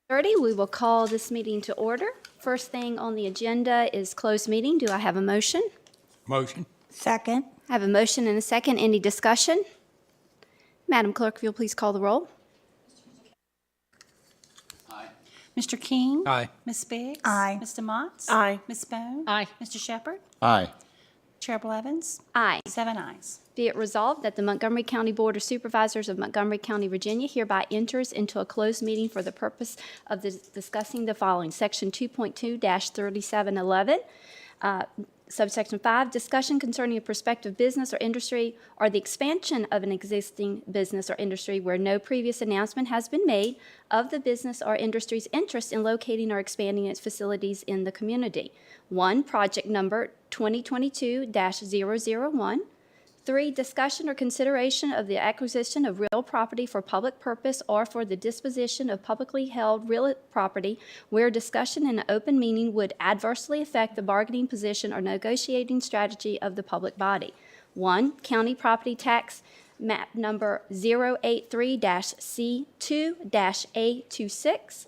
30, we will call this meeting to order. First thing on the agenda is closed meeting. Do I have a motion? Motion. Second. I have a motion and a second. Any discussion? Madam Clerk, if you'll please call the roll. Mr. King? Aye. Ms. Biggs? Aye. Mr. Motts? Aye. Ms. Bone? Aye. Mr. Shepherd? Aye. Chair Blevins? Aye. 7 ayes. Be it resolved that the Montgomery County Board of Supervisors of Montgomery County, Virginia hereby enters into a closed meeting for the purpose of discussing the following. Section 2.2-3711, subsection 5, discussion concerning a prospective business or industry or the expansion of an existing business or industry where no previous announcement has been made of the business or industry's interest in locating or expanding its facilities in the community. 1, project number 2022-001. 3, discussion or consideration of the acquisition of real property for public purpose or for the disposition of publicly held real property where discussion in an open meeting would adversely affect the bargaining position or negotiating strategy of the public body. 1, county property tax map number 083-C2-A26.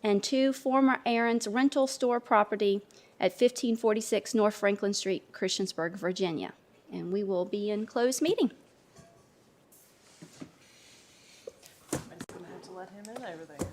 And 2, former Aaron's rental store property at 1546 North Franklin Street, Christiansburg, Virginia. And we will be in closed meeting. I'm going to have to let him in over there.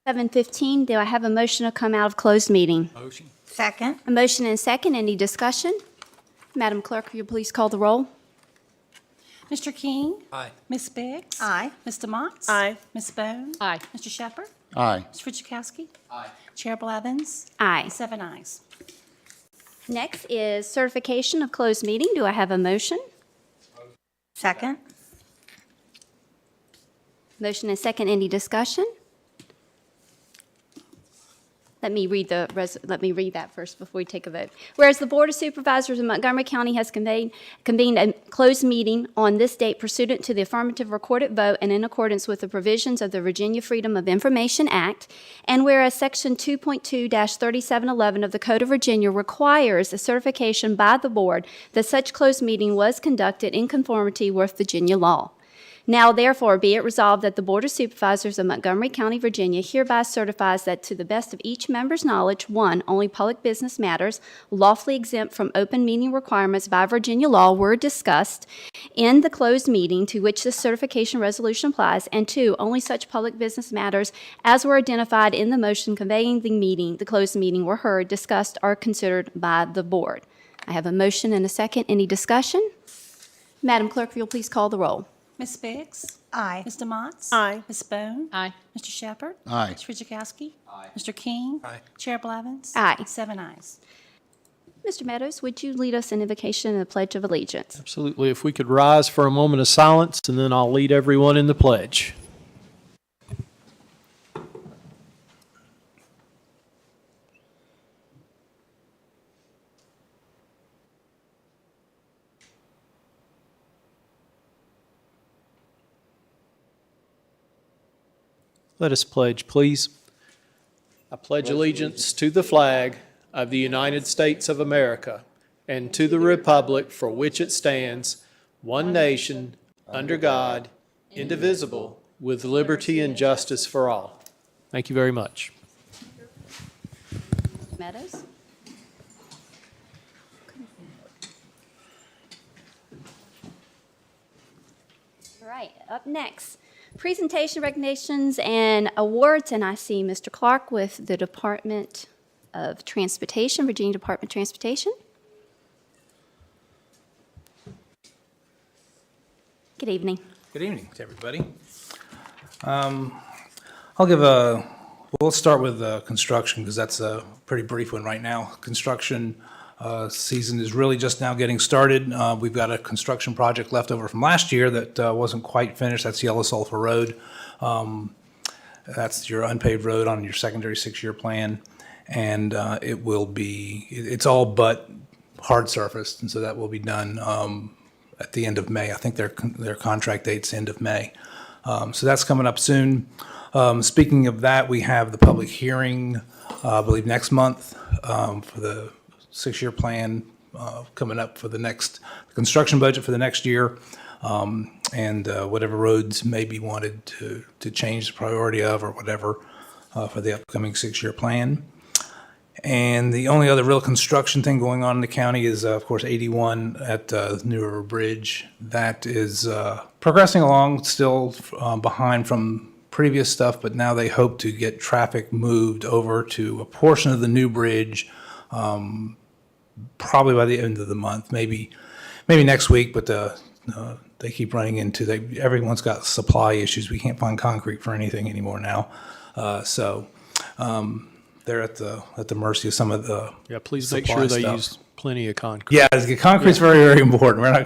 7:15, do I have a motion to come out of closed meeting? Motion. Second. A motion and a second. Any discussion? Madam Clerk, will you please call the roll? Mr. King? Aye. Ms. Biggs? Aye. Mr. Motts? Aye. Ms. Bone? Aye. Mr. Shepherd? Aye. Mr. Fidzikowski? Aye. Chair Blevins? Aye. 7 ayes. Next is certification of closed meeting. Do I have a motion? Second. Motion and second. Any discussion? Let me read that first before we take a vote. Whereas the Board of Supervisors of Montgomery County has convened a closed meeting on this date pursuant to the affirmative recorded vote and in accordance with the provisions of the Virginia Freedom of Information Act, and whereas Section 2.2-3711 of the Code of Virginia requires a certification by the Board that such closed meeting was conducted in conformity with Virginia law. Now, therefore, be it resolved that the Board of Supervisors of Montgomery County, Virginia hereby certifies that to the best of each member's knowledge, 1, only public business matters lawfully exempt from open meeting requirements by Virginia law were discussed in the closed meeting to which this certification resolution applies, and 2, only such public business matters as were identified in the motion conveying the closed meeting were heard, discussed, or considered by the Board. I have a motion and a second. Any discussion? Madam Clerk, if you'll please call the roll. Ms. Biggs? Aye. Mr. Motts? Aye. Ms. Bone? Aye. Mr. Shepherd? Aye. Mr. Fidzikowski? Aye. Mr. King? Aye. Chair Blevins? Aye. 7 ayes. Mr. Meadows, would you lead us in invocation and the Pledge of Allegiance? Absolutely. If we could rise for a moment of silence, and then I'll lead everyone in the pledge. Let us pledge, please. I pledge allegiance to the flag of the United States of America and to the republic for which it stands, one nation, under God, indivisible, with liberty and justice for all. Thank you very much. Meadows? All right, up next, presentation, recognitions, and awards, and I see Mr. Clark with the Department of Transportation, Virginia Department of Transportation. Good evening. Good evening to everybody. We'll start with construction because that's a pretty brief one right now. Construction season is really just now getting started. We've got a construction project left over from last year that wasn't quite finished. That's Yellow Sulphur Road. That's your unpaved road on your secondary 6-year plan. And it's all but hard surfaced, and so that will be done at the end of May. I think their contract date's end of May. So that's coming up soon. Speaking of that, we have the public hearing, I believe next month, for the 6-year plan coming up for the next construction budget for the next year, and whatever roads may be wanted to change the priority of or whatever for the upcoming 6-year plan. And the only other real construction thing going on in the county is, of course, 81 at New River Bridge. That is progressing along, still behind from previous stuff, but now they hope to get traffic moved over to a portion of the new bridge probably by the end of the month, maybe next week, but they keep running into, everyone's got supply issues. We can't find concrete for anything anymore now. They're at the mercy of some of the Please make supply sure they stuff. use plenty of concrete. Yeah, the concrete's very, very important. We're not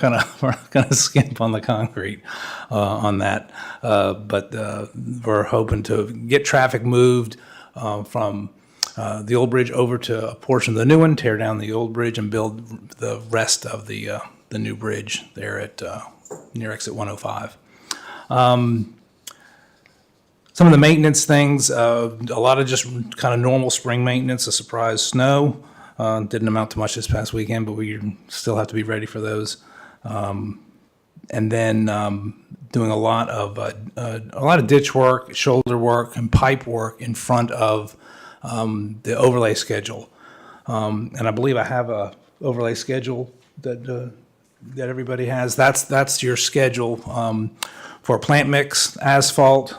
gonna skimp on the concrete on that, but we're hoping to get traffic moved from the old bridge over to a portion of the new one, tear down the old bridge, and build the rest of the new bridge there at near exit 105. Some of the maintenance things, a lot of just kind of normal spring maintenance, a surprise snow. Didn't amount to much this past weekend, but we still have to be ready for those. And then doing a lot of ditch work, shoulder work, and pipe work in front of the overlay schedule. And I believe I have a overlay schedule that everybody has. That's your schedule for plant mix, asphalt,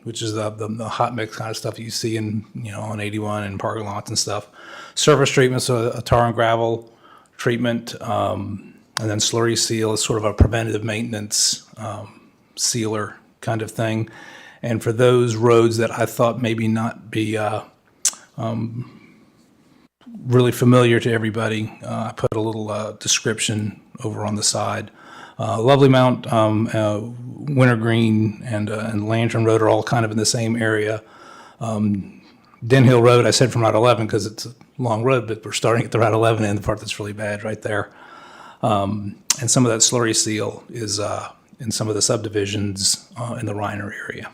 which is the hot mix kind of stuff you see on 81 and parking lots and stuff. Surface treatment, so a tar and gravel treatment, and then slurry seal is sort of a preventative maintenance sealer kind of thing. And for those roads that I thought maybe not be really familiar to everybody, I put a little description over on the side. Lovely Mount, Wintergreen, and Lantern Road are all kind of in the same area. Den Hill Road, I said from Route 11 because it's a long road, but we're starting at the Route 11 end, the part that's really bad right there. And some of that slurry seal is in some of the subdivisions in the Reiner area.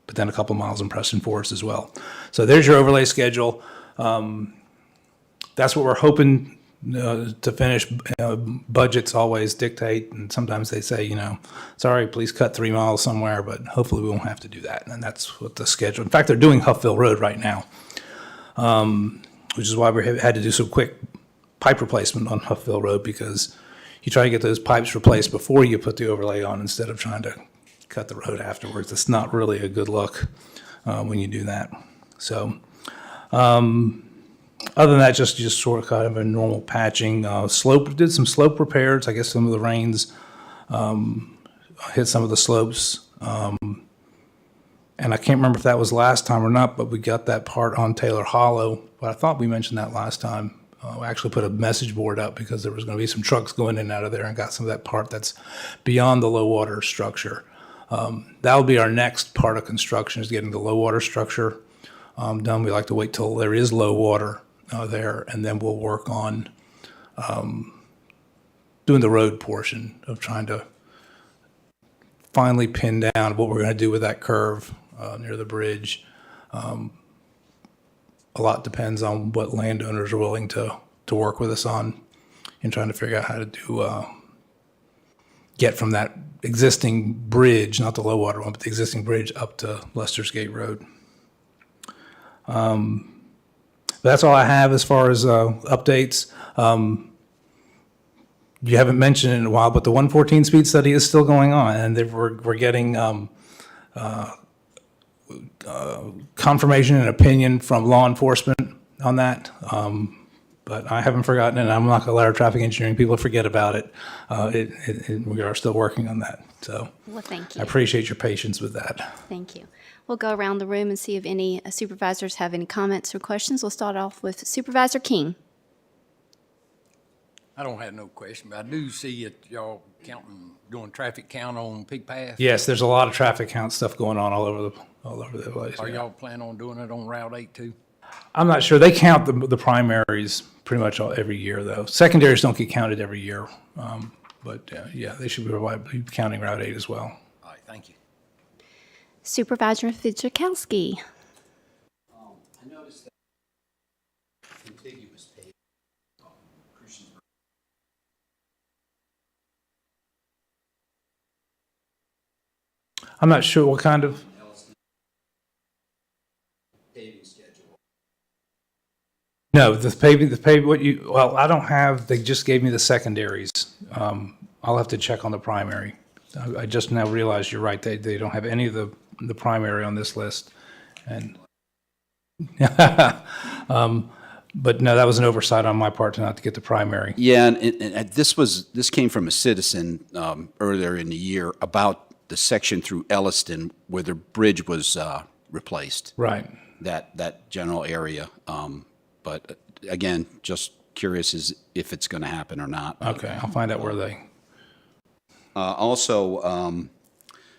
But then a couple miles in Preston Forest as well. So there's your overlay schedule. That's what we're hoping to finish. Budgets always dictate, and sometimes they say, sorry, please cut 3 miles somewhere, but hopefully we won't have to do that. And that's what the schedule. In fact, they're doing Huffville Road right now, which is why we had to do some quick pipe replacement on Huffville Road, because you try to get those pipes replaced before you put the overlay on instead of trying to cut the road afterwards. It's not really a good look when you do that. So other than that, just sort of kind of a normal patching. Did some slope repairs. I guess some of the rains hit some of the slopes. And I can't remember if that was last time or not, but we got that part on Taylor Hollow. But I thought we mentioned that last time. We actually put a message board up because there was going to be some trucks going in and out of there, and got some of that part that's beyond the low water structure. That'll be our next part of construction, is getting the low water structure done. We like to wait till there is low water there, and then we'll work on doing the road portion of trying to finally pin down what we're going to do with that curve near the bridge. A lot depends on what landowners are willing to work with us on in trying to figure out how to do get from that existing bridge, not the low water one, but the existing bridge up to Lester's Gate Road. That's all I have as far as updates. You haven't mentioned it in a while, but the 114 speed study is still going on, and we're getting confirmation and opinion from law enforcement on that. But I haven't forgotten it, and I'm not going to let our traffic engineering people forget about it. We are still working on that. So Well, thank I you. appreciate your patience with that. Thank you. We'll go around the room and see if any supervisors have any comments or questions. We'll start off with Supervisor King. I don't have no question, but I do see that y'all doing traffic count on Pig Path. Yes, there's a lot of traffic count stuff going on all over the place. Are yeah. y'all planning on doing it on Route 8 too? I'm not sure. They count the primaries pretty much every year, though. Secondaries don't get counted every year. But yeah, they should be counting Route 8 as well. All right, thank you. Supervisor Fidzikowski. I noticed that contiguous page, Christiansburg. I'm not sure what kind of. Paving schedule. No, the paving, well, I don't have, they just gave me the secondaries. I'll have to check on the primary. I just now realized you're right, they don't have any of the primary on this list. And, but no, that was an oversight on my part to not to get the primary. Yeah, and this came from a citizen earlier in the year about the section through Elliston where the bridge was replaced. Right. That general area. But again, just curious as if it's going to happen or not. Okay, I'll find out where they. Also,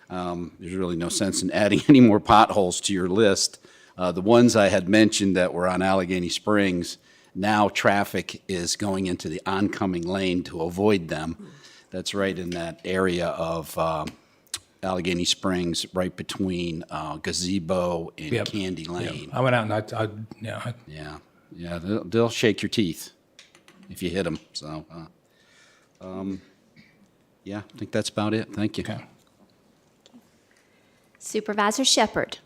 there's really no sense in adding any more potholes to your list. The ones I had mentioned that were on Allegheny Springs, now traffic is going into the oncoming lane to avoid them. That's right in that area of Allegheny Springs, right between Gazebo and Yep. Candy Lane. I went out and Yeah, they'll shake your teeth if you hit them. So, yeah, I think that's about it. Thank you. okay. Supervisor Shepherd.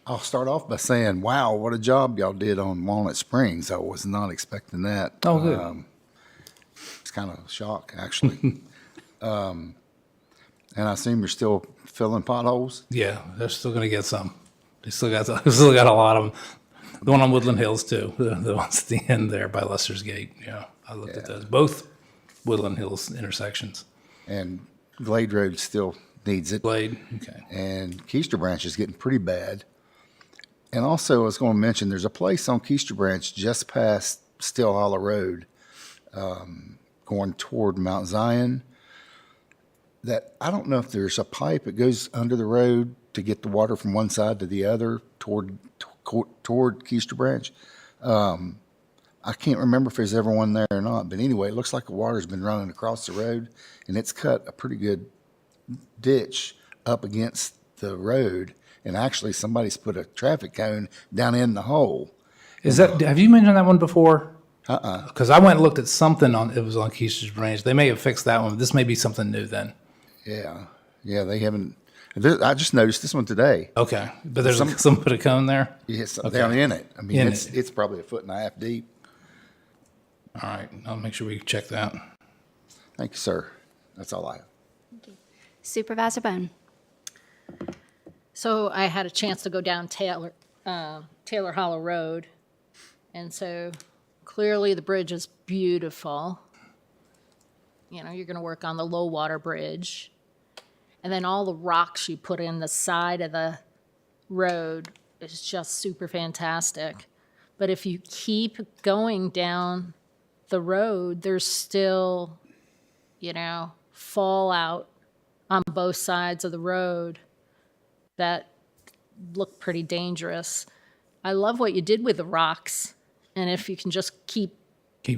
I'll start off by saying, wow, what a job y'all did on Walnut Springs. I was not expecting that. Oh, good. It's kind of a shock, actually. And I assume you're still filling potholes? Yeah, they're still going to get some. They still got a lot of them. The one on Woodland Hills too. The ones at the end there by Lester's Gate. Yeah, I looked at those. Both Woodland Hills intersections. And Glade Road still needs it. Glade. Okay. And Keister Branch is getting pretty bad. And also, I was going to mention, there's a place on Keister Branch just past Still Hollow Road, going toward Mount Zion, that I don't know if there's a pipe that goes under the road to get the water from one side to the other toward Keister Branch. I can't remember if there's ever one there or not, but anyway, it looks like the water's been running across the road, and it's cut a pretty good ditch up against the road, and actually somebody's put a traffic cone down in the hole. Have you mentioned that one before? Because I went and looked at something it was on Keister's Branch. They may have fixed that one. But this may be something new then. Yeah, they haven't. I just noticed this one today. Okay, but there's some put a cone there. Yes, Okay. down in it. I mean, In it's probably 1.5 feet deep. All right, I'll make sure we check that. Thank you, sir. That's all I have. Supervisor Bone. So I had a chance to go down Taylor Hollow Road, and so clearly the bridge is beautiful. You know, you're going to work on the low water bridge, and then all the rocks you put in the side of the road is just super fantastic. But if you keep going down the road, there's still, fallout on both sides of the road that look pretty dangerous. I love what you did with the rocks, and if you can just keep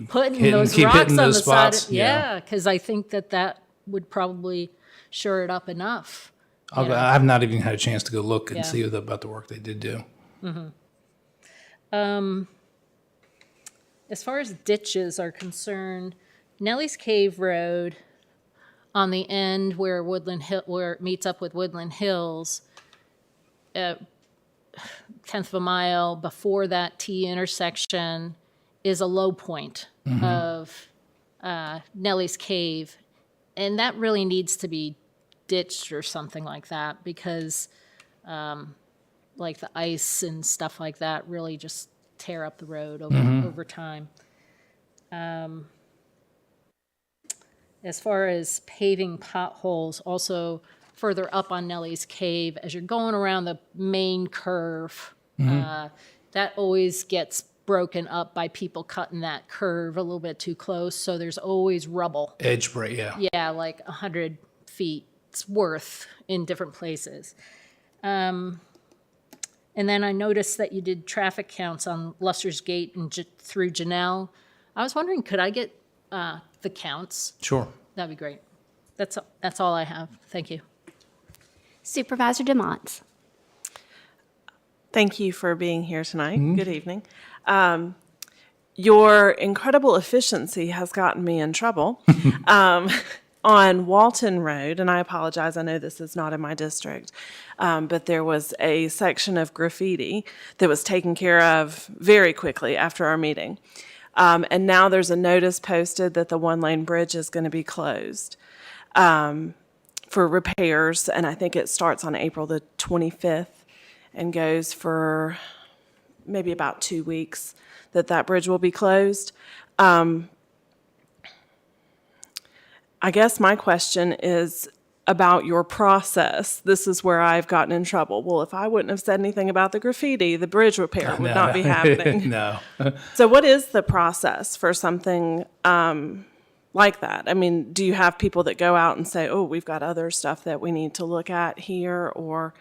putting those rocks on the side, because I think that would probably shore it up enough. I've not even had a chance to go look and see about the work they did do. As far as ditches are concerned, Nellie's Cave Road on the end where it meets up with Woodland Hills, 1/10 of a mile before that T intersection is a low point of Nellie's Cave. And that really needs to be ditched or something like that because like the ice and stuff like that really just tear up the road over time. As far as paving potholes, also further up on Nellie's Cave, as you're going around the main curve, that always gets broken up by people cutting that curve a little bit too close, so there's always rubble. Edge break, yeah. Yeah, like 100 feet's worth in different places. And then I noticed that you did traffic counts on Lester's Gate and through Janelle. I was wondering, could I get the counts? Sure. That'd be great. That's all I have. Thank you. Supervisor DeMont. Thank you for being here tonight. Good evening. Your incredible efficiency has gotten me in trouble. On Walton Road, and I apologize, I know this is not in my district, but there was a section of graffiti that was taken care of very quickly after our meeting. And now there's a notice posted that the one-lane bridge is going to be closed for repairs, and I think it starts on April the 25th and goes for maybe about 2 weeks that bridge will be closed. I guess my question is about your process. This is where I've gotten in trouble. Well, if I wouldn't have said anything about the graffiti, the bridge repair would not be happening. No. So what is the process for something like that? I mean, do you have people that go out and say, oh, we've got other stuff that we need to look at here? Or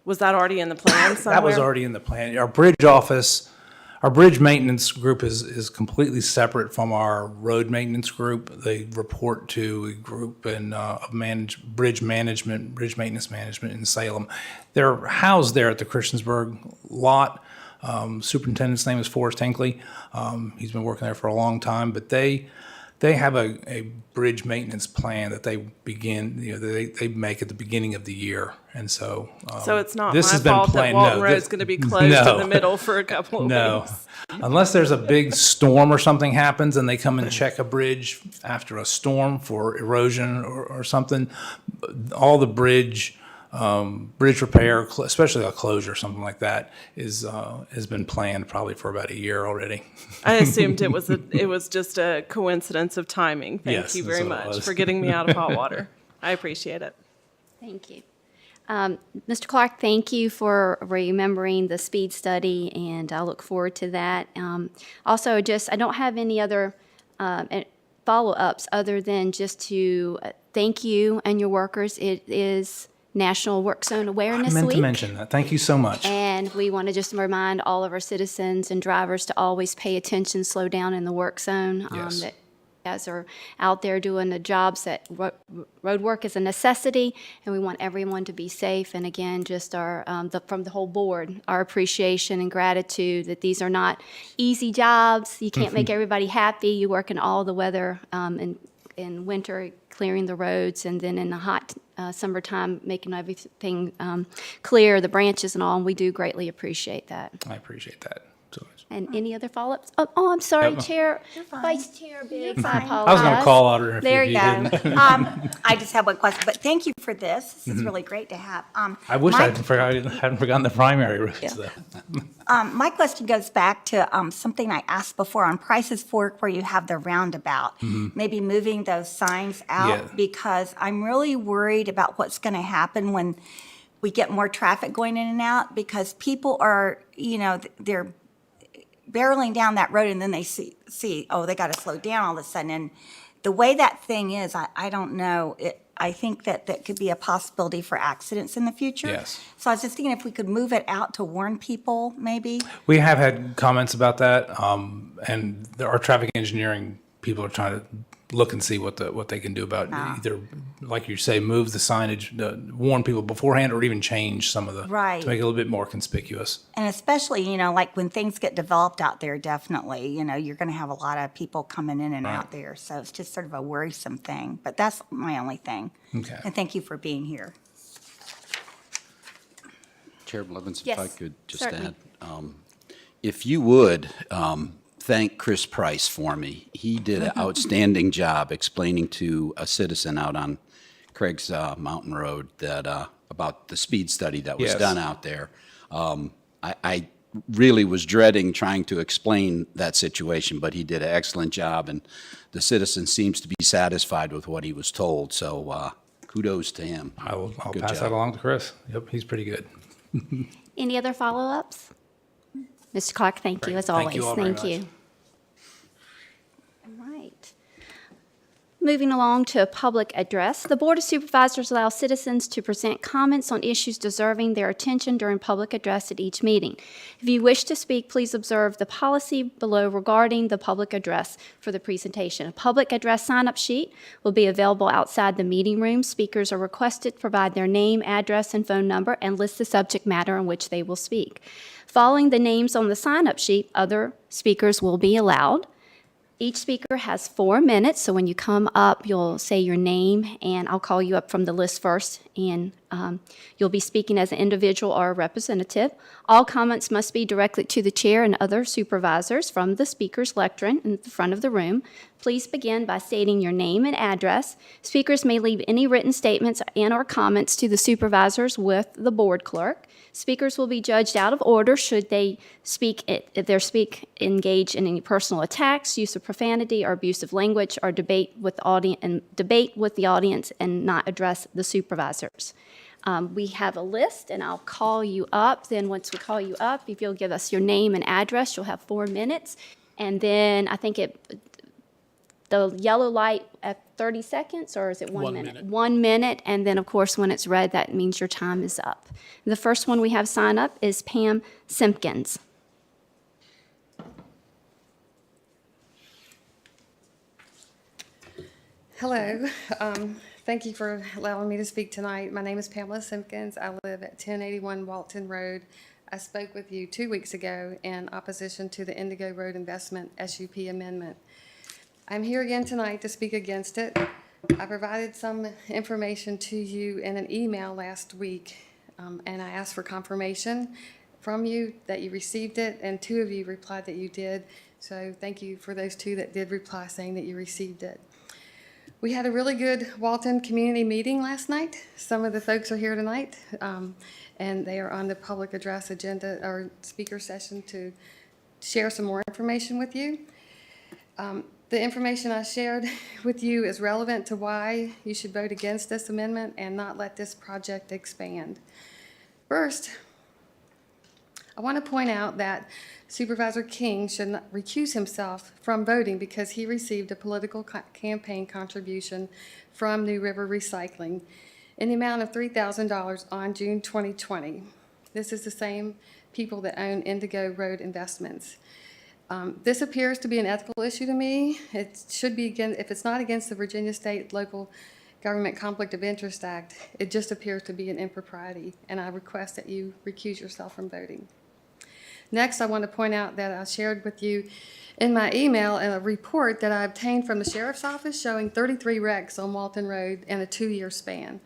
was that already in the plan somewhere? That was already in the plan. Our bridge office, our bridge maintenance group is completely separate from our road maintenance group. They report to a group and bridge maintenance management in Salem. They're housed there at the Christiansburg lot. Superintendent's name is Forrest Hinckley. He's been working there for a long time, but they They have a bridge maintenance plan that they begin, they make at the beginning of the year. And so. So it's not this my has been fault that planned- Walton no, Road's this- going to be closed no. in the middle for a couple of No, weeks. unless there's a big storm or something happens and they come and check a bridge after a storm for erosion or something, all the bridge repair, especially a closure or something like that, has been planned probably for about a year already. I assumed it was just a coincidence of timing. Thank Yes, you that's very what it much was. for getting me out of hot water. I appreciate it. Thank you. Mr. Clark, thank you for remembering the speed study, and I look forward to that. Also, I don't have any other follow-ups other than just to thank you and your workers. It is National Work Zone I Awareness meant Week. to mention that. Thank you so much. And we want to just remind all of our citizens and drivers to always pay attention, slow down in the work zone. Yes. That you guys are out there doing the jobs that road work is a necessity, and we want everyone to be safe. And again, just our from the whole board, our appreciation and gratitude that these are not easy jobs. You can't make everybody happy. You work in all the weather in winter, clearing the roads, and then in the hot summertime, making everything clear, the branches and all, and we do greatly appreciate that. I appreciate that so much. And any other follow-ups? Oh, I'm sorry, Yep. Chair, fine. Vice Chair Biggs, I fine. apologize. I was going to call on her if There you you go. didn't. I just have one question, but thank you for this. This is really great to have. I wish my- I hadn't forgotten the primary routes, though. My question goes back to something I asked before on Prices Fork, where you have the roundabout. Maybe moving those signs out, Yeah. because I'm really worried about what's going to happen when we get more traffic going in and out, because people are, they're barreling down that road and then they see, oh, they got to slow down all of a sudden. And the way that thing is, I don't know. I think that could be a possibility for accidents in the future. Yes. So I was just thinking if we could move it out to warn people, maybe. We have had comments about that, and our traffic engineering people are trying to look and see what they can do about either, like you say, move the signage, warn people beforehand, or even change some of the Right. to make it a little bit more conspicuous. And especially, like when things get developed out there, definitely, you're going to have a lot of people coming in and out there. So it's just sort of a worrisome thing. But that's my only thing. Okay. And thank you for being here. Chair Blevins, if Yes, I could just certainly. add, if you would thank Chris Price for me. He did an outstanding job explaining to a citizen out on Craig's Mountain Road that about the speed study that was Yes. done out there. I really was dreading trying to explain that situation, but he did an excellent job, and the citizen seems to be satisfied with what he was told. So kudos to him. I'll Good pass job. that along to Chris. Yep, he's pretty good. Any other follow-ups? Mr. Clark, thank you as always. Thank you all very Thank you. All right. Moving along to a public address, the Board of Supervisors allows citizens to present comments on issues deserving their attention during public address at each meeting. If you wish to speak, please observe the policy below regarding the public address for the presentation. A public address sign-up sheet will be available outside the meeting room. Speakers are requested to provide their name, address, and phone number and list the subject matter on which they will speak. Following the names on the sign-up sheet, other speakers will be allowed. Each speaker has 4 minutes, so when you come up, you'll say your name, and I'll call you up from the list first, and you'll be speaking as an individual or a representative. All comments must be directed to the chair and other supervisors from the speaker's lectern in the front of the room. Please begin by stating your name and address. Speakers may leave any written statements and/or comments to the supervisors with the board clerk. Speakers will be judged out of order should they engage in any personal attacks, use of profanity or abusive language, or debate with the audience and not address the supervisors. We have a list, and I'll call you up. Then once we call you up, if you'll give us your name and address, you'll have 4 minutes. And then I think the yellow light at 30 seconds, or is it 1 minute? 1 minute, and then, of course, when it's red, that means your time is up. The first one we have sign up is Pam Simpkins. Hello. Thank you for allowing me to speak tonight. My name is Pamela Simpkins. I live at 1081 Walton Road. I spoke with you 2 weeks ago in opposition to the Indigo Road Investment SUP amendment. I'm here again tonight to speak against it. I provided some information to you in an email last week, and I asked for confirmation from you that you received it, and 2 of you replied that you did. So thank you for those 2 that did reply saying that you received it. We had a really good Walton community meeting last night. Some of the folks are here tonight, and they are on the public address agenda or speaker session to share some more information with you. The information I shared with you is relevant to why you should vote against this amendment and not let this project expand. First, I want to point out that Supervisor King should not recuse himself from voting because he received a political campaign contribution from New River Recycling in the amount of $3,000 on June 2020. This is the same people that own Indigo Road Investments. This appears to be an ethical issue to me. It should be, again, if it's not against the Virginia State Local Government Conflict of Interest Act, it just appears to be an impropriety, and I request that you recuse yourself from voting. Next, I want to point out that I shared with you in my email a report that I obtained from the Sheriff's Office showing 33 wrecks on Walton Road in a 2-year span.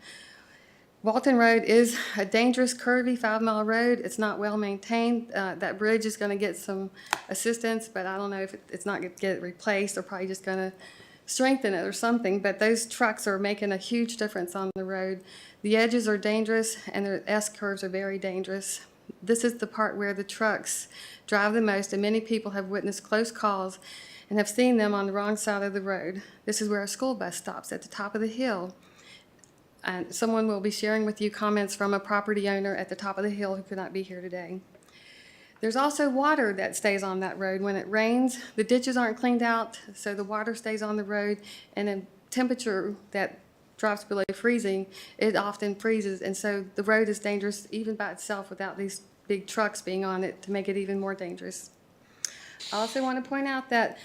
Walton Road is a dangerous, curvy 5-mile road. It's not well maintained. That bridge is going to get some assistance, but I don't know if it's not going to get it replaced. They're probably just going to strengthen it or something, but those trucks are making a huge difference on the road. The edges are dangerous, and the S-curves are very dangerous. This is the part where the trucks drive the most, and many people have witnessed close calls and have seen them on the wrong side of the road. This is where a school bus stops at the top of the hill. And someone will be sharing with you comments from a property owner at the top of the hill who could not be here today. There's also water that stays on that road. When it rains, the ditches aren't cleaned out, so the water stays on the road, and a temperature that drops below freezing, it often freezes, and so the road is dangerous even by itself without these big trucks being on it to make it even more dangerous. I also want to point out that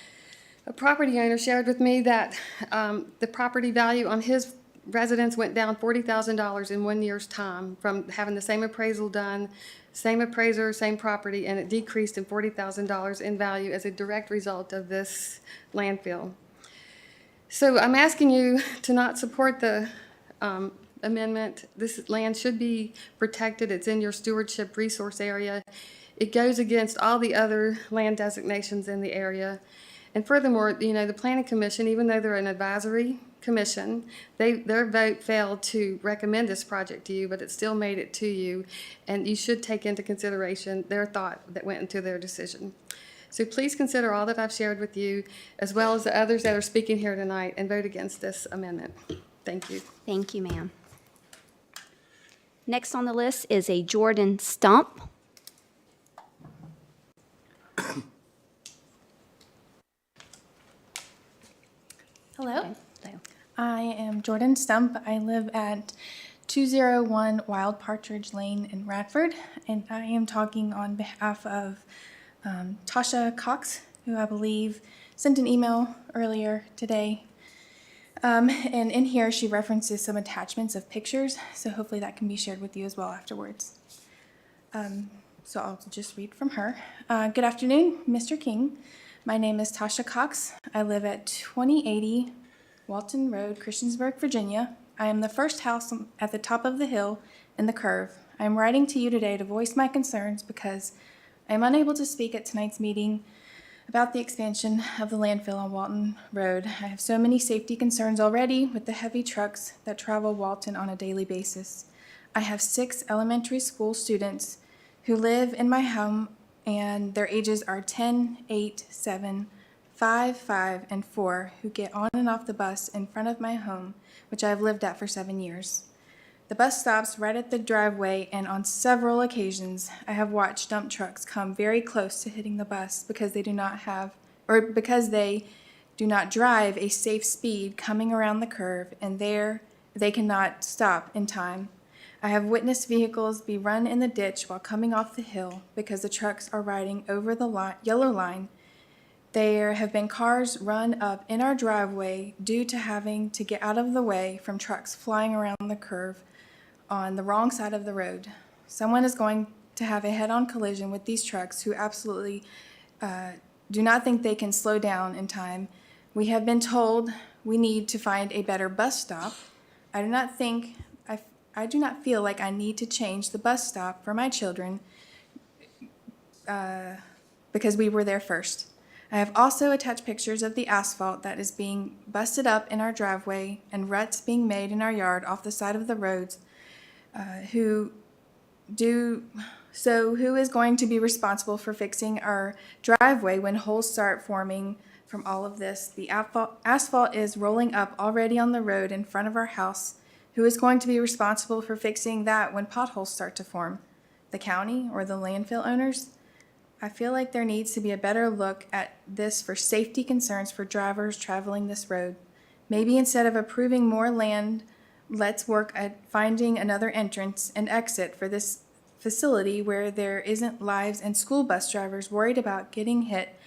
a property owner shared with me that the property value on his residence went down $40,000 in 1 year's time from having the same appraisal done, same appraiser, same property, and it decreased in $40,000 in value as a direct result of this landfill. So I'm asking you to not support the amendment. This land should be protected. It's in your stewardship resource area. It goes against all the other land designations in the area. And furthermore, you know, the Planning Commission, even though they're an advisory commission, their vote failed to recommend this project to you, but it still made it to you, and you should take into consideration their thought that went into their decision. So please consider all that I've shared with you, as well as the others that are speaking here tonight, and vote against this amendment. Thank you. Thank you, ma'am. Next on the list is a Jordan Stump. Hello. I am Jordan Stump. I live at 201 Wild Partridge Lane in Radford, and I am talking on behalf of Tasha Cox, who I believe sent an email earlier today. And in here, she references some attachments of pictures, so hopefully that can be shared with you as well afterwards. So I'll just read from her. Good afternoon, Mr. King. My name is Tasha Cox. I live at 2080 Walton Road, Christiansburg, Virginia. I am the first house at the top of the hill in the curve. I am writing to you today to voice my concerns because I am unable to speak at tonight's meeting about the expansion of the landfill on Walton Road. I have so many safety concerns already with the heavy trucks that travel Walton on a daily basis. I have 6 elementary school students who live in my home, and their ages are 10, 8, 7, 5, 5, and 4, who get on and off the bus in front of my home, which I have lived at for 7 years. The bus stops right at the driveway, and on several occasions, I have watched dump trucks come very close to hitting the bus because they do not drive a safe speed coming around the curve, and they cannot stop in time. I have witnessed vehicles be run in the ditch while coming off the hill because the trucks are riding over the yellow line. There have been cars run up in our driveway due to having to get out of the way from trucks flying around the curve on the wrong side of the road. Someone is going to have a head-on collision with these trucks who absolutely do not think they can slow down in time We have been told we need to find a better bus stop. I do not feel like I need to change the bus stop for my children because we were there first. I have also attached pictures of the asphalt that is being busted up in our driveway and ruts being made in our yard off the side of the roads. Who is going to be responsible for fixing our driveway when holes start forming from all of this? The asphalt is rolling up already on the road in front of our house. Who is going to be responsible for fixing that when potholes start to form? The county or the landfill owners? I feel like there needs to be a better look at this for safety concerns for drivers traveling this road. Maybe instead of approving more land, let's work at finding another entrance and exit for this facility where there isn't lives and school bus drivers worried about getting hit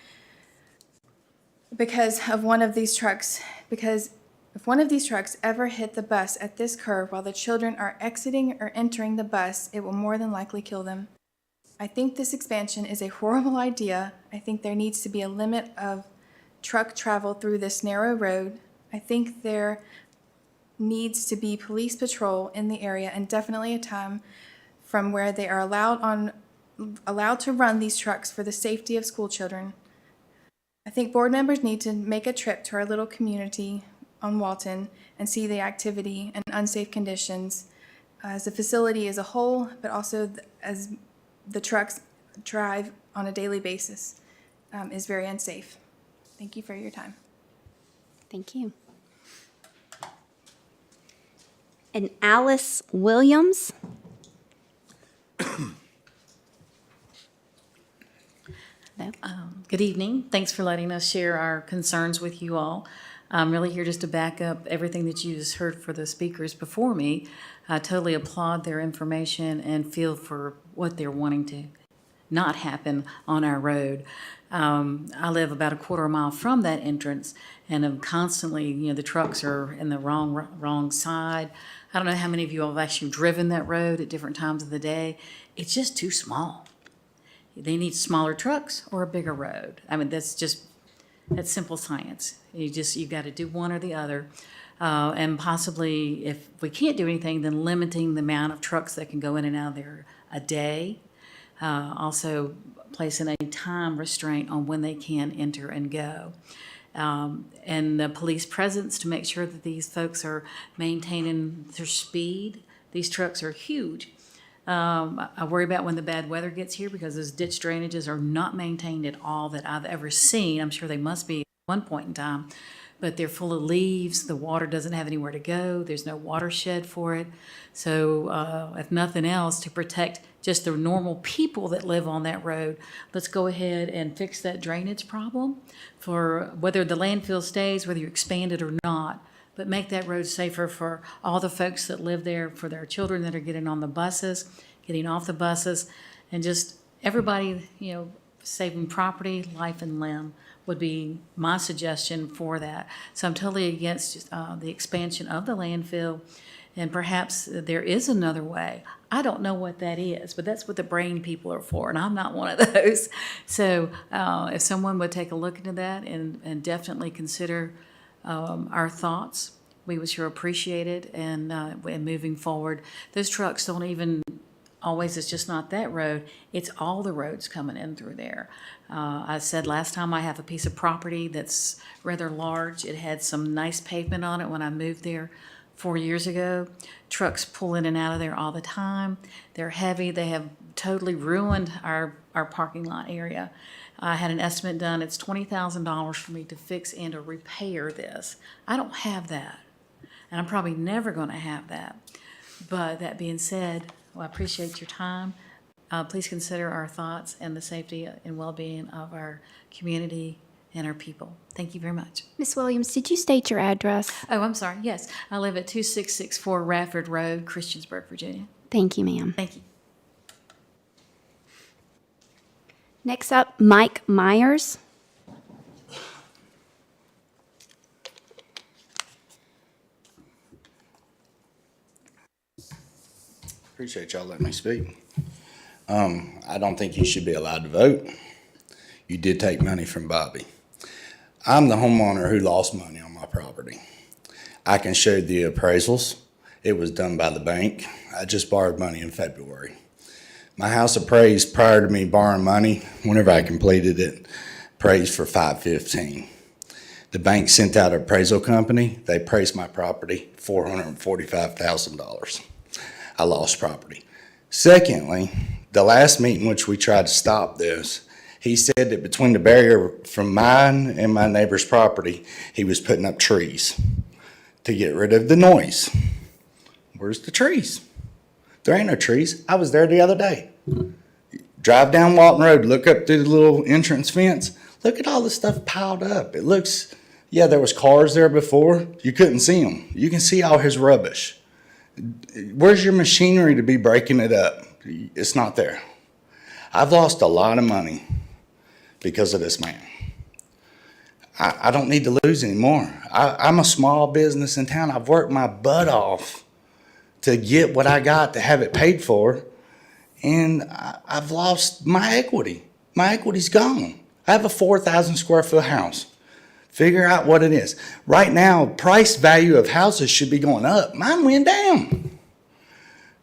because of one of these trucks. Because if one of these trucks ever hit the bus at this curve while the children are exiting or entering the bus, it will more than likely kill them. I think this expansion is a horrible idea. I think there needs to be a limit of truck travel through this narrow road. I think there needs to be police patrol in the area and definitely a time from where they are allowed to run these trucks for the safety of school children. I think board members need to make a trip to our little community on Walton and see the activity and unsafe conditions as a facility as a whole, but also as the trucks drive on a daily basis is very unsafe. Thank you for your time. Thank you. And Alice Williams. Good evening. Thanks for letting us share our concerns with you all. I'm really here just to back up everything that you just heard for the speakers before me. I totally applaud their information and feel for what they're wanting to not happen on our road. I live about a quarter mile from that entrance, and I'm constantly, the trucks are in the wrong side. I don't know how many of you all have actually driven that road at different times of the day. It's just too small. They need smaller trucks or a bigger road. I mean, that's simple science. You got to do one or the other. And possibly, if we can't do anything, then limiting the amount of trucks that can go in and out of there a day. Also placing a time restraint on when they can enter and go. And the police presence to make sure that these folks are maintaining their speed. These trucks are huge. I worry about when the bad weather gets here because those ditch drainages are not maintained at all that I've ever seen. I'm sure they must be at one point in time, but they're full of leaves. The water doesn't have anywhere to go. There's no watershed for it. So if nothing else, to protect just the normal people that live on that road, let's go ahead and fix that drainage problem for whether the landfill stays, whether you expand it or not. But make that road safer for all the folks that live there, for their children that are getting on the buses, getting off the buses, and just everybody, saving property, life, and limb would be my suggestion for that. So I'm totally against the expansion of the landfill, and perhaps there is another way. I don't know what that is, but that's what the brain people are for, and I'm not one of those. So if someone would take a look into that and definitely consider our thoughts, we would sure appreciate it. And moving forward, those trucks don't even always, it's just not that road, it's all the roads coming in through there. I said last time I have a piece of property that's rather large. It had some nice pavement on it when I moved there 4 years ago. Trucks pull in and out of there all the time. They're heavy. They have totally ruined our parking lot area. I had an estimate done. It's $20,000 for me to fix and to repair this. I don't have that, and I'm probably never going to have that. But that being said, I appreciate your time. Please consider our thoughts and the safety and well-being of our community and our people. Thank you very much. Ms. Williams, did you state your address? Oh, I'm sorry. Yes, I live at 2664 Radford Road, Christiansburg, Virginia. Thank you, ma'am. Thank you. Next up, Mike Myers. Appreciate y'all letting me speak. I don't think you should be allowed to vote. You did take money from Bobby. I'm the homeowner who lost money on my property. I can show the appraisals. It was done by the bank. I just borrowed money in February. My house appraised prior to me borrowing money, whenever I completed it, appraised for $515,000. The bank sent out an appraisal company. They appraised my property $445,000. I lost property. Secondly, the last meeting which we tried to stop this, he said that between the barrier from mine and my neighbor's property, he was putting up trees to get rid of the noise. Where's the trees? There ain't no trees. I was there the other day. Drive down Walton Road, look up through the little entrance fence. Look at all the stuff piled up. It looks, yeah, there was cars there before. You couldn't see them. You can see all his rubbish. Where's your machinery to be breaking it up? It's not there. I've lost a lot of money because of this man. I don't need to lose anymore. I'm a small business in town. I've worked my butt off to get what I got to have it paid for, and I've lost my equity. My equity's gone. I have a 4,000 square foot house. Figure out what it is. Right now, price value of houses should be going up. Mine went down.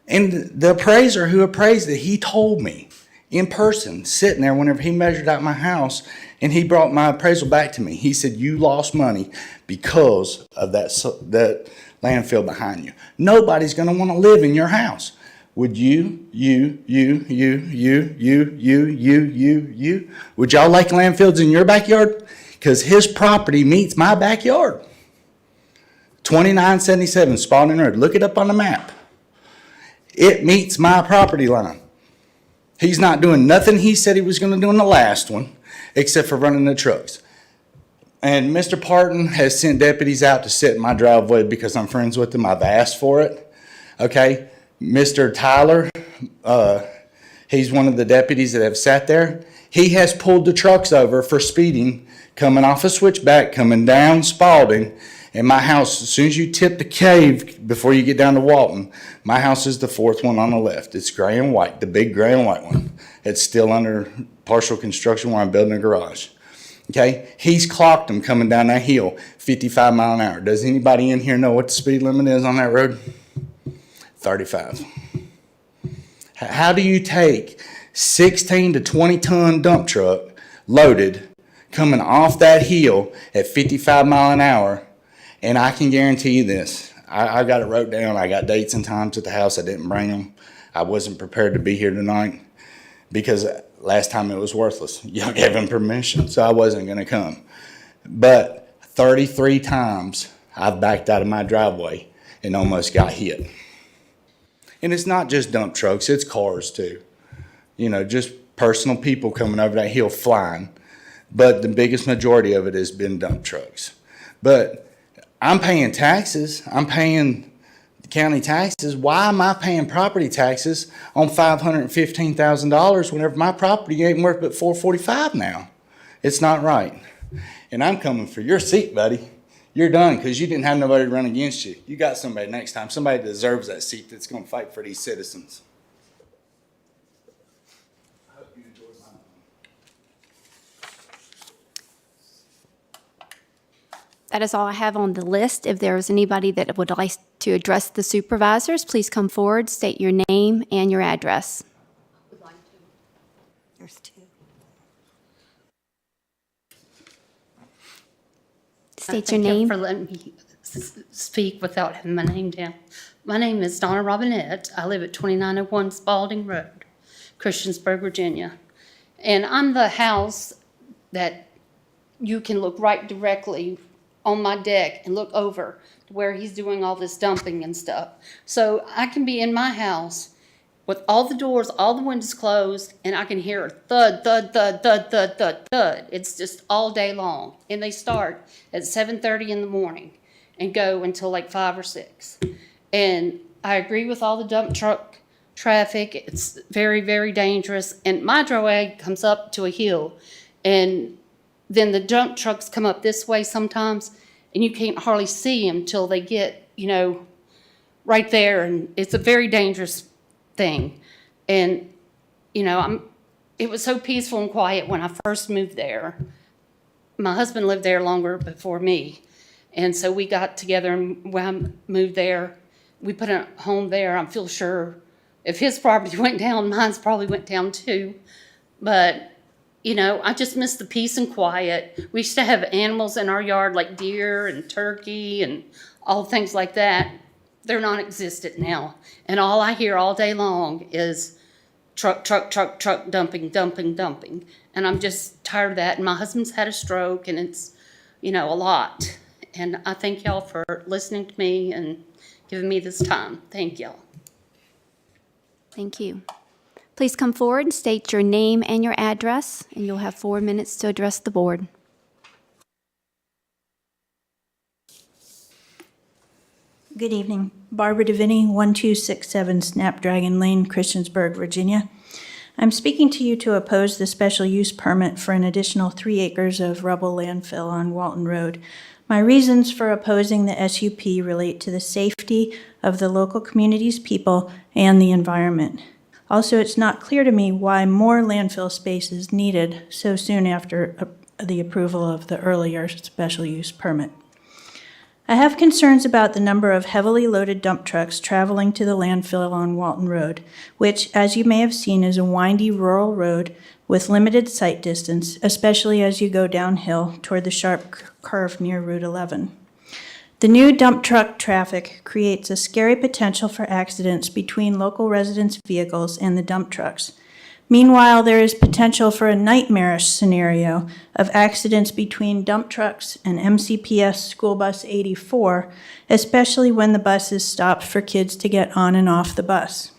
And the appraiser who appraised it, he told me in person, sitting there whenever he measured out my house, and he brought my appraisal back to me. He said, you lost money because of that landfill behind you. Nobody's going to want to live in your house. Would you, would y'all like landfills in your backyard? Because his property meets my backyard. 2977 Spalding Road. Look it up on the map. It meets my property line. He's not doing nothing he said he was going to do in the last one, except for running the trucks. And Mr. Parton has sent deputies out to sit in my driveway because I'm friends with him. I've asked for it. Okay. Mr. Tyler, he's one of the deputies that have sat there. He has pulled the trucks over for speeding, coming off a switchback, coming down Spalding. And my house, as soon as you tip the cave before you get down to Walton, my house is the fourth one on the left. It's gray and white, the big gray and white one. It's still under partial construction where I'm building a garage. Okay, he's clocked them coming down that hill, 55 mile an hour. Does anybody in here know what the speed limit is on that road? 35. How do you take 16 to 20 ton dump truck loaded coming off that hill at 55 mile an hour? And I can guarantee you this. I got it wrote down. I got dates and times at the house. I didn't bring them. I wasn't prepared to be here tonight because last time it was worthless. Y'all gave him permission, so I wasn't going to come. But 33 times I've backed out of my driveway and almost got hit. And it's not just dump trucks, it's cars too. You know, just personal people coming over that hill flying. But the biggest majority of it has been dump trucks. But I'm paying taxes. I'm paying county taxes. Why am I paying property taxes on $515,000 whenever my property ain't worth but $445 now? It's not right. And I'm coming for your seat, buddy. You're done because you didn't have nobody to run against you. You got somebody next time. Somebody that deserves that seat that's going to fight for these citizens. I hope you enjoyed mine. That is all I have on the list. If there is anybody that would like to address the supervisors, please come forward, state your name and your address. There's two. State your Thank you name. for letting me speak without having my name down. My name is Donna Robinette. I live at 2901 Spalding Road, Christiansburg, Virginia. And I'm the house that you can look right directly on my deck and look over to where he's doing all this dumping and stuff. So I can be in my house with all the doors, all the windows closed, and I can hear a thud, thud, thud, thud, thud, thud, thud. It's just all day long. And they start at 7:30 in the morning and go until like 5 or 6. And I agree with all the dump truck traffic. It's very, very dangerous. And my driveway comes up to a hill. And then the dump trucks come up this way sometimes, and you can't hardly see them till they get, you know, right there. And it's a very dangerous thing. And, you know, it was so peaceful and quiet when I first moved there. my husband lived there longer before me. And so we got together, and when I moved there, we put a home there. I feel sure if his property went down, mine's probably went down too. But, you know, I just miss the peace and quiet. We used to have animals in our yard like deer and turkey and all things like that. They're non-existent now. And all I hear all day long is truck, truck, truck, truck, dumping, dumping, dumping. And I'm just tired of that. And my husband's had a stroke, and it's, you know, a lot. And I thank y'all for listening to me and giving me this time. Thank y'all. Thank you. Please come forward and state your name and your address, and you'll have 4 minutes to address the board. Good evening. Barbara DeVinny, 1267 Snapdragon Lane, Christiansburg, Virginia. I'm speaking to you to oppose the special use permit for an additional 3 acres of rubble landfill on Walton Road. My reasons for opposing the SUP relate to the safety of the local community's people and the environment. Also, it's not clear to me why more landfill space is needed so soon after the approval of the earlier special use permit. I have concerns about the number of heavily loaded dump trucks traveling to the landfill on Walton Road, which, as you may have seen, is a windy rural road with limited sight distance, especially as you go downhill toward the sharp curve near Route 11. The new dump truck traffic creates a scary potential for accidents between local residents' vehicles and the dump trucks. Meanwhile, there is potential for a nightmarish scenario of accidents between dump trucks and MCPS School Bus 84, especially when the bus is stopped for kids to get on and off the bus.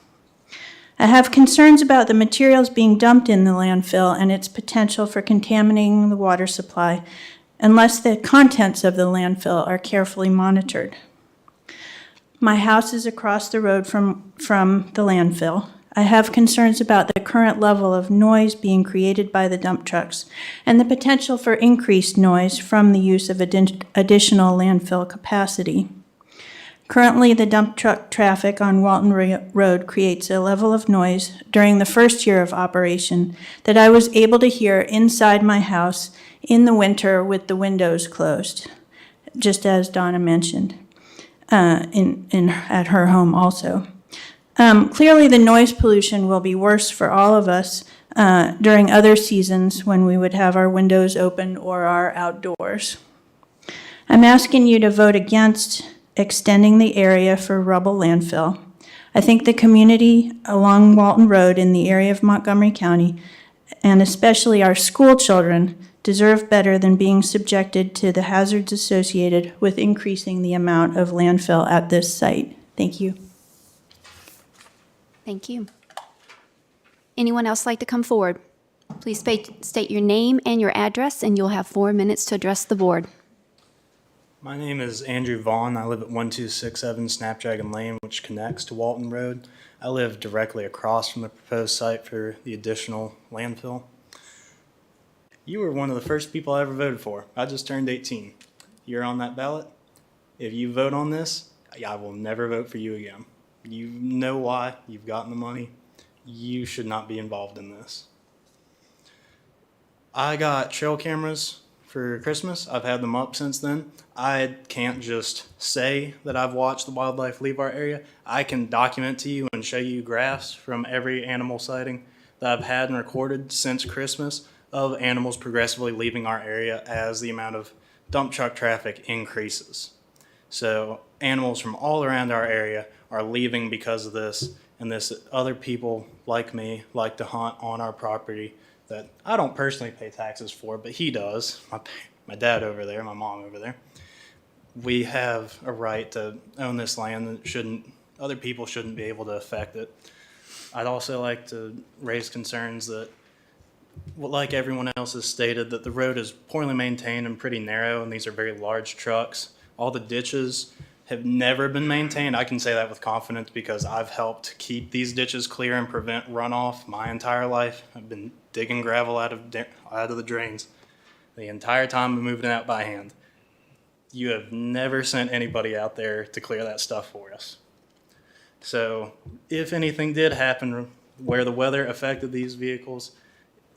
I have concerns about the materials being dumped in the landfill and its potential for contaminating the water supply unless the contents of the landfill are carefully monitored. My house is across the road from the landfill. I have concerns about the current level of noise being created by the dump trucks and the potential for increased noise from the use of additional landfill capacity. Currently, the dump truck traffic on Walton Road creates a level of noise during the first year of operation that I was able to hear inside my house in the winter with the windows closed, just as Donna mentioned, at her home also. Clearly, the noise pollution will be worse for all of us during other seasons when we would have our windows open or are outdoors. I'm asking you to vote against extending the area for rubble landfill. I think the community along Walton Road in the area of Montgomery County, and especially our school children, deserve better than being subjected to the hazards associated with increasing the amount of landfill at this site. Thank you. Thank you. Anyone else like to come forward? Please state your name and your address, and you'll have 4 minutes to address the board. My name is Andrew Vaughn. I live at 1267 Snapdragon Lane, which connects to Walton Road. I live directly across from the proposed site for the additional landfill. You were one of the first people I ever voted for. I just turned 18. You're on that ballot. If you vote on this, I will never vote for you again. You know why. You've gotten the money. You should not be involved in this. I got trail cameras for Christmas. I've had them up since then. I can't just say that I've watched the wildlife leave our area. I can document to you and show you graphs from every animal sighting that I've had and recorded since Christmas of animals progressively leaving our area as the amount of dump truck traffic increases. So animals from all around our area are leaving because of this, and this other people like me like to hunt on our property that I don't personally pay taxes for, but he does. My dad over there, my mom over there. We have a right to own this land, and other people shouldn't be able to affect it. I'd also like to raise concerns that, like everyone else has stated, that the road is poorly maintained and pretty narrow, and these are very large trucks. All the ditches have never been maintained. I can say that with confidence because I've helped keep these ditches clear and prevent runoff my entire life. I've been digging gravel out of the drains the entire time I'm moving out by hand. You have never sent anybody out there to clear that stuff for us. So if anything did happen where the weather affected these vehicles,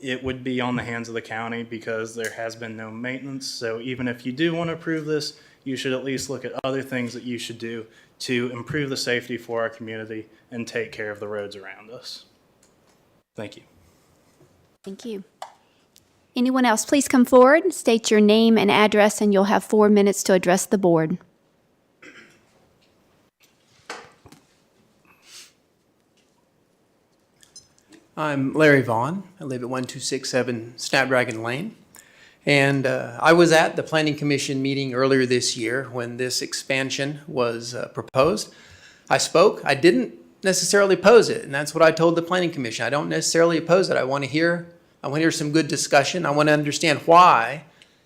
it would be on the hands of the county because there has been no maintenance. So even if you do want to approve this, you should at least look at other things that you should do to improve the safety for our community and take care of the roads around us. Thank you. Thank you. Anyone else, please come forward, state your name and address, and you'll have 4 minutes to address the board. I'm Larry Vaughn. I live at 1267 Snapdragon Lane. And I was at the Planning Commission meeting earlier this year when this expansion was proposed. I spoke. I didn't necessarily oppose it, and that's what I told the Planning Commission. I don't necessarily oppose it. I want to hear some good discussion. I want to understand why,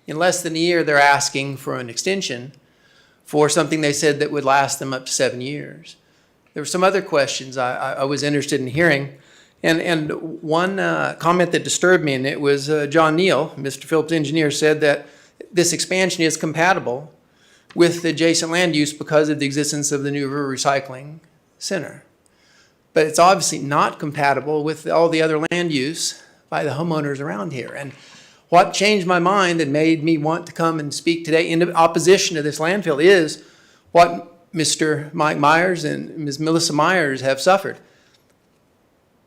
in less than a year, they're asking for an extension for something they said that would last them up to 7 years. There were some other questions I was interested in hearing. And one comment that disturbed me, and it was John Neal, Mr. Phillips' engineer, said that this expansion is compatible with the adjacent land use because of the existence of the new river recycling center. But it's obviously not compatible with all the other land use by the homeowners around here. And what changed my mind and made me want to come and speak today in opposition to this landfill is what Mr. Mike Myers and Ms. Melissa Myers have suffered.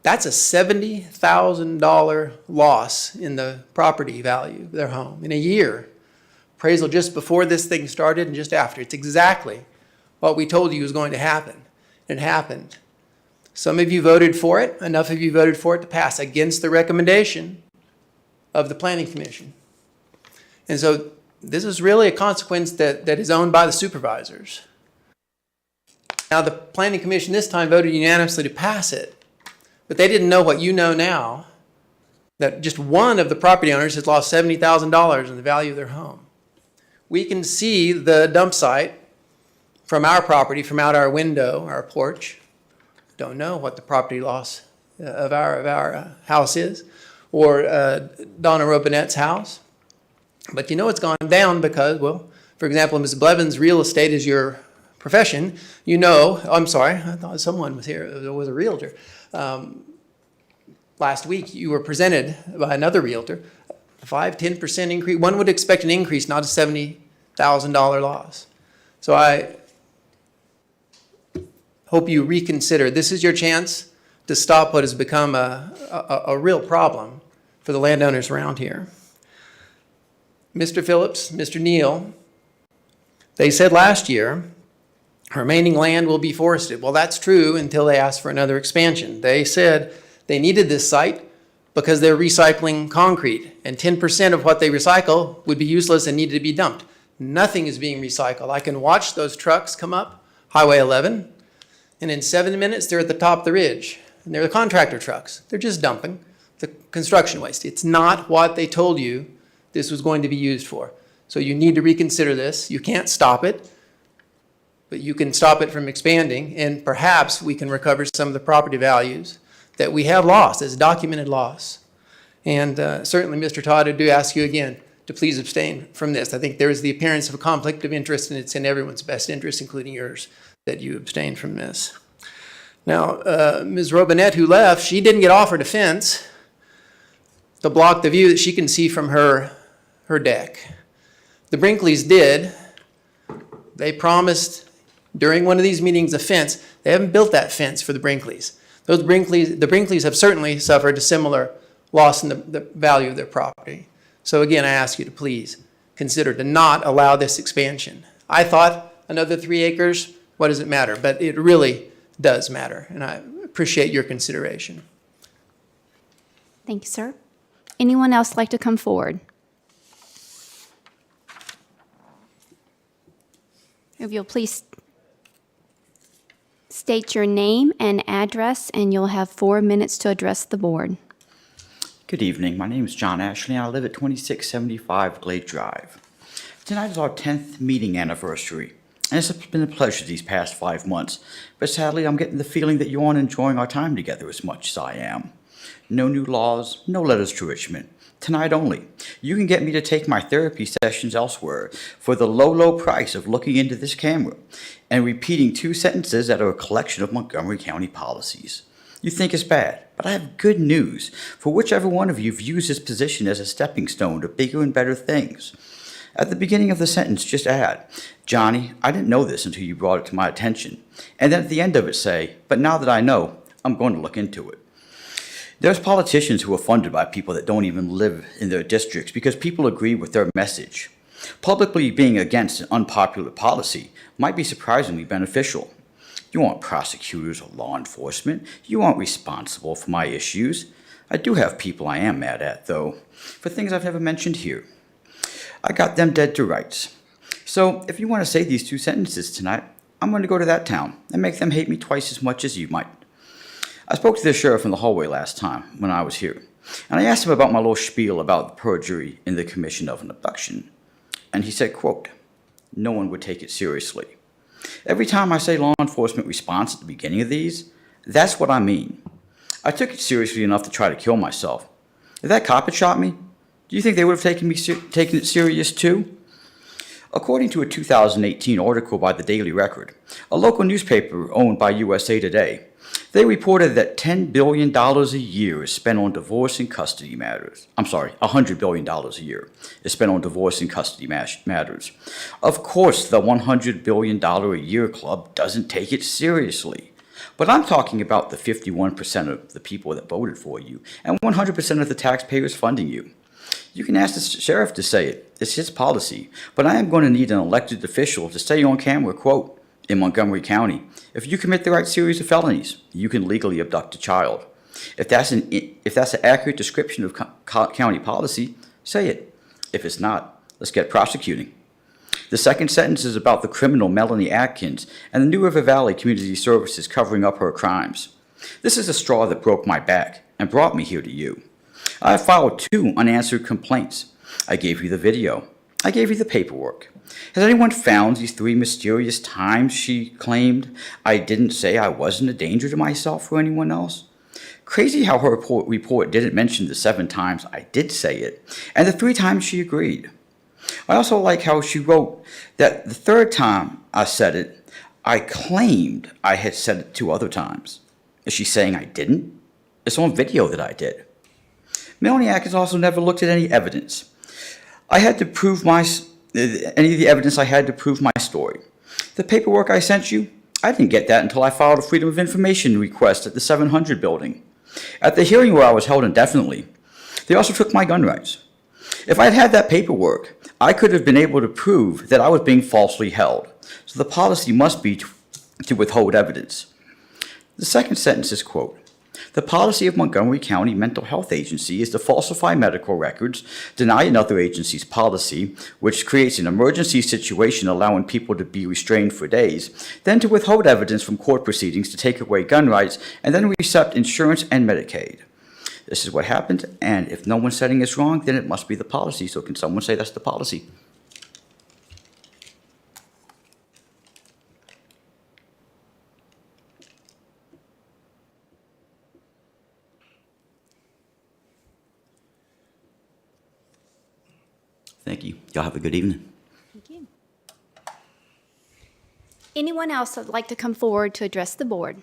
That's a $70,000 loss in the property value of their home in a year. Appraisal just before this thing started and just after. It's exactly what we told you was going to happen. It happened. Some of you voted for it. Enough of you voted for it to pass against the recommendation of the Planning Commission. And so this is really a consequence that is owned by the supervisors. Now, the Planning Commission this time voted unanimously to pass it. But they didn't know what you know now, that just one of the property owners has lost $70,000 in the value of their home. We can see the dump site from our property, from out our window, our porch. Don't know what the property loss of our house is, or Donna Robinette's house. But you know it's gone down because, well, for example, Ms. Blevins, real estate is your profession. You know, I'm sorry, I thought someone was here, there was a realtor. Last week, you were presented by another realtor, a 5-10% increase. One would expect an increase, not a $70,000 loss. So I hope you reconsider. This is your chance to stop what has become a real problem for the landowners around here. Mr. Phillips, Mr. Neal, they said last year, remaining land will be forested. Well, that's true until they asked for another expansion. They said they needed this site because they're recycling concrete, and 10% of what they recycle would be useless and needed to be dumped. Nothing is being recycled. I can watch those trucks come up Highway 11, and in 7 minutes, they're at the top of the ridge. And they're the contractor trucks. They're just dumping the construction waste. It's not what they told you this was going to be used for. So you need to reconsider this. You can't stop it, but you can stop it from expanding, and perhaps we can recover some of the property values that we have lost as documented loss. And certainly, Mr. Todd, I do ask you again to please abstain from this. I think there is the appearance of a conflict of interest, and it's in everyone's best interest, including yours, that you abstain from this. Now, Ms. Robinette, who left, she didn't get offered a fence to block the view that she can see from her deck. The Brinkleys did. They promised during one of these meetings a fence. They haven't built that fence for the Brinkleys. The Brinkleys have certainly suffered a similar loss in the value of their property. So again, I ask you to please consider to not allow this expansion. I thought another 3 acres, what does it matter? But it really does matter, and I appreciate your consideration. Thank you, sir. Anyone else like to come forward? If you'll please state your name and address, and you'll have 4 minutes to address the board. Good evening. My name is John Ashley, and I live at 2675 Glade Drive. Tonight is our 10th meeting anniversary, and it's been a pleasure these past 5 months. But sadly, I'm getting the feeling that you aren't enjoying our time together as much as I am. No new laws, no letters to Richmond. Tonight only. You can get me to take my therapy sessions elsewhere for the low, low price of looking into this camera and repeating 2 sentences that are a collection of Montgomery County policies. You think it's bad, but I have good news for whichever one of you views this position as a stepping stone to bigger and better things. At the beginning of the sentence, just add, Johnny, I didn't know this until you brought it to my attention. And then at the end of it say, but now that I know, I'm going to look into it. There's politicians who are funded by people that don't even live in their districts because people agree with their message. Publicly being against an unpopular policy might be surprisingly beneficial. You aren't prosecutors or law enforcement. You aren't responsible for my issues. I do have people I am mad at, though, for things I've never mentioned here. I got them dead to rights. So if you want to say these 2 sentences tonight, I'm going to go to that town and make them hate me twice as much as you might. I spoke to the sheriff in the hallway last time when I was here, and I asked him about my little spiel about the perjury in the commission of an abduction. And he said, quote, no one would take it seriously. Every time I say law enforcement response at the beginning of these, that's what I mean. I took it seriously enough to try to kill myself. If that cop had shot me, do you think they would have taken it serious too? According to a 2018 article by the Daily Record, a local newspaper owned by USA Today, they reported that $10 billion a year is spent on divorce and custody matters. I'm sorry, $100 billion a year is spent on divorce and custody matters. Of course, the $100 billion a year club doesn't take it seriously. But I'm talking about the 51% of the people that voted for you and 100% of the taxpayers funding you. You can ask the sheriff to say it. It's his policy. But I am going to need an elected official to say on camera, quote, in Montgomery County, if you commit the right series of felonies, you can legally abduct a child. If that's an accurate description of county policy, say it. If it's not, let's get prosecuting. The second sentence is about the criminal Melanie Atkins and the New River Valley Community Services covering up her crimes. This is the straw that broke my back and brought me here to you. I have filed 2 unanswered complaints. I gave you the video. I gave you the paperwork. Has anyone found these 3 mysterious times she claimed I didn't say I wasn't a danger to myself or anyone else? Crazy how her report didn't mention the 7 times I did say it, and the 3 times she agreed. I also like how she wrote that the 3rd time I said it, I claimed I had said it 2 other times. Is she saying I didn't? It's on video that I did. Melanie Atkins also never looked at any evidence. I had to prove any of the evidence I had to prove my story. The paperwork I sent you, I didn't get that until I filed a Freedom of Information request at the 700 building. At the hearing where I was held indefinitely, they also took my gun rights. If I had had that paperwork, I could have been able to prove that I was being falsely held. So the policy must be to withhold evidence. The second sentence is, quote, the policy of Montgomery County Mental Health Agency is to falsify medical records, deny another agency's policy, which creates an emergency situation allowing people to be restrained for days, then to withhold evidence from court proceedings to take away gun rights, and then accept insurance and Medicaid. This is what happened, and if no one's saying it's wrong, then it must be the policy. So can someone say that's the policy? Thank you. Y'all have a good evening. Thank you. Anyone else that would like to come forward to address the board?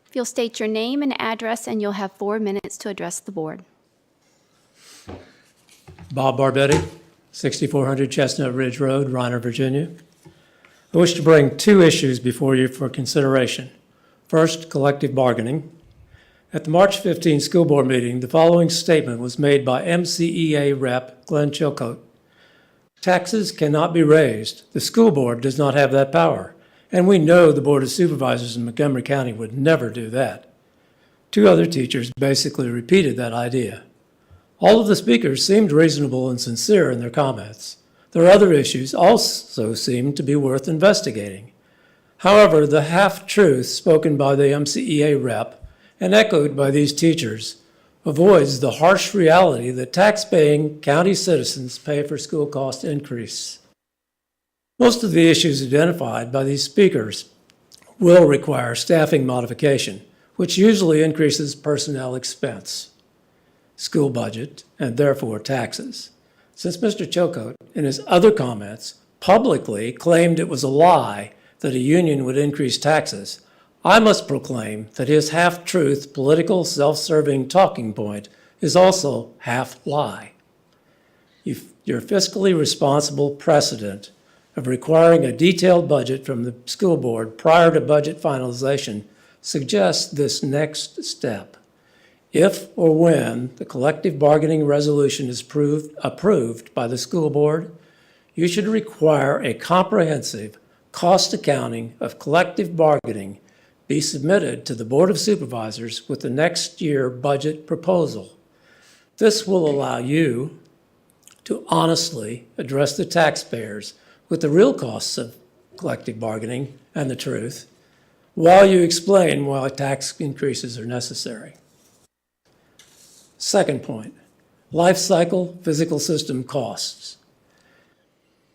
If you'll state your name and address, and you'll have 4 minutes to address the board. Bob Barbetti, 6400 Chestnut Ridge Road, Roanoke, Virginia. I wish to bring 2 issues before you for consideration. First, collective bargaining. At the March 15 school board meeting, the following statement was made by MCEA Rep. Glenn Chilcote. Taxes cannot be raised. The school board does not have that power. And we know the Board of Supervisors in Montgomery County would never do that. 2 other teachers basically repeated that idea. All of the speakers seemed reasonable and sincere in their comments. Their other issues also seemed to be worth investigating. However, the half-truth spoken by the MCEA rep and echoed by these teachers avoids the harsh reality that tax-paying county citizens pay for school cost increase. Most of the issues identified by these speakers will require staffing modification, which usually increases personnel expense, school budget, and therefore taxes. Since Mr. Chilcote, in his other comments, publicly claimed it was a lie that a union would increase taxes, I must proclaim that his half-truth political self-serving talking point is also half-lie. Your fiscally responsible precedent of requiring a detailed budget from the school board prior to budget finalization suggests this next step. If or when the collective bargaining resolution is approved by the school board, you should require a comprehensive cost accounting of collective bargaining be submitted to the Board of Supervisors with the next year budget proposal. This will allow you to honestly address the taxpayers with the real costs of collective bargaining and the truth, while you explain why tax increases are necessary. Second point, life cycle physical system costs.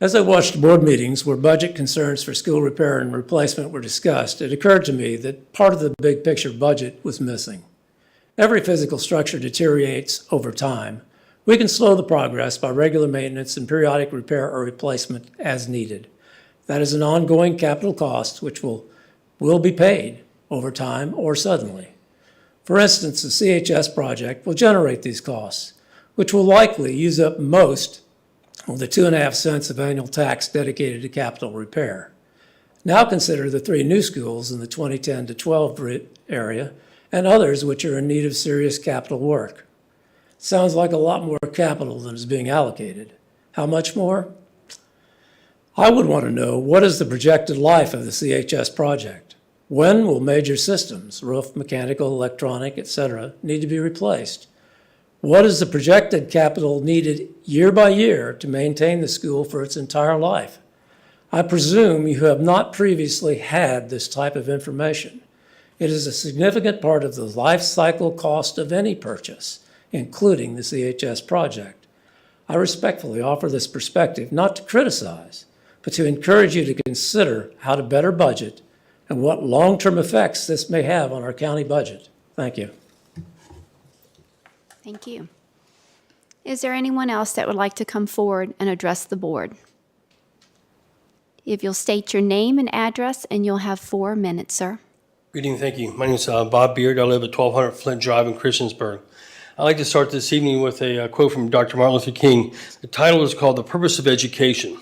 As I watched board meetings where budget concerns for school repair and replacement were discussed, it occurred to me that part of the big picture budget was missing. Every physical structure deteriorates over time. We can slow the progress by regular maintenance and periodic repair or replacement as needed. That is an ongoing capital cost which will be paid over time or suddenly. For instance, the CHS project will generate these costs, which will likely use up most of the 2.5 cents of annual tax dedicated to capital repair. Now consider the 3 new schools in the 2010 to 12 area and others which are in need of serious capital work. Sounds like a lot more capital than is being allocated. How much more? I would want to know, what is the projected life of the CHS project? When will major systems, roof, mechanical, electronic, etc., need to be replaced? What is the projected capital needed year by year to maintain the school for its entire life? I presume you have not previously had this type of information. It is a significant part of the life cycle cost of any purchase, including the CHS project. I respectfully offer this perspective not to criticize, but to encourage you to consider how to better budget and what long-term effects this may have on our county budget. Thank you. Thank you. Is there anyone else that would like to come forward and address the board? If you'll state your name and address, and you'll have 4 minutes, sir. Good evening, thank you. My name is Bob Beard. I live at 1200 Flint Drive in Christiansburg. I'd like to start this evening with a quote from Dr. Martin Luther King. The title is called The Purpose of Education.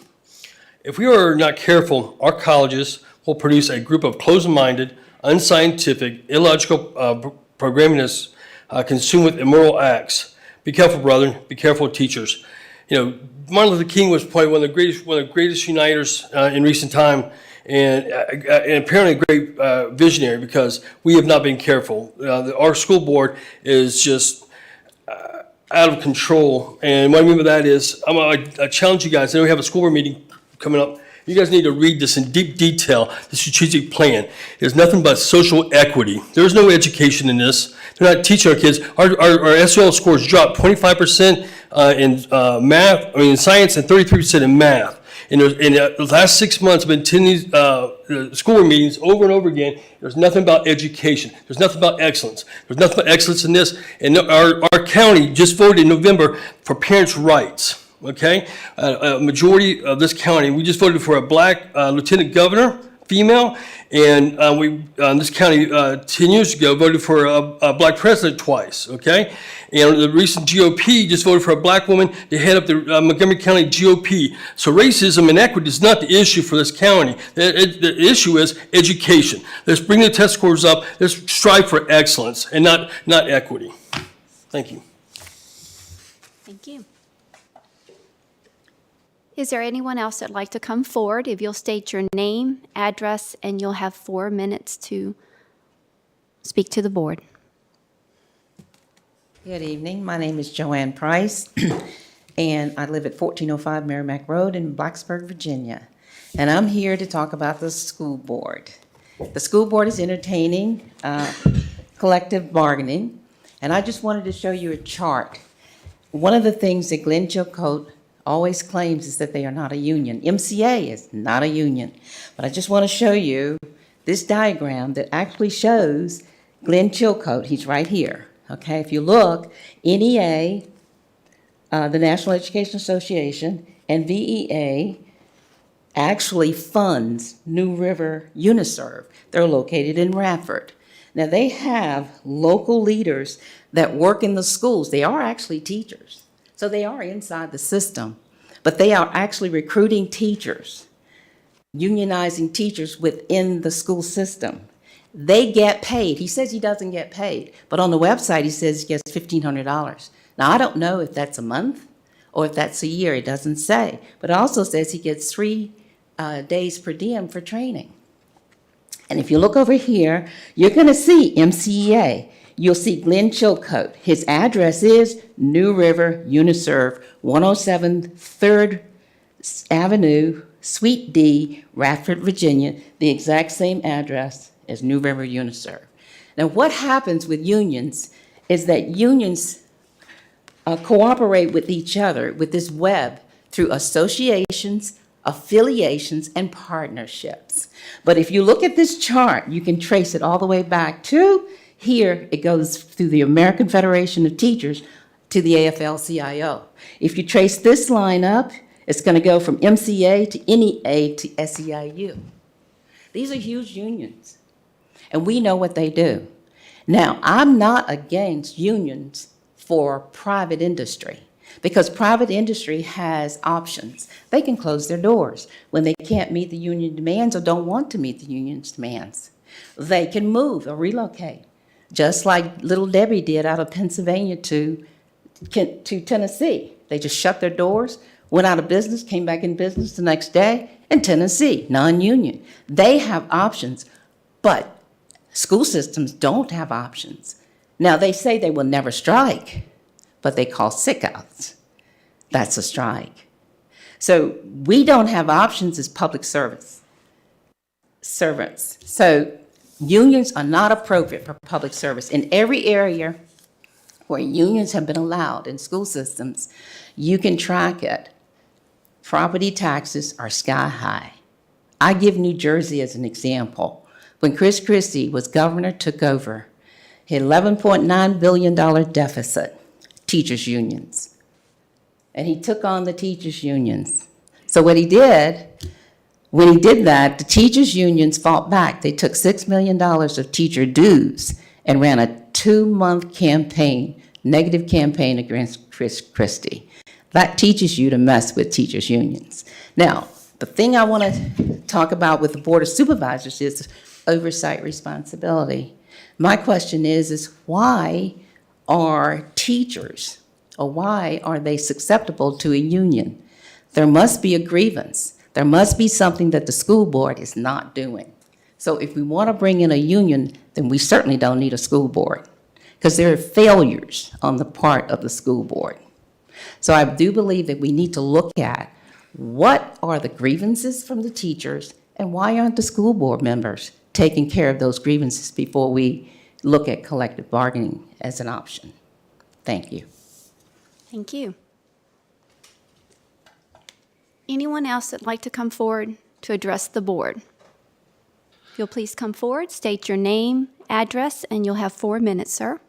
If we are not careful, our colleges will produce a group of closed-minded, unscientific, illogical programmionists consumed with immoral acts. Be careful, brethren. Be careful, teachers. You know, Martin Luther King was probably one of the greatest uniters in recent time, and apparently a great visionary, because we have not been careful. Our school board is just out of control, and what I mean by that is, I challenge you guys. I know we have a school board meeting coming up. You guys need to read this in deep detail, the strategic plan. It's nothing but social equity. There's no education in this. They're not teaching our kids. Our SEL scores dropped 25% in math, in science, and 33% in math. In the last 6 months, I've been attending these school board meetings over and over again. There's nothing about education. There's nothing about excellence. There's nothing about excellence in this. And our county just voted in November for parents' rights. Okay, a majority of this county, we just voted for a black lieutenant governor, female, and this county 10 years ago voted for a black president twice. Okay, and the recent GOP just voted for a black woman to head up the Montgomery County GOP. So racism and equity is not the issue for this county. The issue is education. Let's bring the test scores up. Let's strive for excellence and not equity. Thank you. Thank you. Is there anyone else that'd like to come forward? If you'll state your name, address, and you'll have 4 minutes to speak to the board. Good evening. My name is Joanne Price, and I live at 1405 Merrimack Road in Blacksburg, Virginia. And I'm here to talk about the school board. The school board is entertaining collective bargaining, and I just wanted to show you a chart. One of the things that Glenn Chilcote always claims is that they are not a union. MCA is not a union. But I just want to show you this diagram that actually shows Glenn Chilcote. He's right here. Okay, if you look, NEA, the National Education Association, and VEA actually funds New River Uniserve. They're located in Radford. Now, they have local leaders that work in the schools. They are actually teachers, so they are inside the system, but they are actually recruiting teachers, unionizing teachers within the school system. They get paid. He says he doesn't get paid, but on the website he says he gets $1,500. Now, I don't know if that's a month or if that's a year. It doesn't say, but it also says he gets 3 days per diem for training. And if you look over here, you're going to see MCEA. You'll see Glenn Chilcote. His address is New River Uniserve, 107 3rd Avenue, Suite D, Radford, Virginia, the exact same address as New River Uniserve. Now, what happens with unions is that unions cooperate with each other with this web through associations, affiliations, and partnerships. But if you look at this chart, you can trace it all the way back to here. It goes through the American Federation of Teachers to the AFL-CIO. If you trace this line up, it's going to go from MCA to NEA to SEIU. These are huge unions, and we know what they do. Now, I'm not against unions for private industry, because private industry has options. They can close their doors when they can't meet the union demands or don't want to meet the union's demands. They can move or relocate, just like Little Debbie did out of Pennsylvania to Tennessee. They just shut their doors, went out of business, came back in business the next day in Tennessee, non-union. They have options, but school systems don't have options. Now, they say they will never strike, but they call sick-outs. That's a strike. So we don't have options as public servants. So unions are not appropriate for public service. In every area where unions have been allowed in school systems, you can track it. Property taxes are sky high. I give New Jersey as an example. When Chris Christie was governor, took over, he had $11.9 billion deficit, teachers' unions. And he took on the teachers' unions. So what he did, when he did that, the teachers' unions fought back. They took $6 million of teacher dues and ran a 2-month campaign, negative campaign against Chris Christie. That teaches you to mess with teachers' unions. Now, the thing I want to talk about with the Board of Supervisors is oversight responsibility. My question is why are teachers, or why are they susceptible to a union? There must be a grievance. There must be something that the school board is not doing. So if we want to bring in a union, then we certainly don't need a school board, because there are failures on the part of the school board. So I do believe that we need to look at what are the grievances from the teachers, and why aren't the school board members taking care of those grievances before we look at collective bargaining as an option. Thank you. Thank you. Anyone else that'd like to come forward to address the board? If you'll please come forward, state your name, address, and you'll have 4 minutes, sir.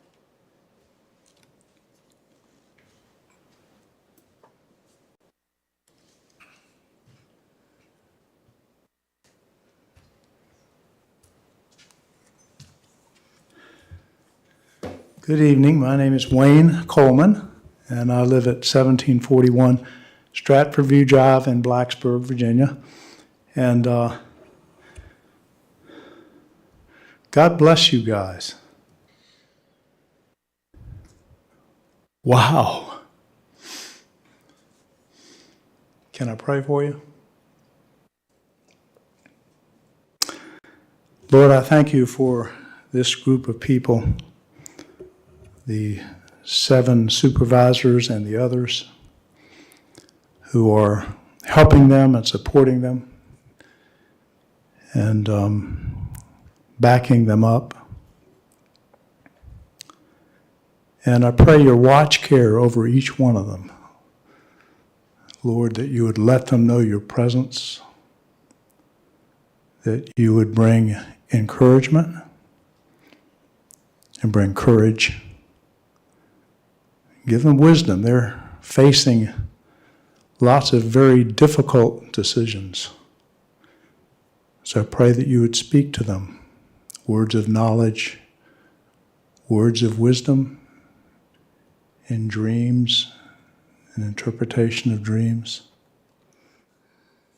Good evening. My name is Wayne Coleman, and I live at 1741 Stratford View Drive in Blacksburg, Virginia. And God bless you guys. Wow. Can I pray for you? Lord, I thank you for this group of people, the 7 supervisors and the others who are helping them and supporting them and backing them up. And I pray your watch care over each one of them. Lord, that you would let them know your presence, that you would bring encouragement and bring courage. Give them wisdom. They're facing lots of very difficult decisions. So I pray that you would speak to them, words of knowledge, words of wisdom, in dreams, and interpretation of dreams.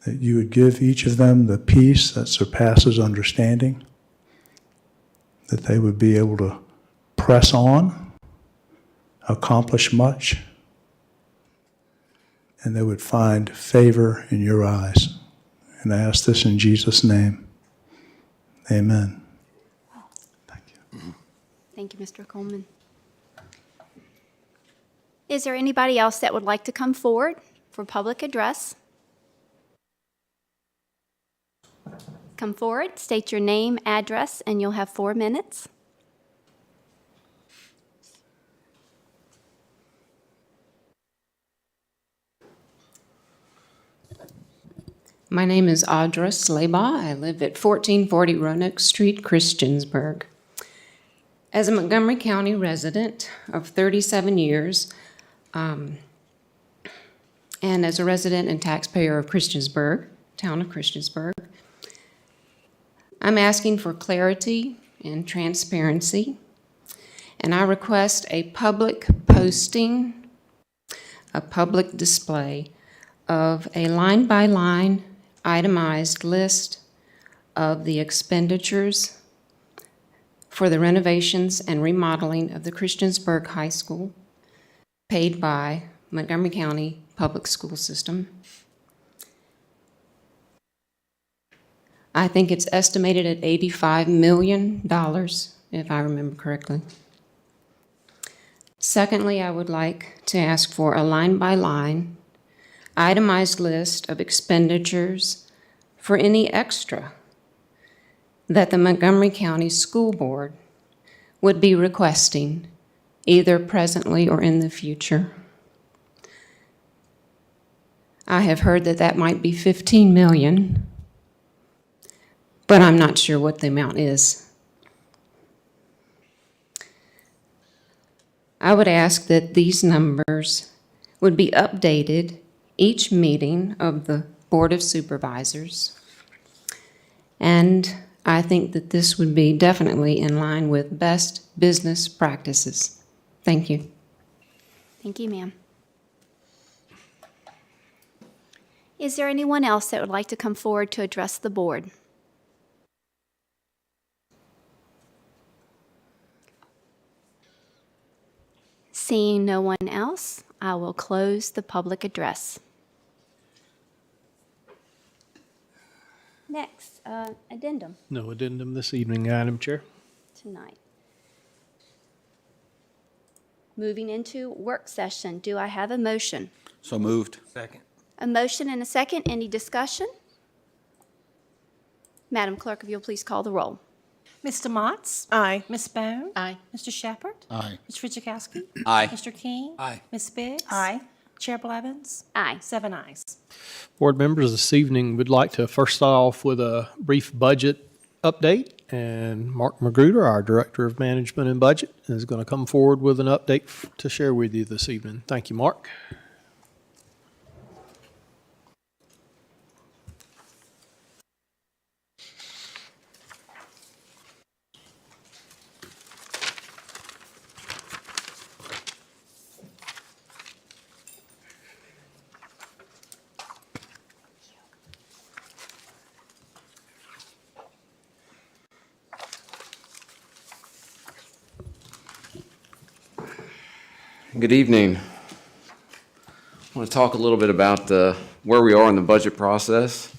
That you would give each of them the peace that surpasses understanding, that they would be able to press on, accomplish much, and they would find favor in your eyes. And I ask this in Jesus' name. Amen. Thank you, Mr. Coleman. Is there anybody else that would like to come forward for public address? Come forward, state your name, address, and you'll have 4 minutes. My name is Audra Slaybaugh. I live at 1440 Roanoke Street, Christiansburg. As a Montgomery County resident of 37 years, and as a resident and taxpayer of Christiansburg, town of Christiansburg, I'm asking for clarity and transparency, and I request a public posting, a public display of a line-by-line itemized list of the expenditures for the renovations and remodeling of the Christiansburg High School paid by Montgomery County Public School System. I think it's estimated at $85 million, if I remember correctly. Secondly, I would like to ask for a line-by-line itemized list of expenditures for any extra that the Montgomery County School Board would be requesting, either presently or in the future. I have heard that that might be $15 million, but I'm not sure what the amount is. I would ask that these numbers would be updated each meeting of the Board of Supervisors, and I think that this would be definitely in line with best business practices. Thank you. Thank you, ma'am. Is there anyone else that would like to come forward to address the board? Seeing no one else, I will close the public address. Next, addendum No addendum this evening, Madam Chair. tonight. Moving into work session, do I have a motion? So moved. Second. A motion and a second. Any discussion? Madam Clerk, if you'll please call the roll. Mr. Motts? Aye. Ms. Bone? Aye. Mr. Shepherd? Aye. Mr. Fidzikowski? Aye. Mr. King? Aye. Ms. Biggs? Aye. Chair Blevins? Aye. 7 ayes. Board members, this evening would like to first start off with a brief budget update. And Mark Magruder, our Director of Management and Budget, is going to come forward with an update to share with you this evening. Thank you, Mark. Good evening. I want to talk a little bit about where we are in the budget process.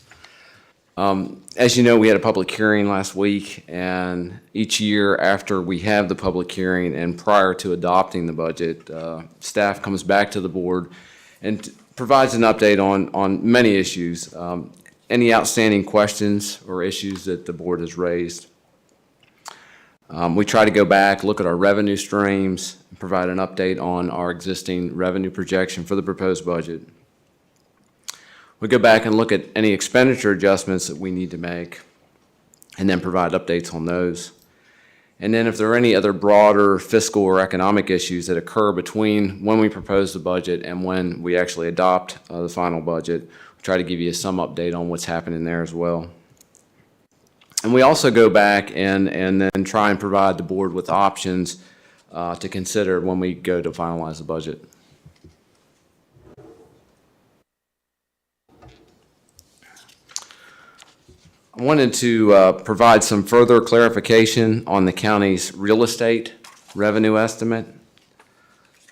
As you know, we had a public hearing last week, and each year after we have the public hearing and prior to adopting the budget, staff comes back to the board and provides an update on many issues, any outstanding questions or issues that the board has raised. We try to go back, look at our revenue streams, and provide an update on our existing revenue projection for the proposed budget. We go back and look at any expenditure adjustments that we need to make, and then provide updates on those. And then if there are any other broader fiscal or economic issues that occur between when we propose the budget and when we actually adopt the final budget, we try to give you some update on what's happening there as well. And we also go back and then try and provide the board with options to consider when we go to finalize the budget. I wanted to provide some further clarification on the county's real estate revenue estimate.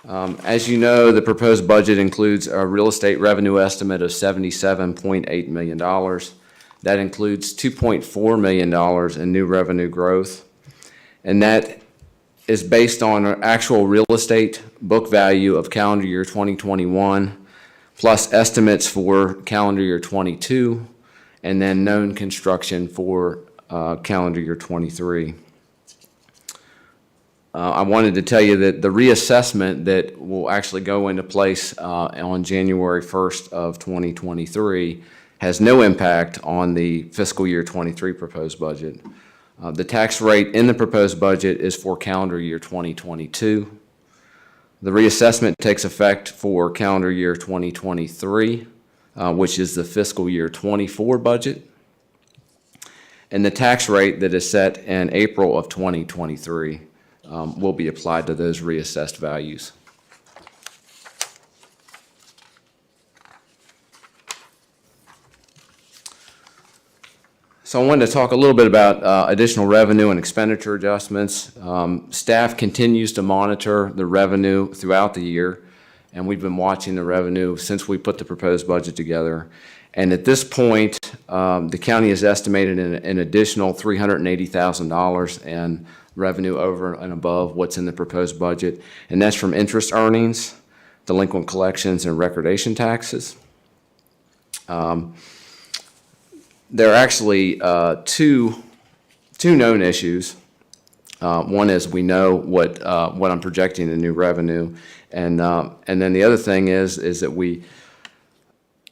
As you know, the proposed budget includes a real estate revenue estimate of $77.8 million. That includes $2.4 million in new revenue growth. And that is based on our actual real estate book value of calendar year 2021, plus estimates for calendar year 22, and then known construction for calendar year 23. I wanted to tell you that the reassessment that will actually go into place on January 1st of 2023 has no impact on the fiscal year 23 proposed budget. The tax rate in the proposed budget is for calendar year 2022. The reassessment takes effect for calendar year 2023, which is the fiscal year 24 budget. And the tax rate that is set in April of 2023 will be applied to those reassessed values. So I wanted to talk a little bit about additional revenue and expenditure adjustments. Staff continues to monitor the revenue throughout the year, and we've been watching the revenue since we put the proposed budget together. And at this point, the county has estimated an additional $380,000 in revenue over and above what's in the proposed budget, and that's from interest earnings, delinquent collections, and recordation taxes. There are actually two known issues. One is we know what I'm projecting in new revenue, and then the other thing is that we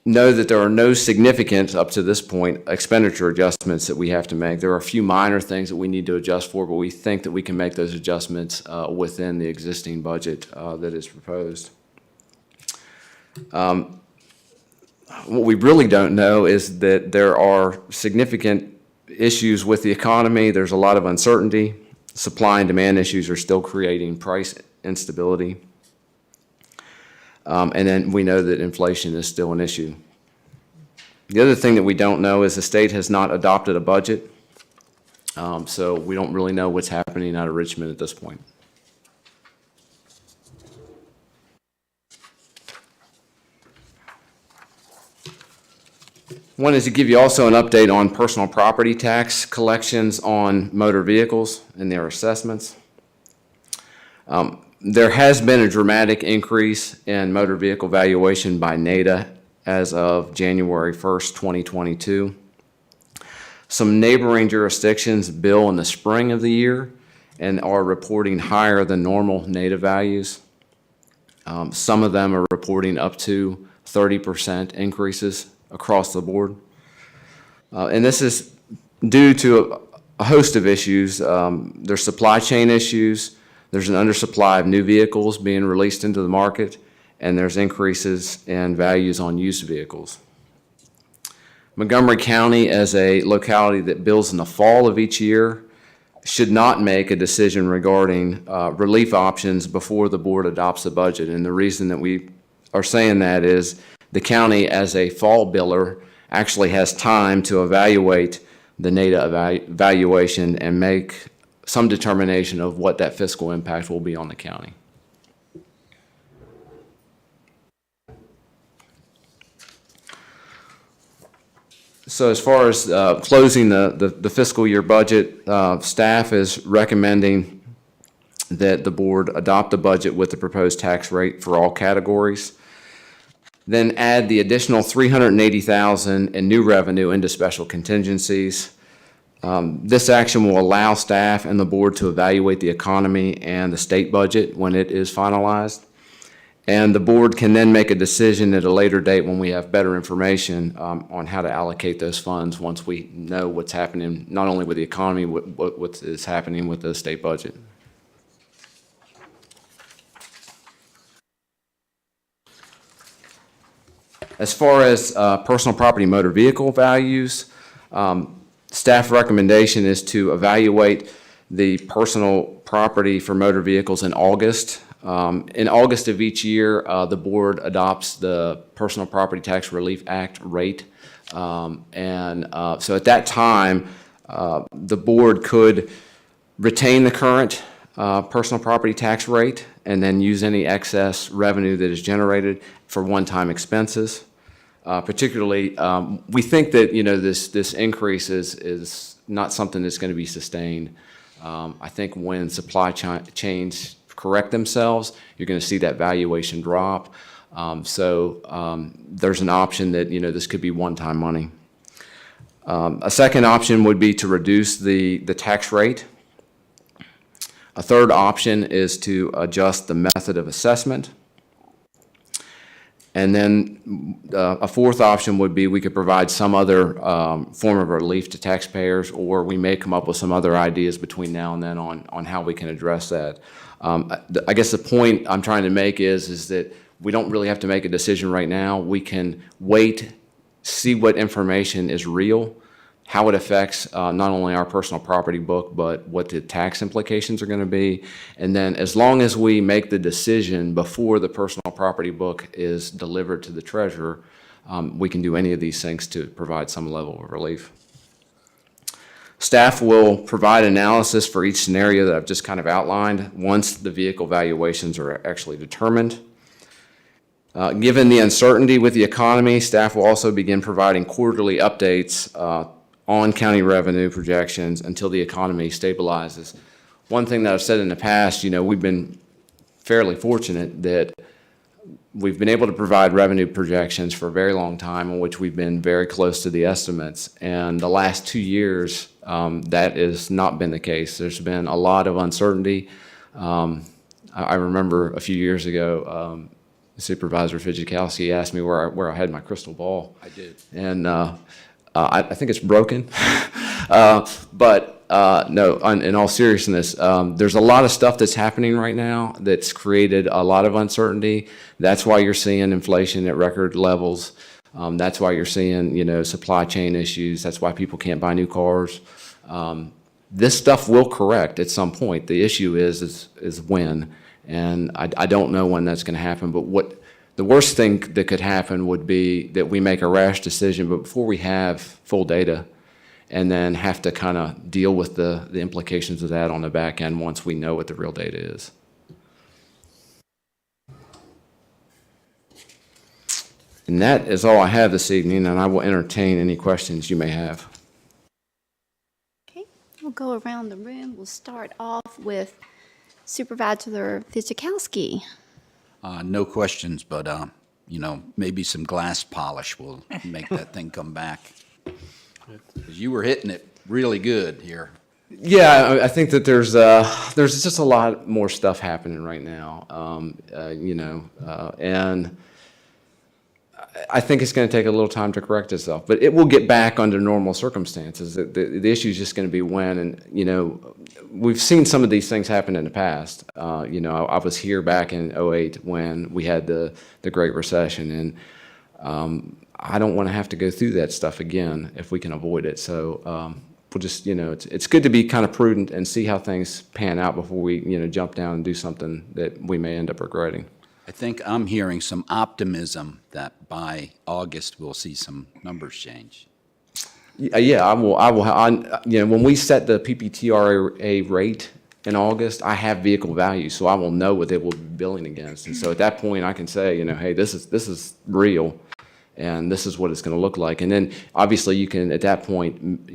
know that there are no significant, up to this point, expenditure adjustments that we have to make. There are a few minor things that we need to adjust for, but we think that we can make those adjustments within the existing budget that is proposed. What we really don't know is that there are significant issues with the economy. There's a lot of uncertainty. Supply and demand issues are still creating price instability. And then we know that inflation is still an issue. The other thing that we don't know is the state has not adopted a budget. So we don't really know what's happening out of Richmond at this point. Wanted to give you also an update on personal property tax collections on motor vehicles and their assessments. There has been a dramatic increase in motor vehicle valuation by NADA as of January 1st, 2022. Some neighboring jurisdictions bill in the spring of the year and are reporting higher than normal NADA values. Some of them are reporting up to 30% increases across the board. And this is due to a host of issues. There's supply chain issues, there's an undersupply of new vehicles being released into the market, and there's increases in values on used vehicles. Montgomery County, as a locality that bills in the fall of each year, should not make a decision regarding relief options before the board adopts the budget. And the reason that we are saying that is the county, as a fall biller, actually has time to evaluate the NADA valuation and make some determination of what that fiscal impact will be on the county. So as far as closing the fiscal year budget, staff is recommending that the board adopt the budget with the proposed tax rate for all categories. Then add the additional $380,000 in new revenue into special contingencies. This action will allow staff and the board to evaluate the economy and the state budget when it is finalized. And the board can then make a decision at a later date when we have better information on how to allocate those funds once we know what's happening, not only with the economy, what is happening with the state budget. As far as personal property motor vehicle values, Staff recommendation is to evaluate the personal property for motor vehicles in August. In August of each year, the board adopts the Personal Property Tax Relief Act rate. So at that time, the board could retain the current personal property tax rate and then use any excess revenue that is generated for one-time expenses. Particularly, we think that, this increase is not something that's going to be sustained. I think when supply chains correct themselves, you're going to see that valuation drop. There's an option that, this could be one-time money. A second option would be to reduce the tax rate. A third option is to adjust the method of assessment. And then a fourth option would be we could provide some other form of relief to taxpayers, or we may come up with some other ideas between now and then on how we can address that. I guess the point I'm trying to make is that we don't really have to make a decision right now. We can wait, see what information is real, how it affects not only our personal property book, but what the tax implications are going to be. And then as long as we make the decision before the personal property book is delivered to the treasurer, we can do any of these things to provide some level of relief. Staff will provide analysis for each scenario that I've just kind of outlined once the vehicle valuations are actually determined. Given the uncertainty with the economy, staff will also begin providing quarterly updates on county revenue projections until the economy stabilizes. One thing that I've said in the past, we've been fairly fortunate that we've been able to provide revenue projections for a very long time in which we've been very close to the estimates. And the last 2 years, that has not been the case. There's been a lot of uncertainty. I remember a few years ago, Supervisor Fidzikowski asked me where I had my crystal ball. I did. And I think it's broken. No, in all seriousness, there's a lot of stuff that's happening right now that's created a lot of uncertainty. That's why you're seeing inflation at record levels. That's why you're seeing, supply chain issues. That's why people can't buy new cars. This stuff will correct at some point. The issue is when. And I don't know when that's going to happen, but the worst thing that could happen would be that we make a rash decision, but before we have full data, and then have to kind of deal with the implications of that on the back end once we know what the real data is. And that is all I have this evening, and I will entertain any questions you may have. Okay, we'll go around the room. We'll start off with Supervisor Fidzikowski. No questions, but, maybe some glass polish will make that thing come back. 'Cause you were hitting it really good here. Yeah, I think that there's just a lot more stuff happening right now, and I think it's going to take a little time to correct itself, but it will get back under normal circumstances. The issue is just going to be when, and we've seen some of these things happen in the past. I was here back in 2008 when we had the Great Recession, and I don't want to have to go through that stuff again if we can avoid it. So we'll just, it's good to be kind of prudent and see how things pan out before we, jump down and do something that we may end up regretting. I think I'm hearing some optimism that by August we'll see some numbers change. Yeah, I will. When we set the PPTRA rate in August, I have vehicle value, so I will know what they will be billing against. And so at that point, I can say, hey, this is real, and this is what it's going to look like. And then obviously you can at that point,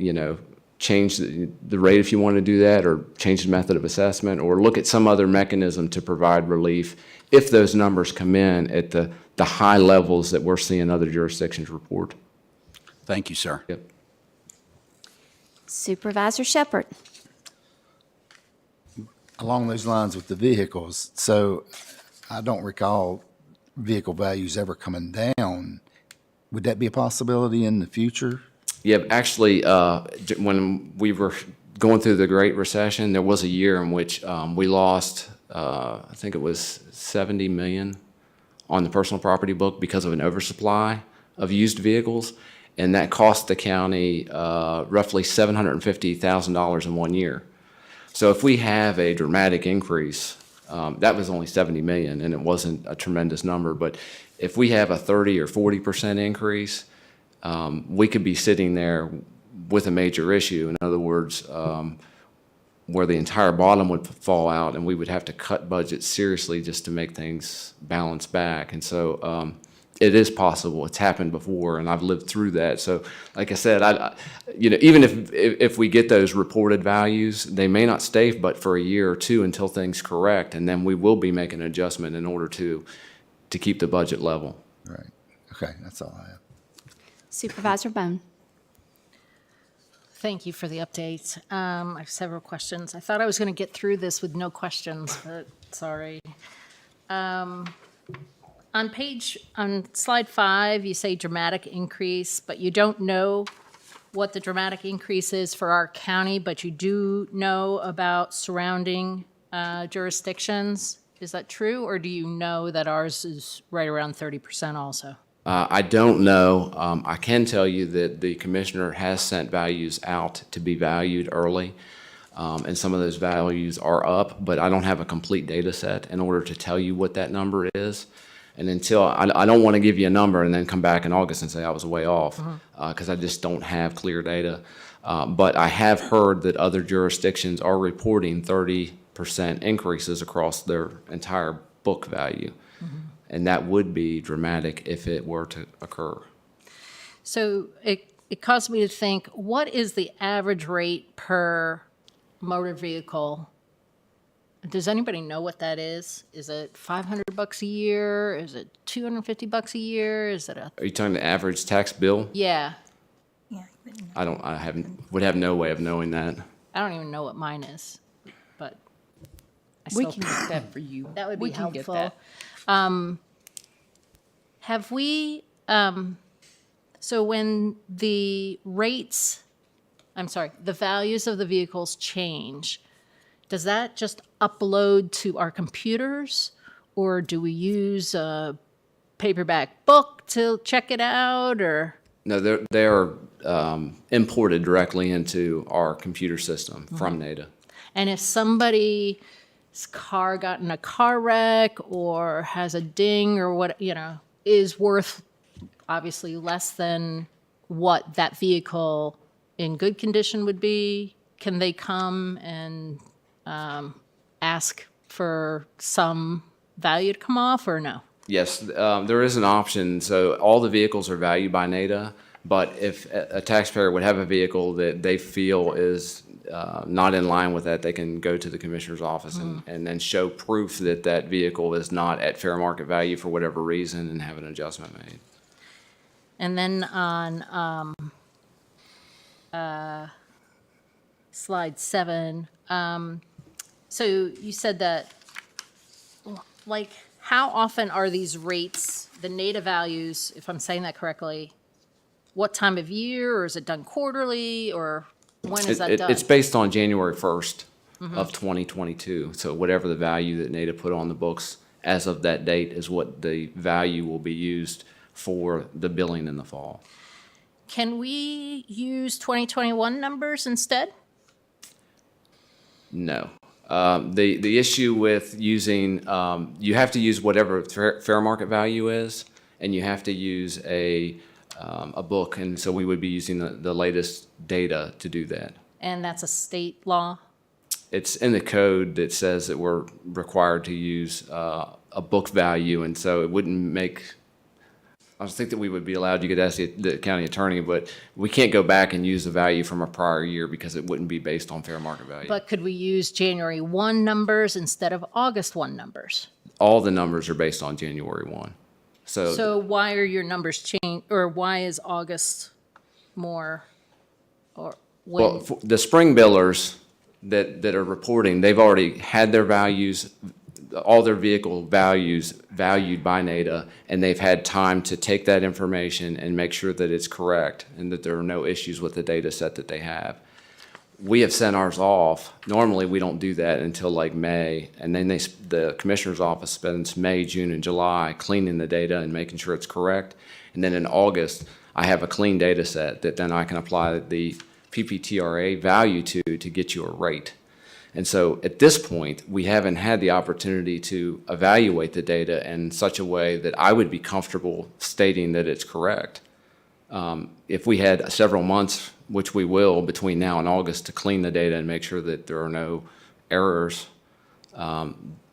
change the rate if you want to do that, or change the method of assessment, or look at some other mechanism to provide relief if those numbers come in at the high levels that we're seeing other jurisdictions report. Thank you, sir. Yep. Supervisor Shepherd. Along those lines with the vehicles, so I don't recall vehicle values ever coming down. Would that be a possibility in the future? Yeah, actually, when we were going through the Great Recession, there was a year in which we lost, I think it was $70 million on the personal property book because of an oversupply of used vehicles. and that cost the county roughly $750,000 in 1 year. So if we have a dramatic increase, that was only 70 million, and it wasn't a tremendous number, but if we have a 30 or 40% increase, we could be sitting there with a major issue. In other words, where the entire bottom would fall out, and we would have to cut budgets seriously just to make things balance back. And so it is possible. It's happened before, and I've lived through that. So, like I said, even if we get those reported values, they may not stay but for a year or two until things correct, and then we will be making an adjustment in order to keep the budget level. Right. Okay, that's all I have. Supervisor Bone. Thank you for the update. I have several questions. I thought I was going to get through this with no questions, but sorry. On slide 5, you say dramatic increase, but you don't know what the dramatic increase is for our county, but you do know about surrounding jurisdictions. Is that true, or do you know that ours is right around 30% also? I don't know. I can tell you that the commissioner has sent values out to be valued early, and some of those values are up, but I don't have a complete data set in order to tell you what that number is. And until, I don't want to give you a number and then come back in August and say I was way off, because I just don't have clear data. But I have heard that other jurisdictions are reporting 30% increases across their entire book value. And that would be dramatic if it were to occur. So it caused me to think, what is the average rate per motor vehicle? Does anybody know what that is? Is it $500 a year? Is it $250 a year? Is it Are you talking the average tax bill? Yeah. Would have no way of knowing that. I don't even know what mine is, but We can get that for you. That would be We can get helpful. that. Have we, so when the the values of the vehicles change, does that just upload to our computers, or do we use a paperback book to check it out, or? No, they're imported directly into our computer system from NADA. And if somebody's car got in a car wreck or has a ding or what, is worth obviously less than what that vehicle in good condition would be, can they come and ask for some value to come off, or no? Yes, there is an option. So all the vehicles are valued by NADA, but if a taxpayer would have a vehicle that they feel is not in line with that, they can go to the commissioner's office and then show proof that that vehicle is not at fair market value for whatever reason and have an adjustment made. And then on slide 7, so you said that, like, how often are these rates, the NADA values, if I'm saying that correctly, what time of year, or is it done quarterly, or when is that done? It's based on January 1st of 2022. So whatever the value that NADA put on the books as of that date is what the value will be used for the billing in the fall. Can we use 2021 numbers instead? No. The issue with using, you have to use whatever fair market value is, and you have to use a book, and so we would be using the latest data to do that. And that's a state law? It's in the code that says that we're required to use a book value, and so it wouldn't make, I think that we would be allowed, you could ask the county attorney, but we can't go back and use the value from a prior year because it wouldn't be based on fair market value. But could we use January 1 numbers instead of August 1 numbers? All the numbers are based on January 1. So why are your numbers changed, or why is August more, or when? Well, the spring billers that are reporting, they've already had their values, all their vehicle values valued by NADA, and they've had time to take that information and make sure that it's correct and that there are no issues with the data set that they have. We have sent ours off. Normally, we don't do that until like May, and then the commissioner's office spends May, June, and July cleaning the data and making sure it's correct. And then in August, I have a clean data set that then I can apply the PPTRA value to get you a rate. And so at this point, we haven't had the opportunity to evaluate the data in such a way that I would be comfortable stating that it's correct. If we had several months, which we will between now and August, to clean the data and make sure that there are no errors,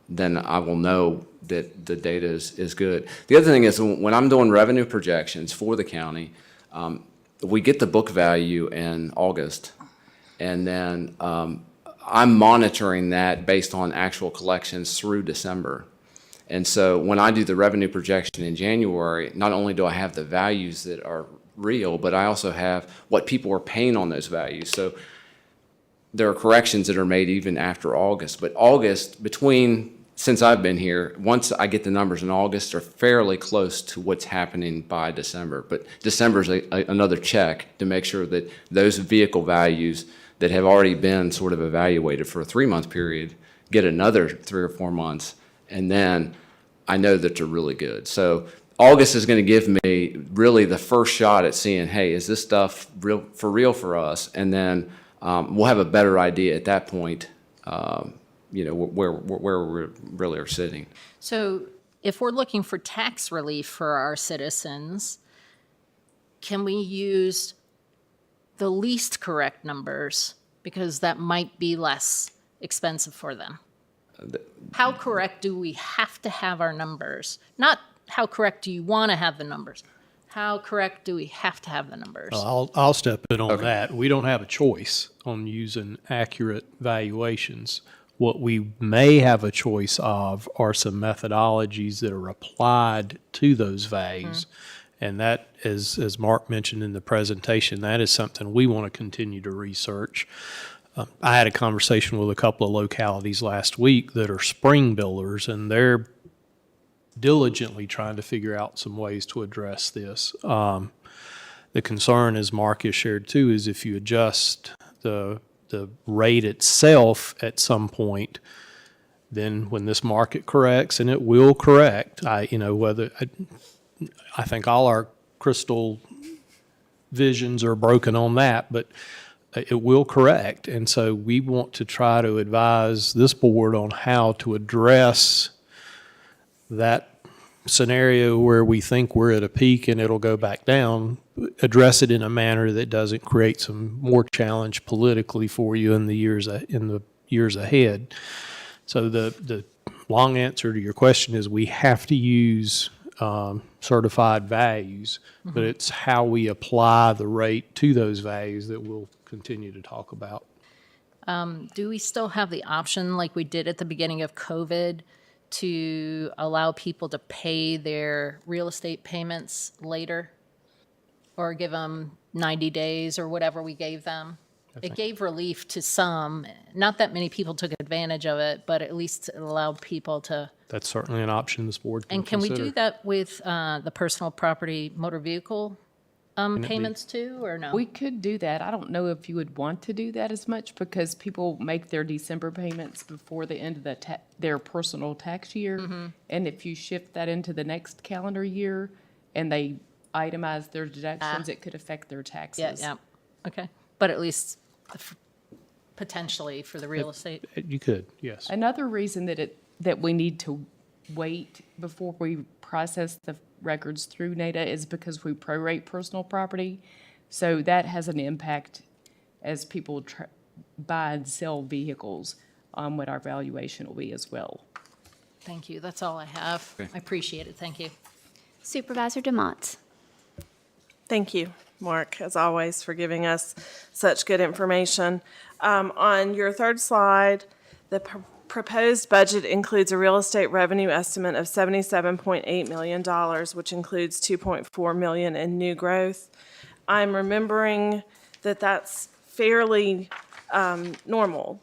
then I will know that the data is good. The other thing is when I'm doing revenue projections for the county, we get the book value in August, and then I'm monitoring that based on actual collections through December. And so when I do the revenue projection in January, not only do I have the values that are real, but I also have what people are paying on those values. So there are corrections that are made even after August. But August, since I've been here, once I get the numbers in August, are fairly close to what's happening by December. But December is another check to make sure that those vehicle values that have already been sort of evaluated for a 3-month period get another 3 or 4 months, and then I know that they're really good. So August is going to give me really the first shot at seeing, hey, is this stuff real for us? And then we'll have a better idea at that point, where we really are sitting. So if we're looking for tax relief for our citizens, can we use the least correct numbers because that might be less expensive for them? How correct do we have to have our numbers? Not how correct do you want to have the numbers? How correct do we have to have the numbers? I'll step in on that. We don't have a choice on using accurate valuations. What we may have a choice of are some methodologies that are applied to those values. And that, as Mark mentioned in the presentation, that is something we want to continue to research. I had a conversation with a couple of localities last week that are spring builders, and they're diligently trying to figure out some ways to address this. The concern, as Mark has shared too, is if you adjust the rate itself at some point, then when this market corrects, and it will correct, I think all our crystal visions are broken on that, but it will correct. And so we want to try to advise this board on how to address that scenario where we think we're at a peak and it'll go back down, address it in a manner that doesn't create some more challenge politically for you in the years ahead. So the long answer to your question is we have to use certified values, but it's how we apply the rate to those values that we'll continue to talk about. Do we still have the option, like we did at the beginning of COVID, to allow people to pay their real estate payments later? Or give them 90 days or whatever we gave them? It gave relief to some. Not that many people took advantage of it, but at least it allowed people to. That's certainly an option this board can consider. And can we do that with the personal property motor vehicle payments too, or no? We could do that. I don't know if you would want to do that as much because people make their December payments before the end of their personal tax year. And if you shift that into the next calendar year and they itemize their deductions, it could affect their taxes. Yeah. Okay. But at least potentially for the real estate. You could, yes. Another reason that we need to wait before we process the records through NADA is because we prorate personal property. So that has an impact as people buy and sell vehicles on what our valuation will be as well. Thank you. That's all I have. I appreciate it. Thank you. Supervisor DeMont. Thank you, Mark, as always, for giving us such good information. On your third slide, the proposed budget includes a real estate revenue estimate of $77.8 million, which includes $2.4 million in new growth. I'm remembering that that's fairly normal.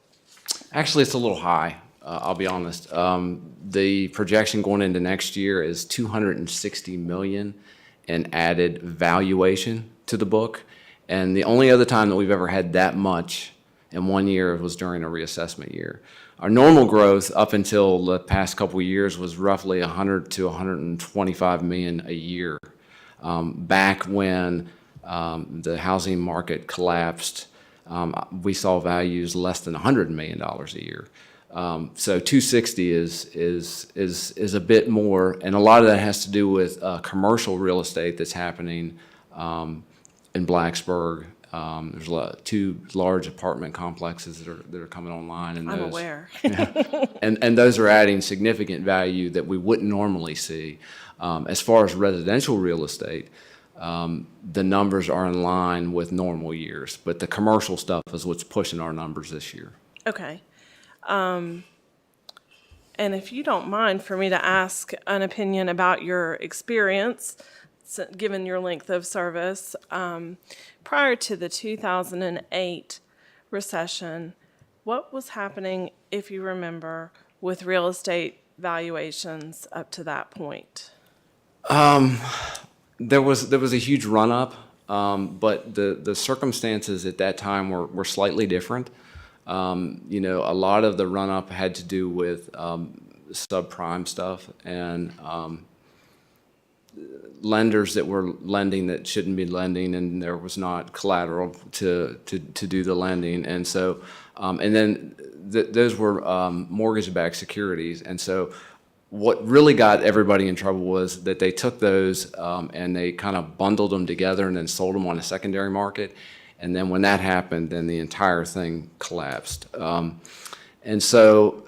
Actually, it's a little high, I'll be honest. The projection going into next year is $260 million in added valuation to the book. And the only other time that we've ever had that much in one year was during a reassessment year. Our normal growth up until the past couple of years was roughly 100 to 125 million a year. Back when the housing market collapsed, we saw values less than $100 million a year. So 260 is a bit more, and a lot of that has to do with commercial real estate that's happening in Blacksburg. There's two large apartment complexes that are coming online, and I'm those, aware. and those are adding significant value that we wouldn't normally see. As far as residential real estate, the numbers are in line with normal years, but the commercial stuff is what's pushing our numbers this year. Okay. And if you don't mind for me to ask an opinion about your experience, given your length of service, prior to the 2008 recession, what was happening, if you remember, with real estate valuations up to that point? There was a huge run-up, but the circumstances at that time were slightly different. A lot of the run-up had to do with subprime stuff and lenders that were lending that shouldn't be lending, and there was not collateral to do the lending. And so, and then those were mortgage-backed securities. And so what really got everybody in trouble was that they took those and they kind of bundled them together and then sold them on a secondary market. And then when that happened, then the entire thing collapsed. And so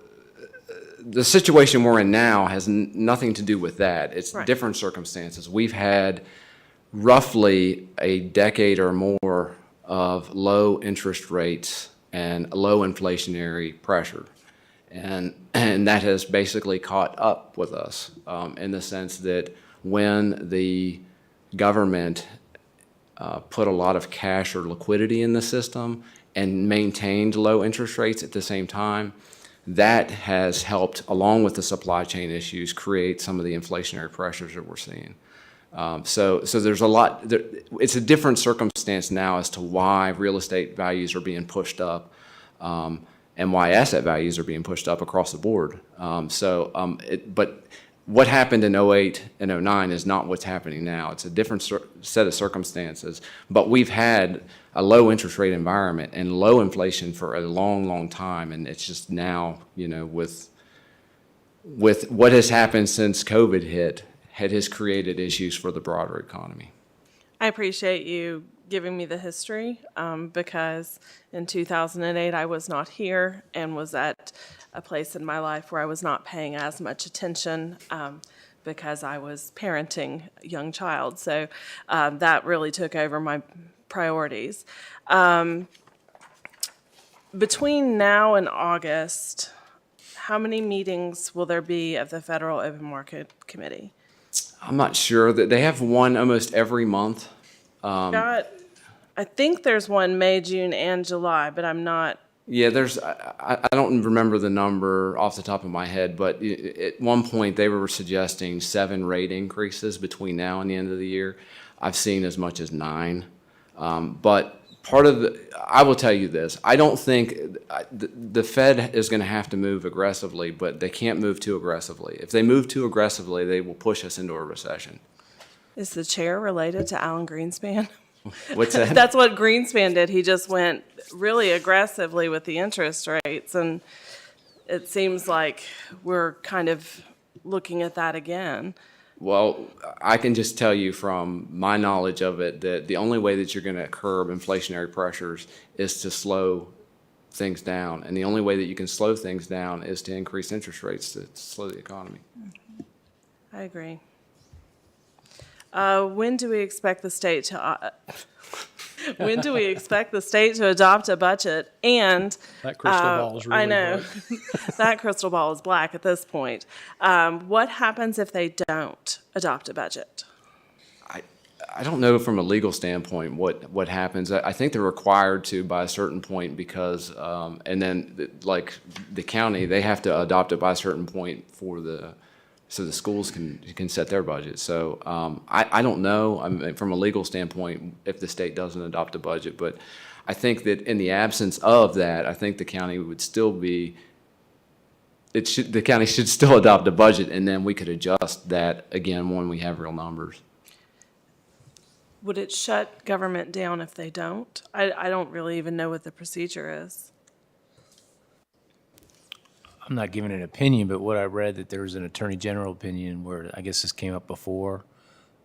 the situation we're in now has nothing to do with that. It's Right. different circumstances. We've had roughly a decade or more of low interest rates and low inflationary pressure. And that has basically caught up with us in the sense that when the government put a lot of cash or liquidity in the system and maintained low interest rates at the same time, that has helped, along with the supply chain issues, create some of the inflationary pressures that we're seeing. So there's a lot, it's a different circumstance now as to why real estate values are being pushed up and why asset values are being pushed up across the board. But what happened in 08 and 09 is not what's happening now. It's a different set of circumstances. But we've had a low interest rate environment and low inflation for a long, long time. And it's just now, with what has happened since COVID hit, it has created issues for the broader economy. I appreciate you giving me the history because in 2008 I was not here and was at a place in my life where I was not paying as much attention because I was parenting a young child. So that really took over my priorities. Between now and August, how many meetings will there be of the Federal Open Market Committee? I'm not sure. That they have one almost every month. I think there's one May, June, and July, but I'm not. Yeah, I don't remember the number off the top of my head, but at one point they were suggesting 7 rate increases between now and the end of the year. I've seen as much as 9. But I will tell you this, I don't think the Fed is going to have to move aggressively, but they can't move too aggressively. If they move too aggressively, they will push us into a recession. Is the chair related to Alan Greenspan? What's that? That's what Greenspan did. He just went really aggressively with the interest rates, and it seems like we're kind of looking at that again. Well, I can just tell you from my knowledge of it that the only way that you're going to curb inflationary pressures is to slow things down. And the only way that you can slow things down is to increase interest rates to slow the economy. I agree. When do we expect the state to adopt a budget? And That crystal ball is really I know that crystal ball is black at this point. What happens if they don't adopt a budget? I don't know from a legal standpoint what happens. I think they're required to by a certain point because, and then like the county, they have to adopt it by a certain point so the schools can set their budget. So I don't know from a legal standpoint if the state doesn't adopt a budget, but I think that in the absence of that, I think the county would still be, the county should still adopt a budget, and then we could adjust that again when we have real numbers. Would it shut government down if they don't? I don't really even know what the procedure is. I'm not giving an opinion, but what I read that there was an attorney general opinion where I guess this came up before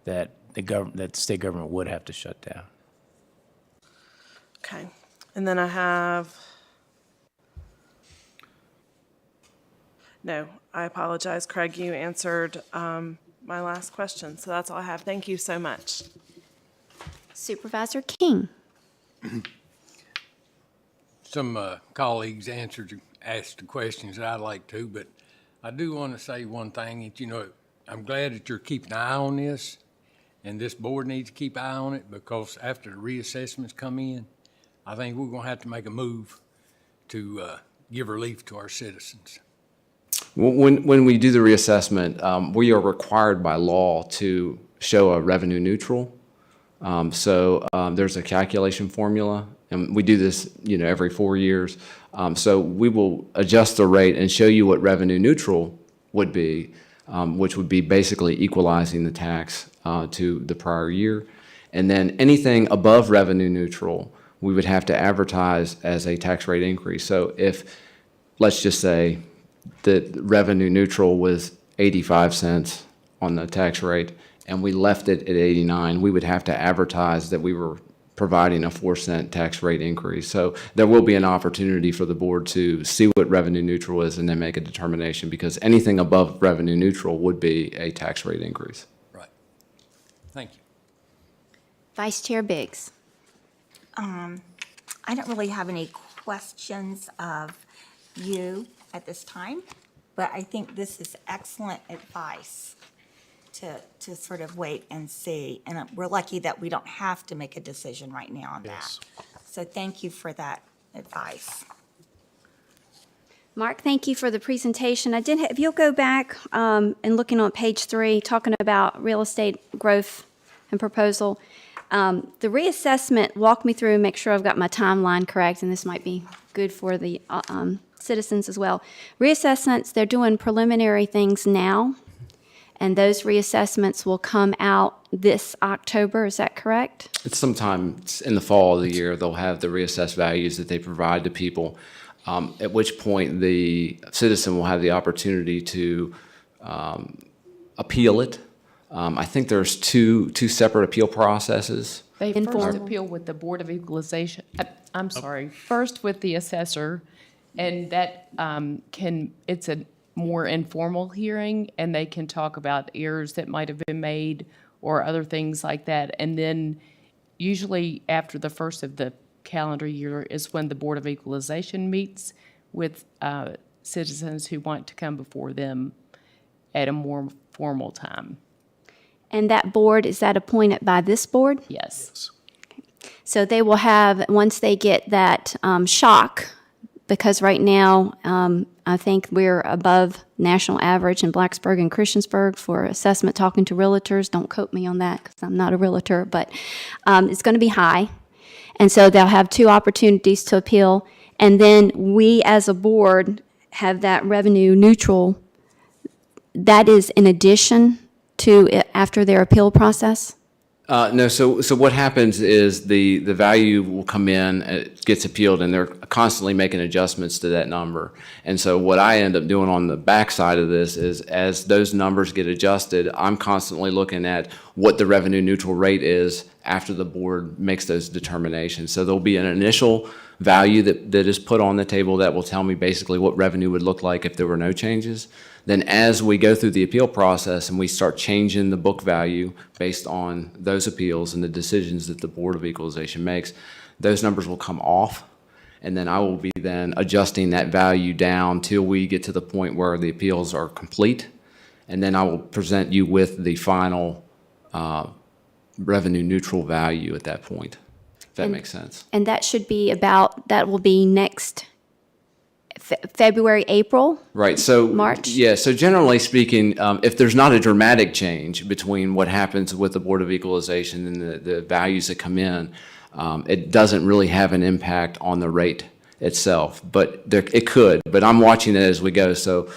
that that the state government would have to shut down. Okay. And then I have, no, I apologize, Craig, you answered my last question, so that's all I have. Thank you so much. Supervisor King. Some colleagues asked the questions that I'd like to, but I do want to say one thing, that, you know, I'm glad that you're keeping an eye on this, and this board needs to keep an eye on it, because after the reassessments come in, I think we're going to have to make a move to give relief to our citizens. When we do the reassessment, we are required by law to show a revenue neutral. There's a calculation formula, and we do this, you know, every 4 years. So we will adjust the rate and show you what revenue neutral would be, which would be basically equalizing the tax to the prior year. And then anything above revenue neutral, we would have to advertise as a tax rate increase. So if, let's just say, the revenue neutral was 85 cents on the tax rate, and we left it at 89, we would have to advertise that we were providing a 4-cent tax rate increase. So there will be an opportunity for the board to see what revenue neutral is and then make a determination, because anything above revenue neutral would be a tax rate increase. Right. Thank you. Vice Chair Biggs. I don't really have any questions of you at this time, but I think this is excellent advice to sort of wait and see. And we're lucky that we don't have to make a decision right now on that. So thank you for that advice. Mark, thank you for the presentation. If you'll go back and looking on page 3, talking about real estate growth and proposal, the reassessment, walk me through and make sure I've got my timeline correct, and this might be good for the citizens as well. Reassessments, they're doing preliminary things now, and those reassessments will come out this October, is that correct? It's sometime in the fall of the year, they'll have the reassessed values that they provide to people, at which point the citizen will have the opportunity to appeal it. I think there's two separate appeal processes. They first appeal with the Board of Equalization, I'm sorry, first with the assessor, and that it's a more informal hearing, and they can talk about errors that might have been made or other things like that. And then usually after the first of the calendar year is when the Board of Equalization meets with citizens who want to come before them at a more formal time. And that board, is that appointed by this board? Yes. Okay. So they will have, once they get that shock, because right now I think we're above national average in Blacksburg and Christiansburg for assessment, talking to realtors. Don't quote me on that because I'm not a realtor, but it's going to be high. And so they'll have 2 opportunities to appeal. And then we as a board have that revenue neutral. That is in addition to after their appeal process? No, so what happens is the value will come in, it gets appealed, and they're constantly making adjustments to that number. And so what I end up doing on the backside of this is, as those numbers get adjusted, I'm constantly looking at what the revenue neutral rate is after the board makes those determinations. So there'll be an initial value that is put on the table that will tell me basically what revenue would look like if there were no changes. Then as we go through the appeal process and we start changing the book value based on those appeals and the decisions that the Board of Equalization makes, those numbers will come off. And then I will be then adjusting that value down till we get to the point where the appeals are complete. And then I will present you with the final revenue neutral value at that point, if that makes sense. And that should be that will be next February, April? Right, so. March? Yeah, so generally speaking, if there's not a dramatic change between what happens with the Board of Equalization and the values that come in, it doesn't really have an impact on the rate itself, but it could. But I'm watching it as we go, so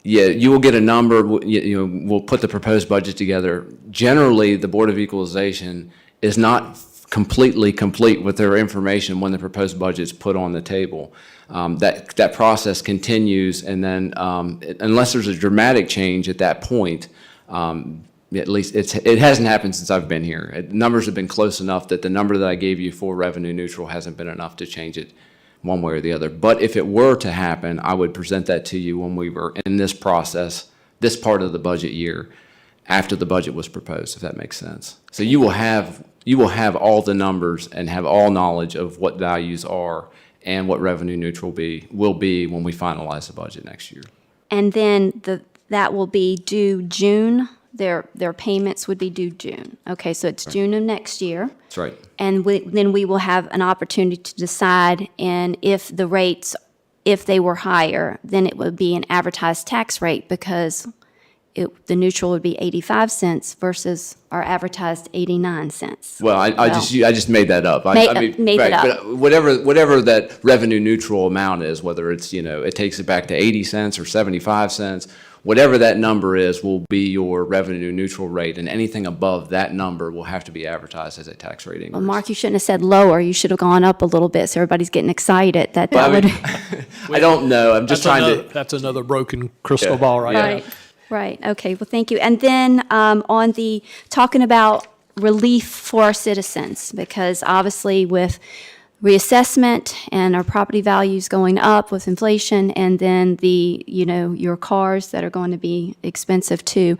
Yeah, you will get a number, we'll put the proposed budget together. Generally, the Board of Equalization is not completely complete with their information when the proposed budget is put on the table. That process continues, and then unless there's a dramatic change at that point, at least it hasn't happened since I've been here. Numbers have been close enough that the number that I gave you for revenue neutral hasn't been enough to change it one way or the other. But if it were to happen, I would present that to you when we were in this process, this part of the budget year, after the budget was proposed, if that makes sense. So you will have all the numbers and have all knowledge of what values are and what revenue neutral will be when we finalize the budget next year. And then that will be due June. Their payments would be due June. Okay, so it's June of next year. That's right. And then we will have an opportunity to decide, and if the rates, if they were higher, then it would be an advertised tax rate, because the neutral would be 85 cents versus our advertised 89 cents. Well, I just made that up. Made that up. But whatever that revenue neutral amount is, whether it's, it takes it back to 80 cents or 75 cents, whatever that number is will be your revenue neutral rate, and anything above that number will have to be advertised as a tax rate increase. Well, Mark, you shouldn't have said lower. You should have gone up a little bit, so everybody's getting excited that would. I don't know. I'm just trying to. That's another broken crystal ball right Right. now. Right, okay, well, thank you. And then on the, talking about relief for our citizens, because obviously with reassessment and our property values going up with inflation, and then your cars that are going to be expensive too.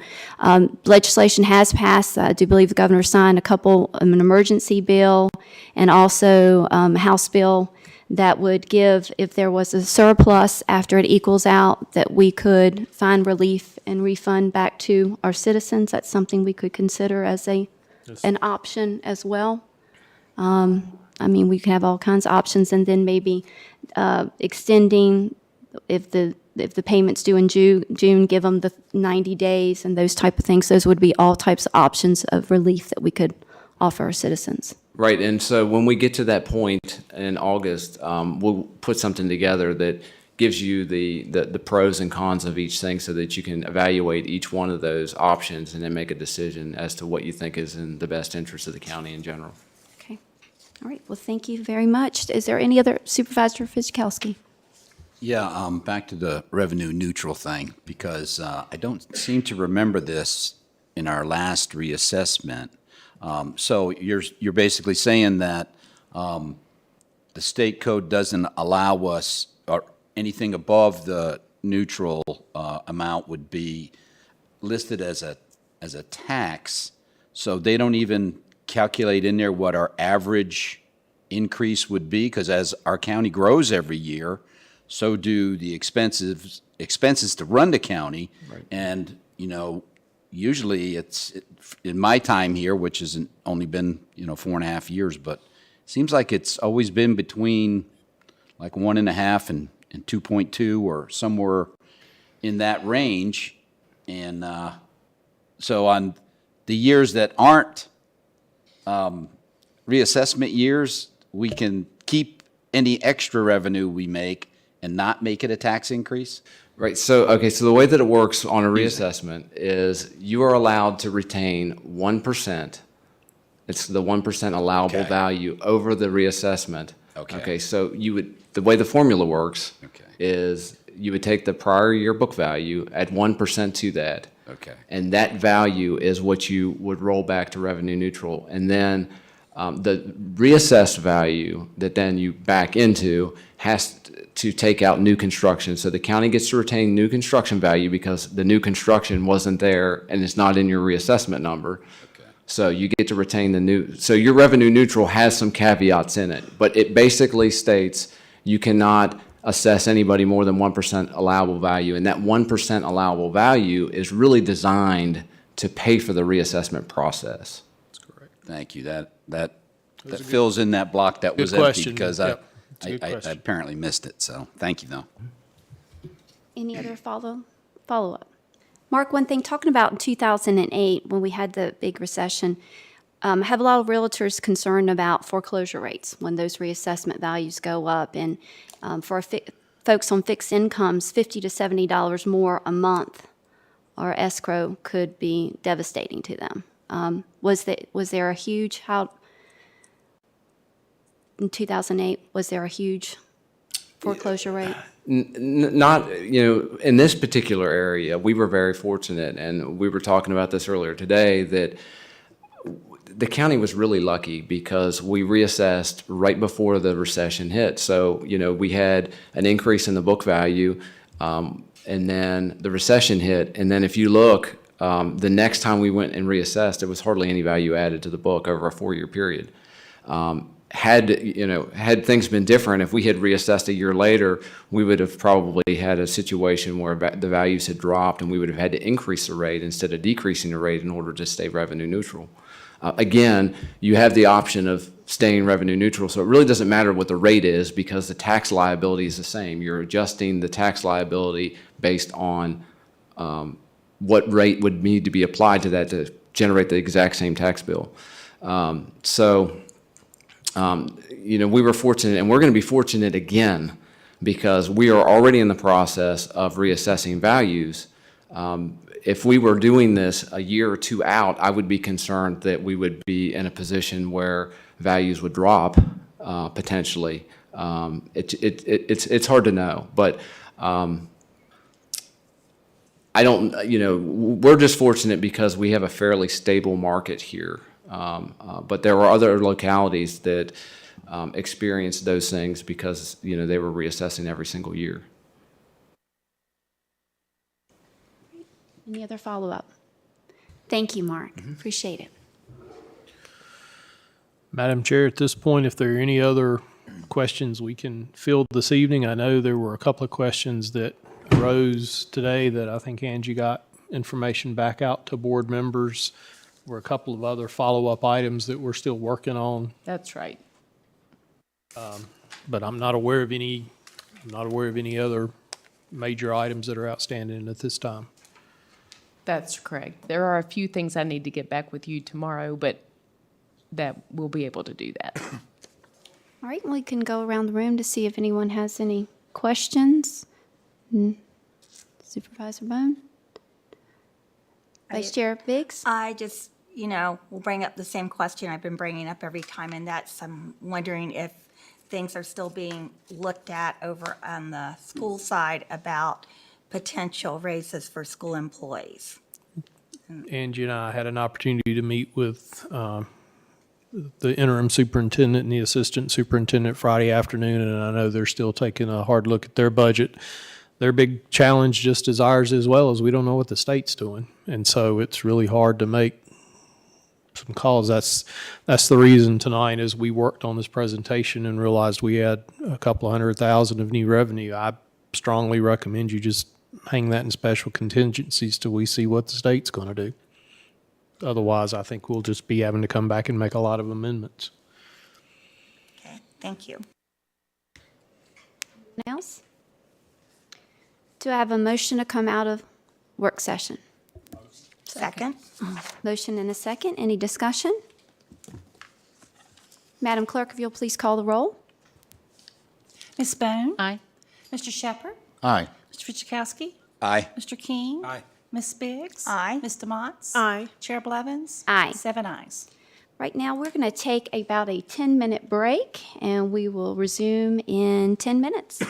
Legislation has passed. I do believe the governor signed an emergency bill, and also a House bill that would give, if there was a surplus after it equals out, that we could find relief and refund back to our citizens. That's something we could consider as an option as well. We could have all kinds of options, and then maybe extending, if the payment's due in June, give them the 90 days and those type of things. Those would be all types of options of relief that we could offer our citizens. Right, and so when we get to that point in August, we'll put something together that gives you the pros and cons of each thing, so that you can evaluate each one of those options and then make a decision as to what you think is in the best interest of the county in general. Okay. All right. Well, thank you very much. Is there any other? Supervisor Fidzikowski? Yeah, back to the revenue neutral thing, because I don't seem to remember this in our last reassessment. So you're basically saying that the state code doesn't allow us, or anything above the neutral amount would be listed as a tax. So they don't even calculate in there what our average increase would be, because as our county grows every year, so do the expenses to run the county. Right. And usually in my time here, which has only been 4.5 years, but it seems like it's always been between like 1.5 and 2.2, or somewhere in that range. And so on the years that aren't reassessment years, we can keep any extra revenue we make and not make it a tax increase? Right, so the way that it works on a reassessment is you are allowed to retain 1%. It's the 1% allowable value over the reassessment. Okay, so the way the formula works is you would take the prior year book value, add 1% to that. Okay. And that value is what you would roll back to revenue neutral. And then the reassessed value that then you back into has to take out new construction. So the county gets to retain new construction value because the new construction wasn't there and it's not in your reassessment number. Okay. So you get to retain the new. So your revenue neutral has some caveats in it, but it basically states you cannot assess anybody more than 1% allowable value. And that 1% allowable value is really designed to pay for the reassessment process. That's correct. Thank you. That fills in that block that was empty, because I apparently missed it. So thank you, though. Any other follow-up? Mark, one thing, talking about in 2008, when we had the big recession, I have a lot of realtors concerned about foreclosure rates when those reassessment values go up. And for folks on fixed incomes $50 to $70 more a month, or escrow could be devastating to them. Was there a huge, in 2008, was there a huge foreclosure rate? Not, in this particular area, we were very fortunate, and we were talking about this earlier today, that the county was really lucky because we reassessed right before the recession hit. So, we had an increase in the book value, and then the recession hit. And then if you look, the next time we went and reassessed, there was hardly any value added to the book over a 4-year period. Had things been different, if we had reassessed a year later, we would have probably had a situation where the values had dropped and we would have had to increase the rate instead of decreasing the rate in order to stay revenue neutral. Again, you have the option of staying revenue neutral, so it really doesn't matter what the rate is because the tax liability is the same. You're adjusting the tax liability based on what rate would need to be applied to that to generate the exact same tax bill. We were fortunate, and we're going to be fortunate again because we are already in the process of reassessing values. If we were doing this a year or two out, I would be concerned that we would be in a position where values would drop potentially. It's hard to know, but I don't. We're just fortunate because we have a fairly stable market here. But there were other localities that experienced those things because they were reassessing every single year. Any other follow-up? Thank you, Mark. Appreciate it. Madam Chair, at this point, if there are any other questions we can field this evening, I know there were a couple of questions that arose today that I think Angie got information back out to board members. There were a couple of other follow-up items that we're still working on. That's right. But I'm not aware of any other major items that are outstanding at this time. That's correct. There are a few things I need to get back with you tomorrow, but that we'll be able to do that. All right, we can go around the room to see if anyone has any questions. Supervisor Bone? Vice Chair Biggs? I just, will bring up the same question I've been bringing up every time, and that's I'm wondering if things are still being looked at over on the school side about potential raises for school employees. Angie and I had an opportunity to meet with the interim superintendent and the assistant superintendent Friday afternoon, and I know they're still taking a hard look at their budget. Their big challenge, just as ours as well, is we don't know what the state's doing. And so it's really hard to make some calls. That's the reason tonight as we worked on this presentation and realized we had a couple of $100,000 of new revenue. I strongly recommend you just hang that in special contingencies till we see what the state's going to do. Otherwise, I think we'll just be having to come back and make a lot of amendments. Okay, thank you. Anyone else? Do I have a motion to come out of work session? Second. Motion and a second. Any discussion? Madam Clerk, if you'll please call the roll. Ms. Bone? Aye. Mr. Shepherd? Aye. Mr. Fidzikowski? Aye. Mr. King? Aye. Ms. Biggs? Aye. Ms. Demots? Aye. Chair Blevins? Aye. 7 ayes. Right now, we're going to take about a 10-minute break, and we will resume in 10 minutes.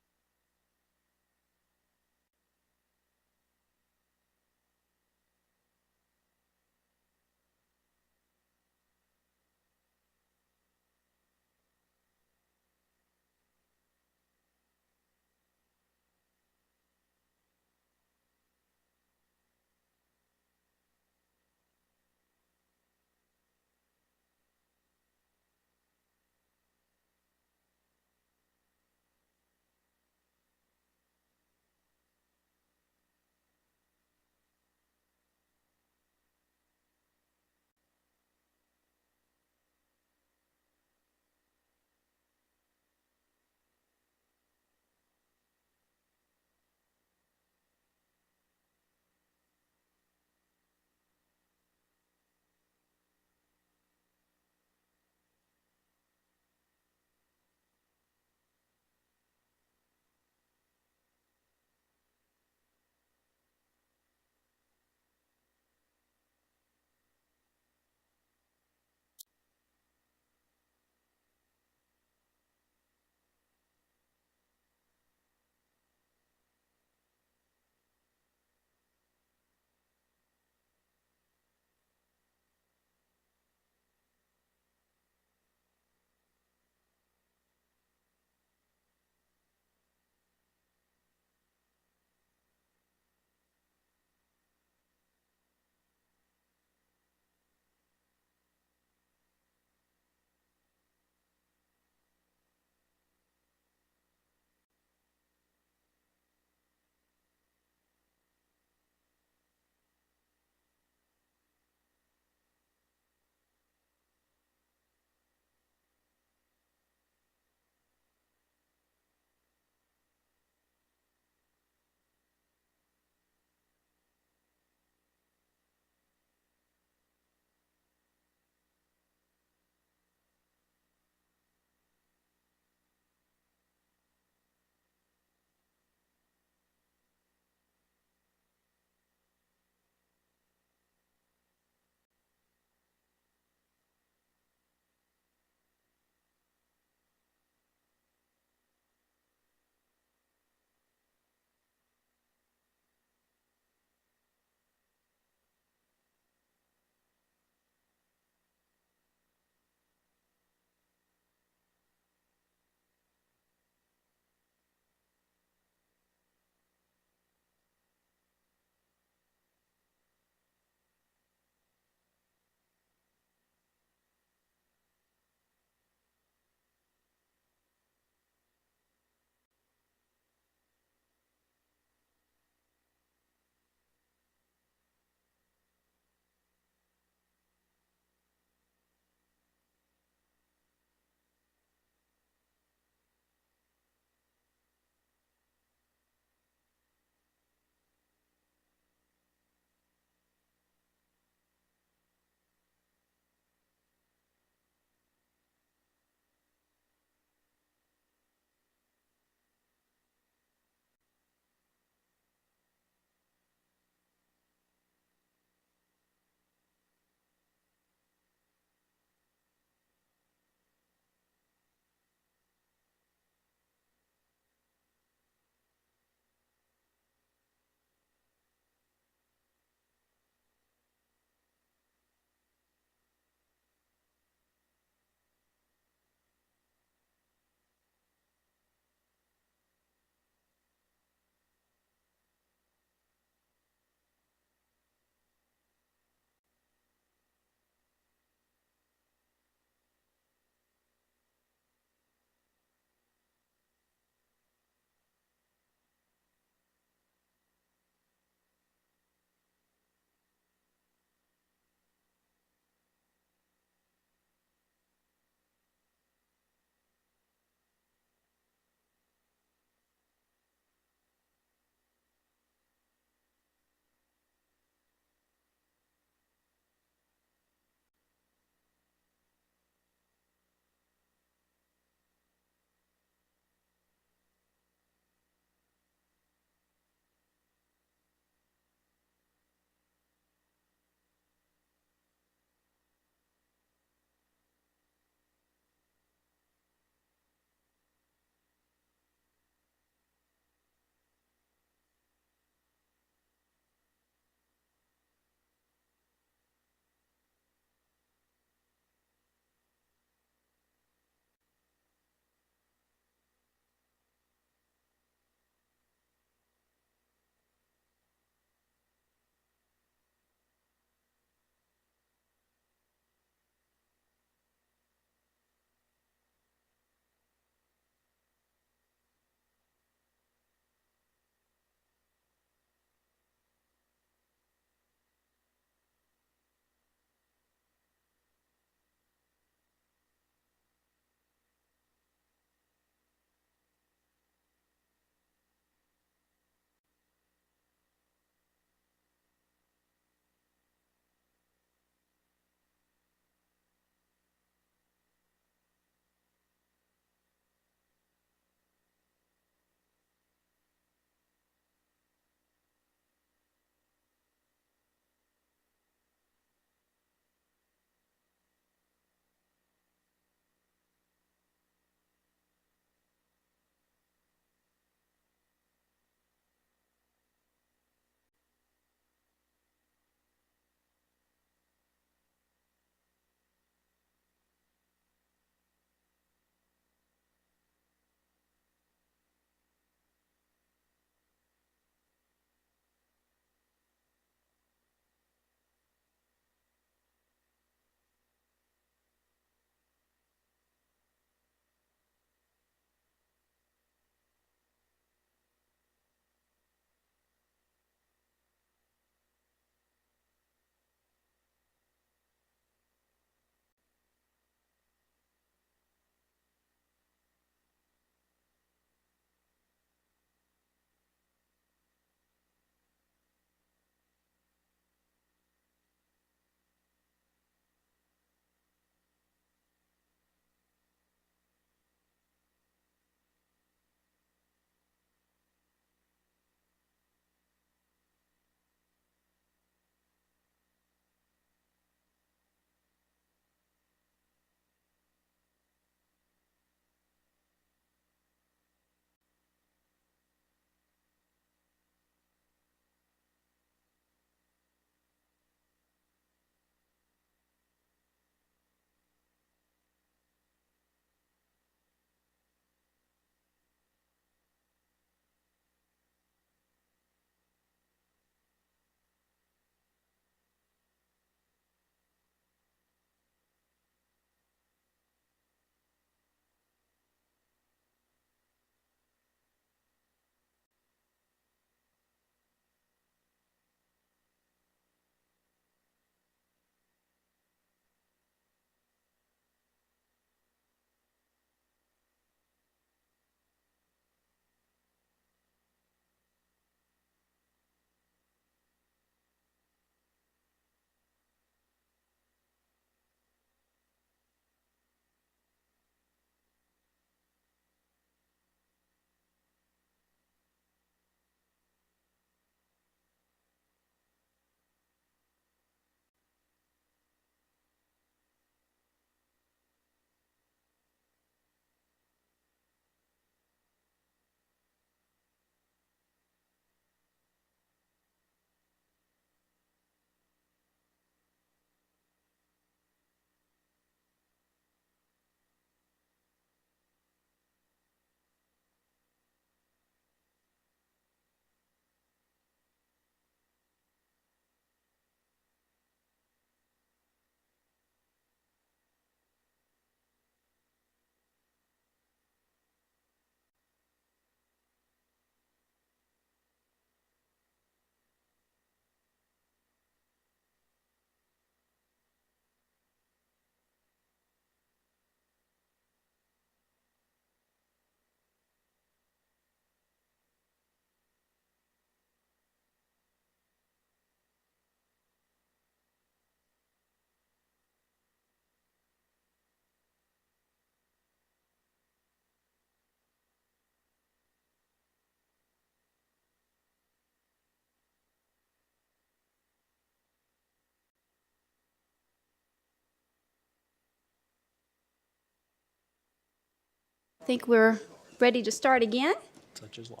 I think we're ready to start again. Such is life.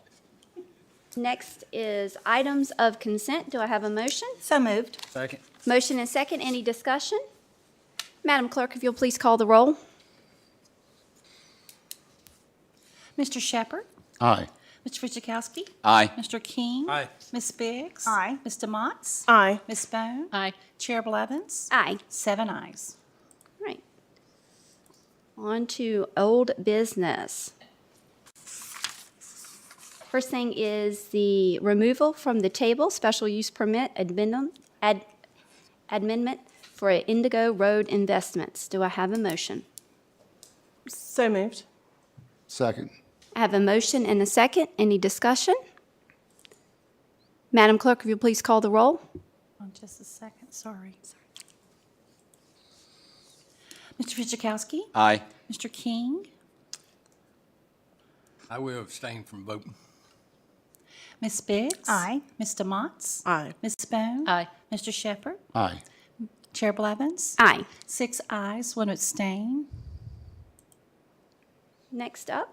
Next is items of consent. Do I have a motion? So moved. Second. Motion and second. Any discussion? Madam Clerk, if you'll please call the roll. Mr. Shepherd? Aye. Mr. Fidzikowski? Aye. Mr. King? Aye. Ms. Biggs? Aye. Mr. Motts? Aye. Ms. Bone? Aye. Chair Blevins? Aye. 7 ayes. Right. On to old business. First thing is the removal from the table, special use permit amendment for Indigo Road Investments. Do I have a motion? So moved. Second. I have a motion and a second. Any discussion? Madam Clerk, if you'll please call the roll. Just a second, sorry. Mr. Fidzikowski? Aye. Mr. King? I will abstain from voting. Ms. Biggs? Aye. Mr. Motts? Aye. Ms. Bone? Aye. Mr. Shepherd? Aye. Chair Blevins? Aye. 6 ayes, 1 abstain. Next up,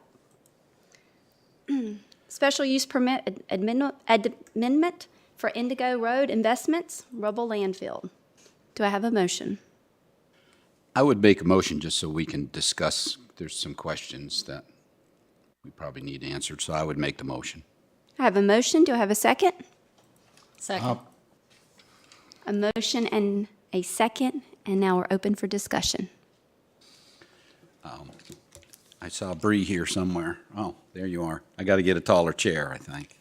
special use permit amendment for Indigo Road Investments, rubble landfill. Do I have a motion? I would make a motion just so we can discuss. There's some questions that we probably need answered, so I would make the motion. I have a motion. Do I have a second? Second. A motion and a second, and now we're open for discussion. I saw Bree here somewhere. Oh, there you are. I got to get a taller chair, I think.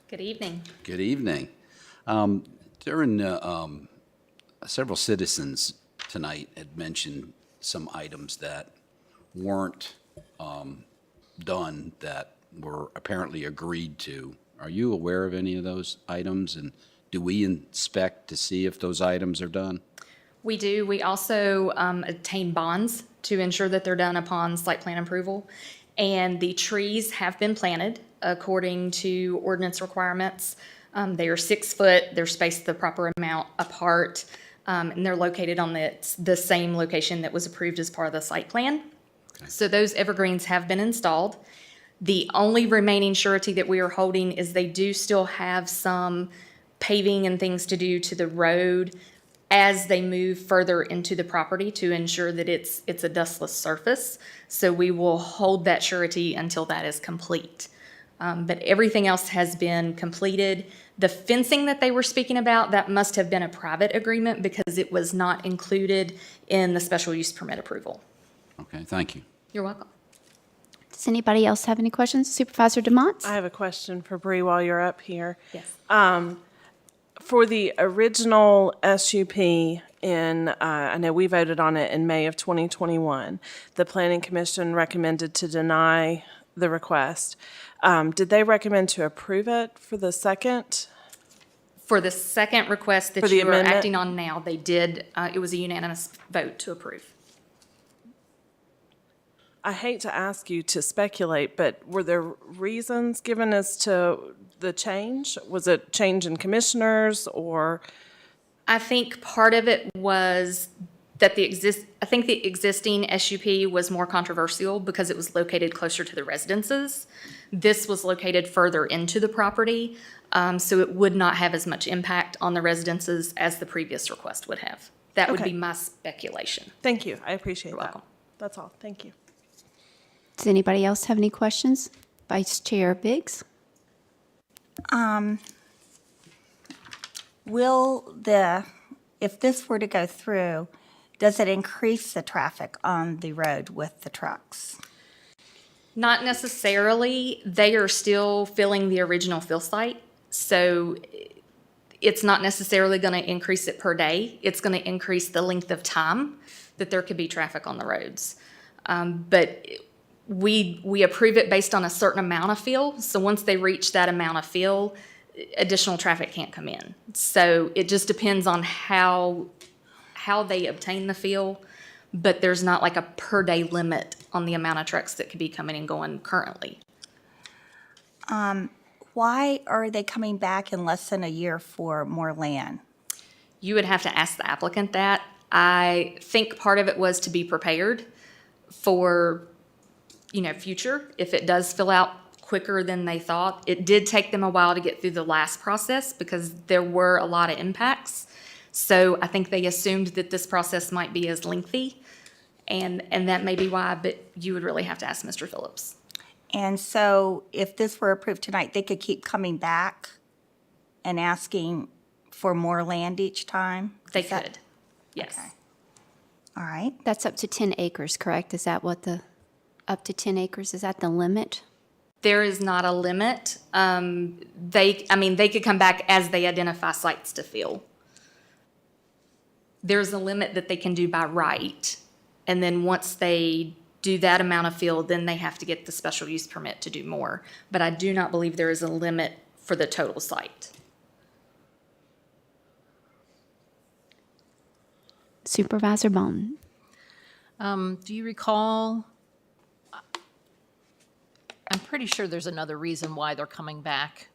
Good evening. Good evening. Several citizens tonight had mentioned some items that weren't done that were apparently agreed to. Are you aware of any of those items, and do we inspect to see if those items are done? We do. We also obtain bonds to ensure that they're done upon site plan approval. And the trees have been planted according to ordinance requirements. They are 6 foot, they're spaced the proper amount apart, and they're located on the same location that was approved as part of the site plan. Okay. So those evergreens have been installed. The only remaining surety that we are holding is they do still have some paving and things to do to the road as they move further into the property to ensure that it's a dustless surface. So we will hold that surety until that is complete. But everything else has been completed. The fencing that they were speaking about, that must have been a private agreement because it was not included in the special use permit approval. Okay, thank you. You're welcome. Does anybody else have any questions? Supervisor DeMonts? I have a question for Bree while you're up here. Yes. For the original SUP I know we voted on it in May of 2021, the Planning Commission recommended to deny the request. Did they recommend to approve it for the second? For the second request that you are acting on now, they did, it was a unanimous vote to approve. I hate to ask you to speculate, but were there reasons given as to the change? Was it change in commissioners or? I think part of it was that I think the existing SUP was more controversial because it was located closer to the residences. This was located further into the property, so it would not have as much impact on the residences as the previous request would have. That would be my speculation. Thank you. I appreciate that. You're welcome. That's all. Thank you. Does anybody else have any questions? Vice Chair Biggs? If this were to go through, does it increase the traffic on the road with the trucks? Not necessarily. They are still filling the original fill site, so it's not necessarily going to increase it per day. It's going to increase the length of time that there could be traffic on the roads. But we approve it based on a certain amount of fill. So once they reach that amount of fill, additional traffic can't come in. So it just depends on how they obtain the fill, but there's not like a per day limit on the amount of trucks that could be coming and going currently. Why are they coming back in less than a year for more land? You would have to ask the applicant that. I think part of it was to be prepared for, future, if it does fill out quicker than they thought. It did take them a while to get through the last process because there were a lot of impacts. So I think they assumed that this process might be as lengthy, and that may be why, but you would really have to ask Mr. Phillips. And so if this were approved tonight, they could keep coming back and asking for more land each time? They could, yes. Okay. All right. That's up to 10 acres, correct? Is that what up to 10 acres, is that the limit? There is not a limit. They could come back as they identify sites to fill. There's a limit that they can do by right. And then once they do that amount of fill, then they have to get the special use permit to do more. But I do not believe there is a limit for the total site. Supervisor Bone. Do you recall, I'm pretty sure there's another reason why they're coming back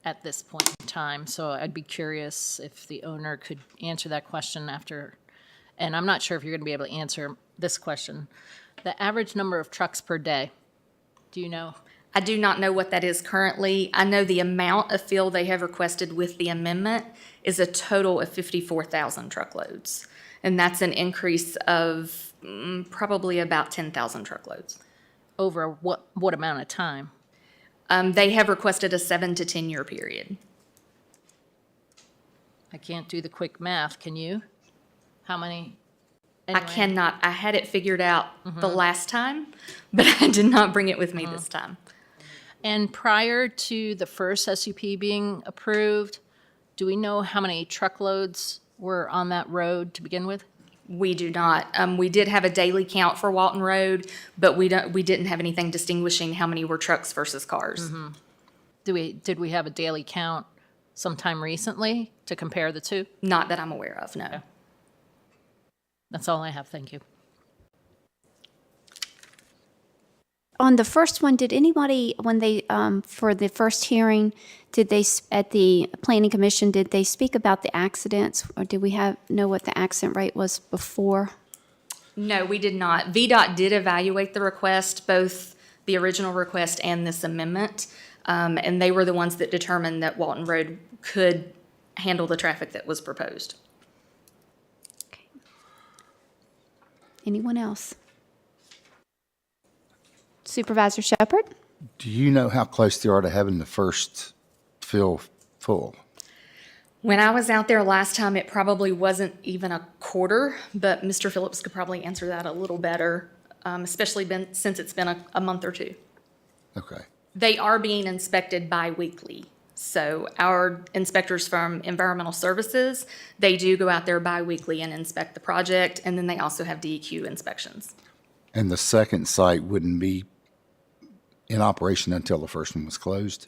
at this point in time, so I'd be curious if the owner could answer that question after, and I'm not sure if you're going to be able to answer this question. The average number of trucks per day, do you know? I do not know what that is currently. I know the amount of fill they have requested with the amendment is a total of 54,000 truckloads. And that's an increase of probably about 10,000 truckloads. Over what amount of time? They have requested a 7 to 10 year period. I can't do the quick math, can you? How many? I cannot. I had it figured out the last time, but I did not bring it with me this time. And prior to the first SUP being approved, do we know how many truckloads were on that road to begin with? We do not. We did have a daily count for Walton Road, but we didn't have anything distinguishing how many were trucks versus cars. Did we have a daily count sometime recently to compare the two? Not that I'm aware of, no. Okay. That's all I have, thank you. On the first one, did anybody, when they, for the first hearing, did they, at the Planning Commission, did they speak about the accidents? Or did we know what the accident rate was before? No, we did not. VDOT did evaluate the request, both the original request and this amendment. And they were the ones that determined that Walton Road could handle the traffic that was proposed. Okay. Anyone else? Supervisor Shepherd? Do you know how close they are to having the first fill full? When I was out there last time, it probably wasn't even a quarter, but Mr. Phillips could probably answer that a little better, especially since it's been a month or two. Okay. They are being inspected bi-weekly. So our inspectors from Environmental Services, they do go out there bi-weekly and inspect the project, and then they also have DEQ inspections. And the second site wouldn't be in operation until the first one was closed?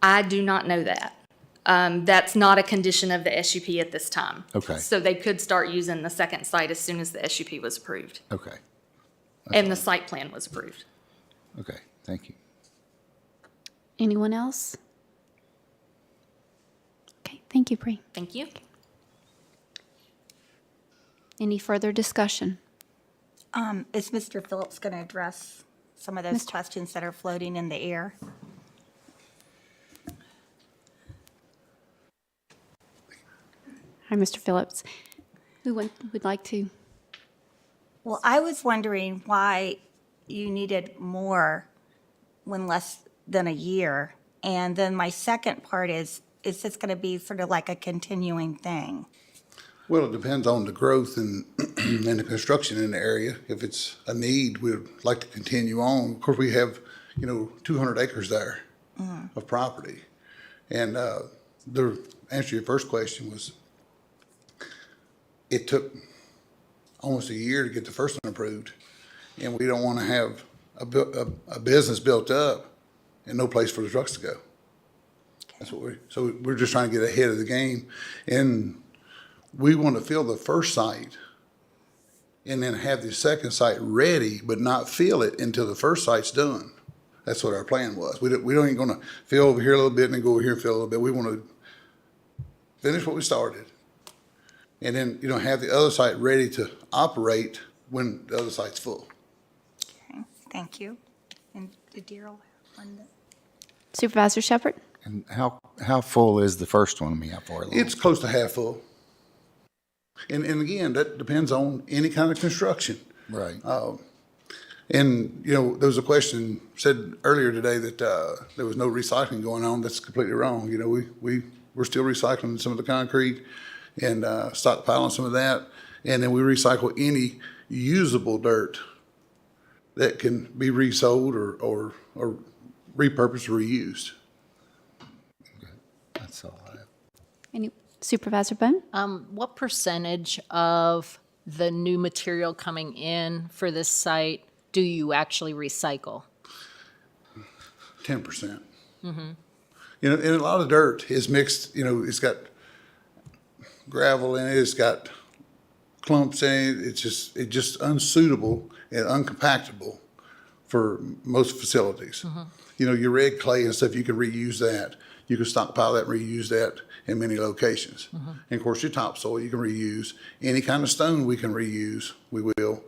I do not know that. That's not a condition of the SUP at this time. Okay. So they could start using the second site as soon as the SUP was approved. Okay. And the site plan was approved. Okay, thank you. Anyone else? Okay, thank you, Bree. Thank you. Any further discussion? Is Mr. Phillips going to address some of those questions that are floating in the air? Hi, Mr. Phillips. Who would like to? Well, I was wondering why you needed more when less than a year. And then my second part is this going to be sort of like a continuing thing? Well, it depends on the growth and the construction in the area. If it's a need, we'd like to continue on. Of course, we have, 200 acres there of property. And the answer to your first question was, it took almost a year to get the first one approved. And we don't want to have a business built up and no place for the trucks to go. That's what so we're just trying to get ahead of the game. And we want to fill the first site and then have the second site ready, but not fill it until the first site's done. That's what our plan was. We don't even going to fill over here a little bit and then go over here and fill a little bit. We want to finish what we started, and then, have the other site ready to operate when the other site's full. Okay, thank you. And did Daryl have one? Supervisor Shepherd? And how full is the first one? I mean, how far along? It's close to half full. And again, that depends on any kind of construction. Right. And, there was a question said earlier today that there was no recycling going on. That's completely wrong. We're still recycling some of the concrete and stockpiling some of that. And then we recycle any usable dirt that can be resold or repurposed or reused. That's all I have. Any Supervisor Bone? What percentage of the new material coming in for this site do you actually recycle? 10%. And a lot of dirt is mixed, it's got gravel in it, it's got clumps in it, it's just unsuitable and uncompactable for most facilities. Your red clay and stuff, you can reuse that. You can stockpile that and reuse that in many locations. And of course, your topsoil you can reuse. Any kind of stone we can reuse, we will.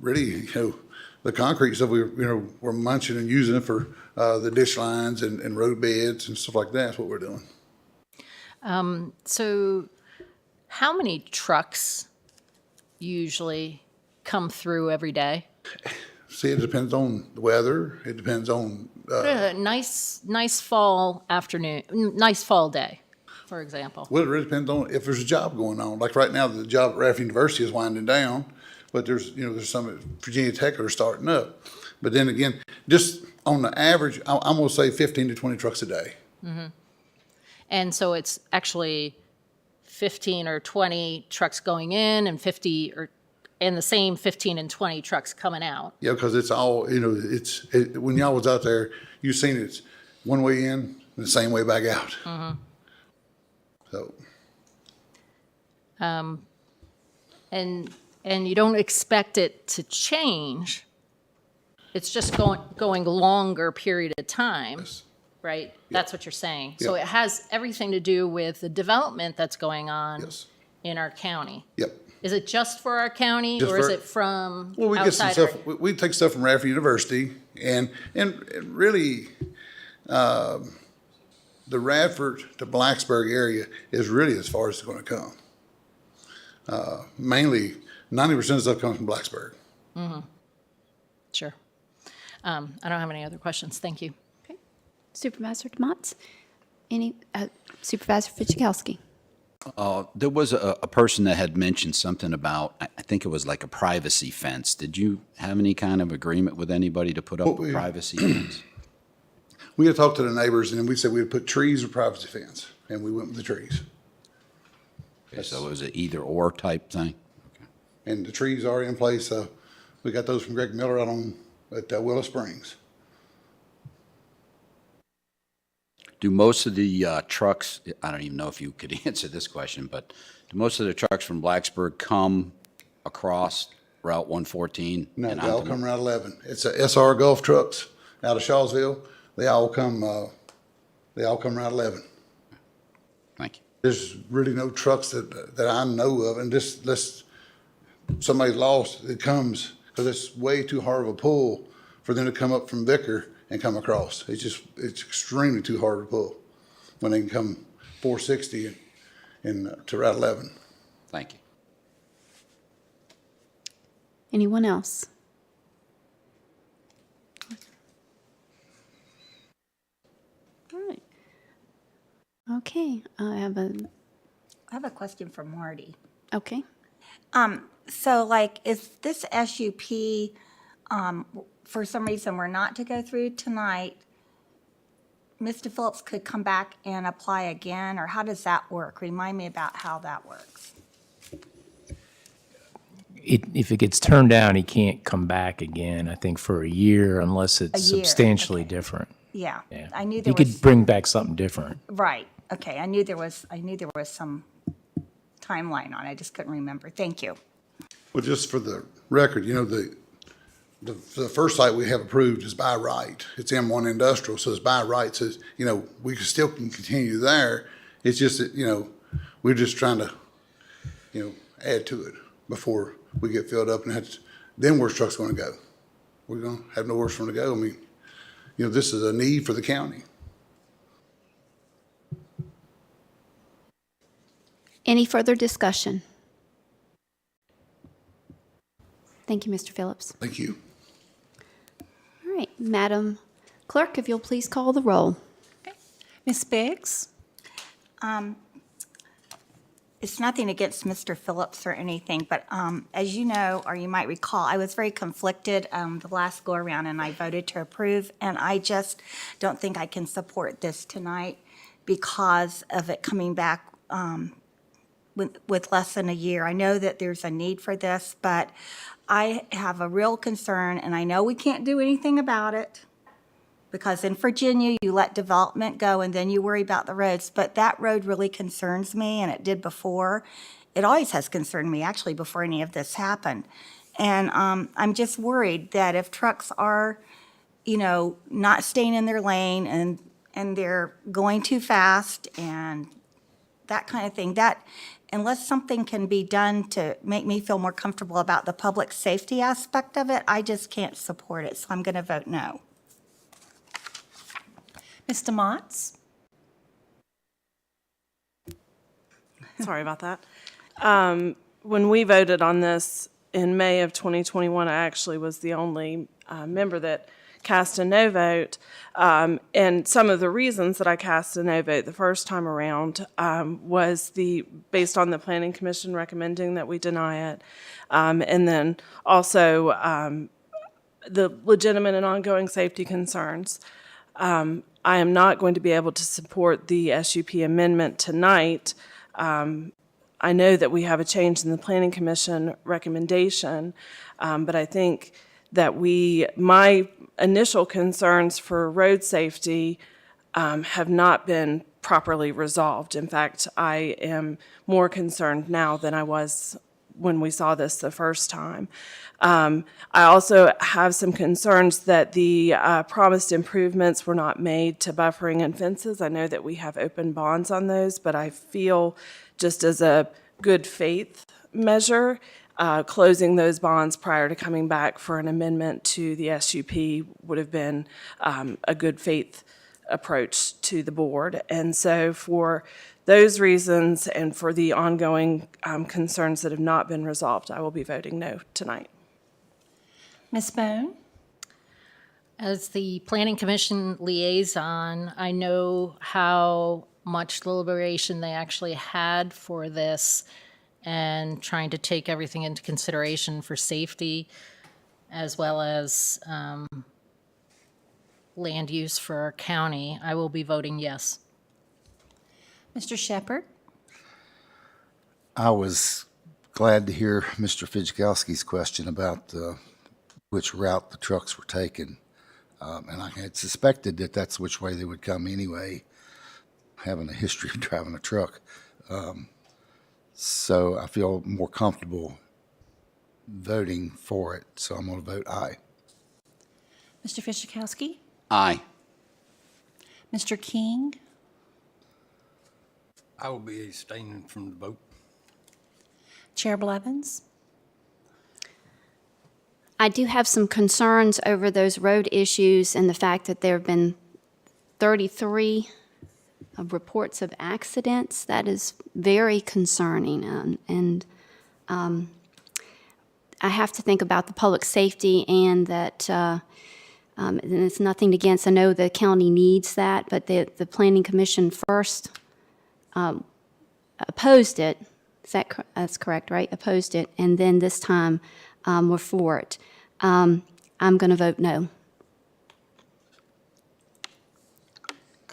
Really, the concrete stuff we're munching and using it for the ditch lines and road beds and stuff like that. That's what we're doing. So how many trucks usually come through every day? See, it depends on the weather. It depends on. Nice fall afternoon, nice fall day, for example. Well, it really depends on if there's a job going on. Like right now, the job at Raff University is winding down, but there's some at Virginia Tech that are starting up. But then again, just on the average, I'm going to say 15 to 20 trucks a day. And so it's actually 15 or 20 trucks going in and 50 or and the same 15 and 20 trucks coming out. Yeah, because it's all, when y'all was out there, you seen it's one way in and the same way back out. So. And you don't expect it to change. It's just going longer period of time, right? That's what you're saying. So it has everything to do with the development that's going on in our county. Yep. Is it just for our county, or is it from Well, we get some outside? stuff. We take stuff from Raff University, and really, the Radford to Blacksburg area is really as far as it's going to come. Mainly, 90% of stuff comes from Blacksburg. Sure. I don't have any other questions. Thank you. Okay. Supervisor DeMotts? Supervisor Fidzikowski? There was a person that had mentioned something about, I think it was like a privacy fence. Did you have any kind of agreement with anybody to put up a privacy fence? We had talked to the neighbors, and we said we'd put trees or privacy fence, and we went with the trees. Okay, so it was an either or type thing? And the trees are in place. We got those from Greg Miller out at Willow Springs. Do most of the trucks, I don't even know if you could answer this question, but do most of the trucks from Blacksburg come across Route 114? No, they all come Route 11. It's a SR Gulf trucks out of Shawsville. They all come Route 11. Thank you. There's really no trucks that I know of, and just unless somebody's lost, it comes, because it's way too hard of a pull for them to come up from Vicar and come across. It's extremely too hard to pull when they can come 460 and to Route 11. Thank you. Anyone else? All right. Okay, I have a question for Marty. Okay. So like, is this SUP, for some reason we're not to go through tonight, Mr. Phillips could come back and apply again, or how does that work? Remind me about how that works. If it gets turned down, he can't come back again, I think, for a year unless it's A year, substantially different. Yeah, Yeah. I knew there He was. could bring back something different. Right, okay, I knew there was some timeline on it, I just couldn't remember. Thank you. Well, just for the record, the first site we have approved is by right. It's M1 industrial, so it's by right. So, you know, we still can continue there. It's just that, you know, we're just trying to, you know, add to it before we get filled up, and then where's trucks going to go? We're going to have nowhere for them to go. I mean, you know, this is a need for the county. Any further discussion? Thank you, Mr. Phillips. Thank you. All right, Madam Clerk, if you'll please call the roll. Ms. Biggs? It's nothing against Mr. Phillips or anything, but as you know, or you might recall, I was very conflicted the last go-around, and I voted to approve, and I just don't think I can support this tonight because of it coming back with less than a year. I know that there's a need for this, but I have a real concern, and I know we can't do anything about it, because in Virginia, you let development go and then you worry about the roads. But that road really concerns me, and it did before. It always has concerned me, actually, before any of this happened. And I'm just worried that if trucks are, you know, not staying in their lane and they're going too fast and that kind of thing, that unless something can be done to make me feel more comfortable about the public safety aspect of it, I just can't support it. So I'm going to vote no. Mr. Motts? Sorry about that. When we voted on this in May of 2021, I actually was the only member that cast a no vote. And some of the reasons that I cast a no vote the first time around was based on the Planning Commission recommending that we deny it. And then also the legitimate and ongoing safety concerns. I am not going to be able to support the SUP amendment tonight. I know that we have a change in the Planning Commission recommendation, but I think that my initial concerns for road safety have not been properly resolved. In fact, I am more concerned now than I was when we saw this the first time. I also have some concerns that the promised improvements were not made to buffering and fences. I know that we have open bonds on those, but I feel just as a good faith measure, closing those bonds prior to coming back for an amendment to the SUP would have been a good faith approach to the board. And so for those reasons and for the ongoing concerns that have not been resolved, I will be voting no tonight. Ms. Bone? As the Planning Commission liaison, I know how much deliberation they actually had for this and trying to take everything into consideration for safety as well as land use for our county. I will be voting yes. Mr. Shepherd? I was glad to hear Mr. Fidjikowski's question about which route the trucks were taking. And I had suspected that that's which way they would come anyway, having a history of driving a truck. So I feel more comfortable voting for it, so I'm going to vote aye. Mr. Fidjikowski? Aye. Mr. King? I will be abstaining from the vote. Chair Blevins? I do have some concerns over those road issues and the fact that there have been 33 reports of accidents. That is very concerning. And I have to think about the public safety and that, and it's nothing against, I know the county needs that, but the Planning Commission first opposed it. That's correct, right? Opposed it. And then this time we're for it. I'm going to vote no.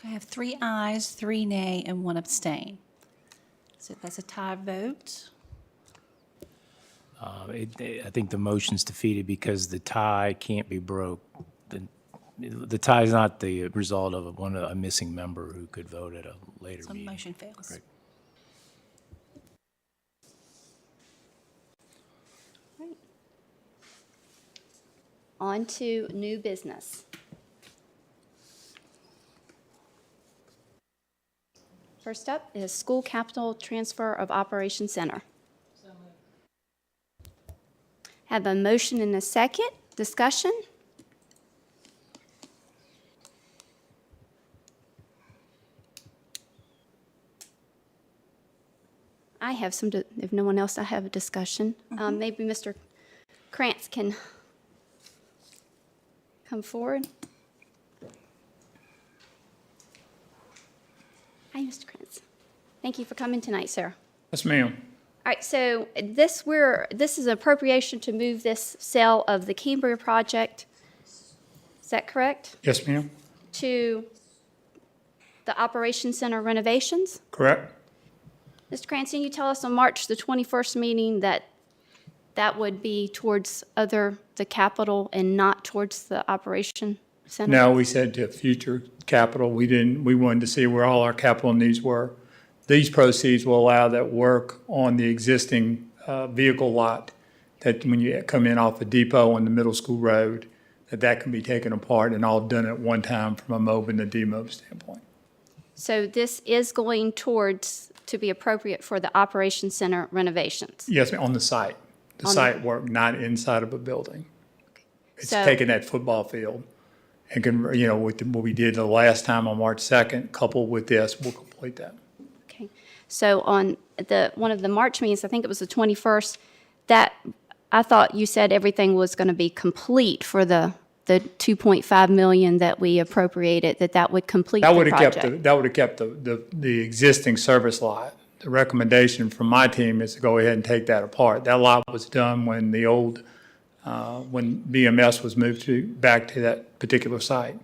I have 3 ayes, 3 nay, and 1 abstain. So that's a tie vote. I think the motion's defeated because the tie can't be broke. The tie is not the result of a missing member who could vote at a later So meeting. motion fails. Correct. On to new business. First up is School Capital Transfer of Operations Center. Have a motion and a second. Discussion? I have some, if no one else, I have a discussion. Maybe Mr. Krantz can come forward. Hi, Mr. Krantz. Thank you for coming tonight, sir. Yes, ma'am. All right, so this is appropriation to move this sale of the Cambria project. Is that correct? Yes, ma'am. To the Operations Center renovations? Correct. Mr. Cranston, you tell us on March the 21st meeting that that would be towards the capital and not towards the Operation Center? No, we said to future capital. We wanted to see where all our capital needs were. These proceeds will allow that work on the existing vehicle lot, that when you come in off the depot on the middle school road, that can be taken apart and all done at one time from a MOB and a DMOB standpoint. So this is going towards to be appropriate for the Operations Center renovations? Yes, ma'am, on the site. The site work, not inside of a building. It's taking that football field and with what we did the last time on March 2nd, coupled with this, we'll complete that. Okay. So on one of the March meetings, I think it was the 21st, that I thought you said everything was going to be complete for the 2.5 million that we appropriated, that would complete the project. That would have kept the existing service lot. The recommendation from my team is to go ahead and take that apart. That lot was done when the old, when BMS was moved back to that particular site.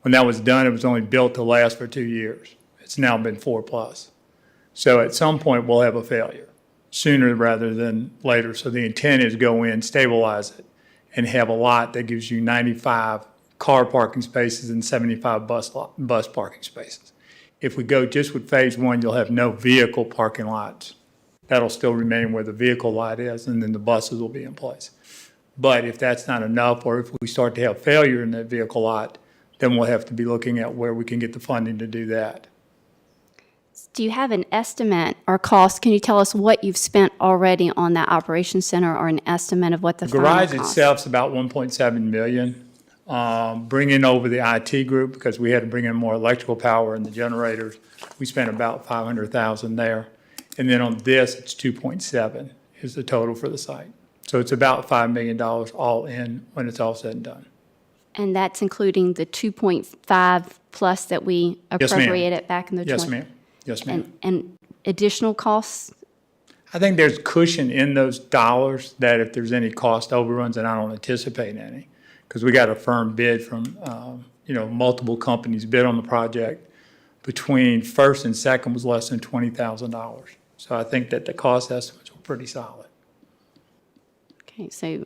When that was done, it was only built to last for 2 years. It's now been 4+. So at some point, we'll have a failure, sooner rather than later. So the intent is go in, stabilize it, and have a lot that gives you 95 car parking spaces and 75 bus parking spaces. If we go just with phase one, you'll have no vehicle parking lots. That'll still remain where the vehicle lot is, and then the buses will be in place. But if that's not enough, or if we start to have failure in that vehicle lot, then we'll have to be looking at where we can get the funding to do that. Do you have an estimate or cost? Can you tell us what you've spent already on that Operations Center, or an estimate of what the final garage cost? itself's about 1.7 million. Bringing over the IT group, because we had to bring in more electrical power in the generators, we spent about 500,000 there. And then on this, it's 2.7 is the total for the site. So it's about $5 million all in when it's all said and done. And that's including the 2.5 plus that we Yes, ma'am. appropriated back in the Yes, ma'am. Yes, ma'am. And additional costs? I think there's cushion in those dollars that if there's any cost overruns, and I don't anticipate any, because we got a firm bid from, multiple companies bid on the project. Between first and second was less than $20,000. So I think that the cost estimates were pretty solid. Okay, so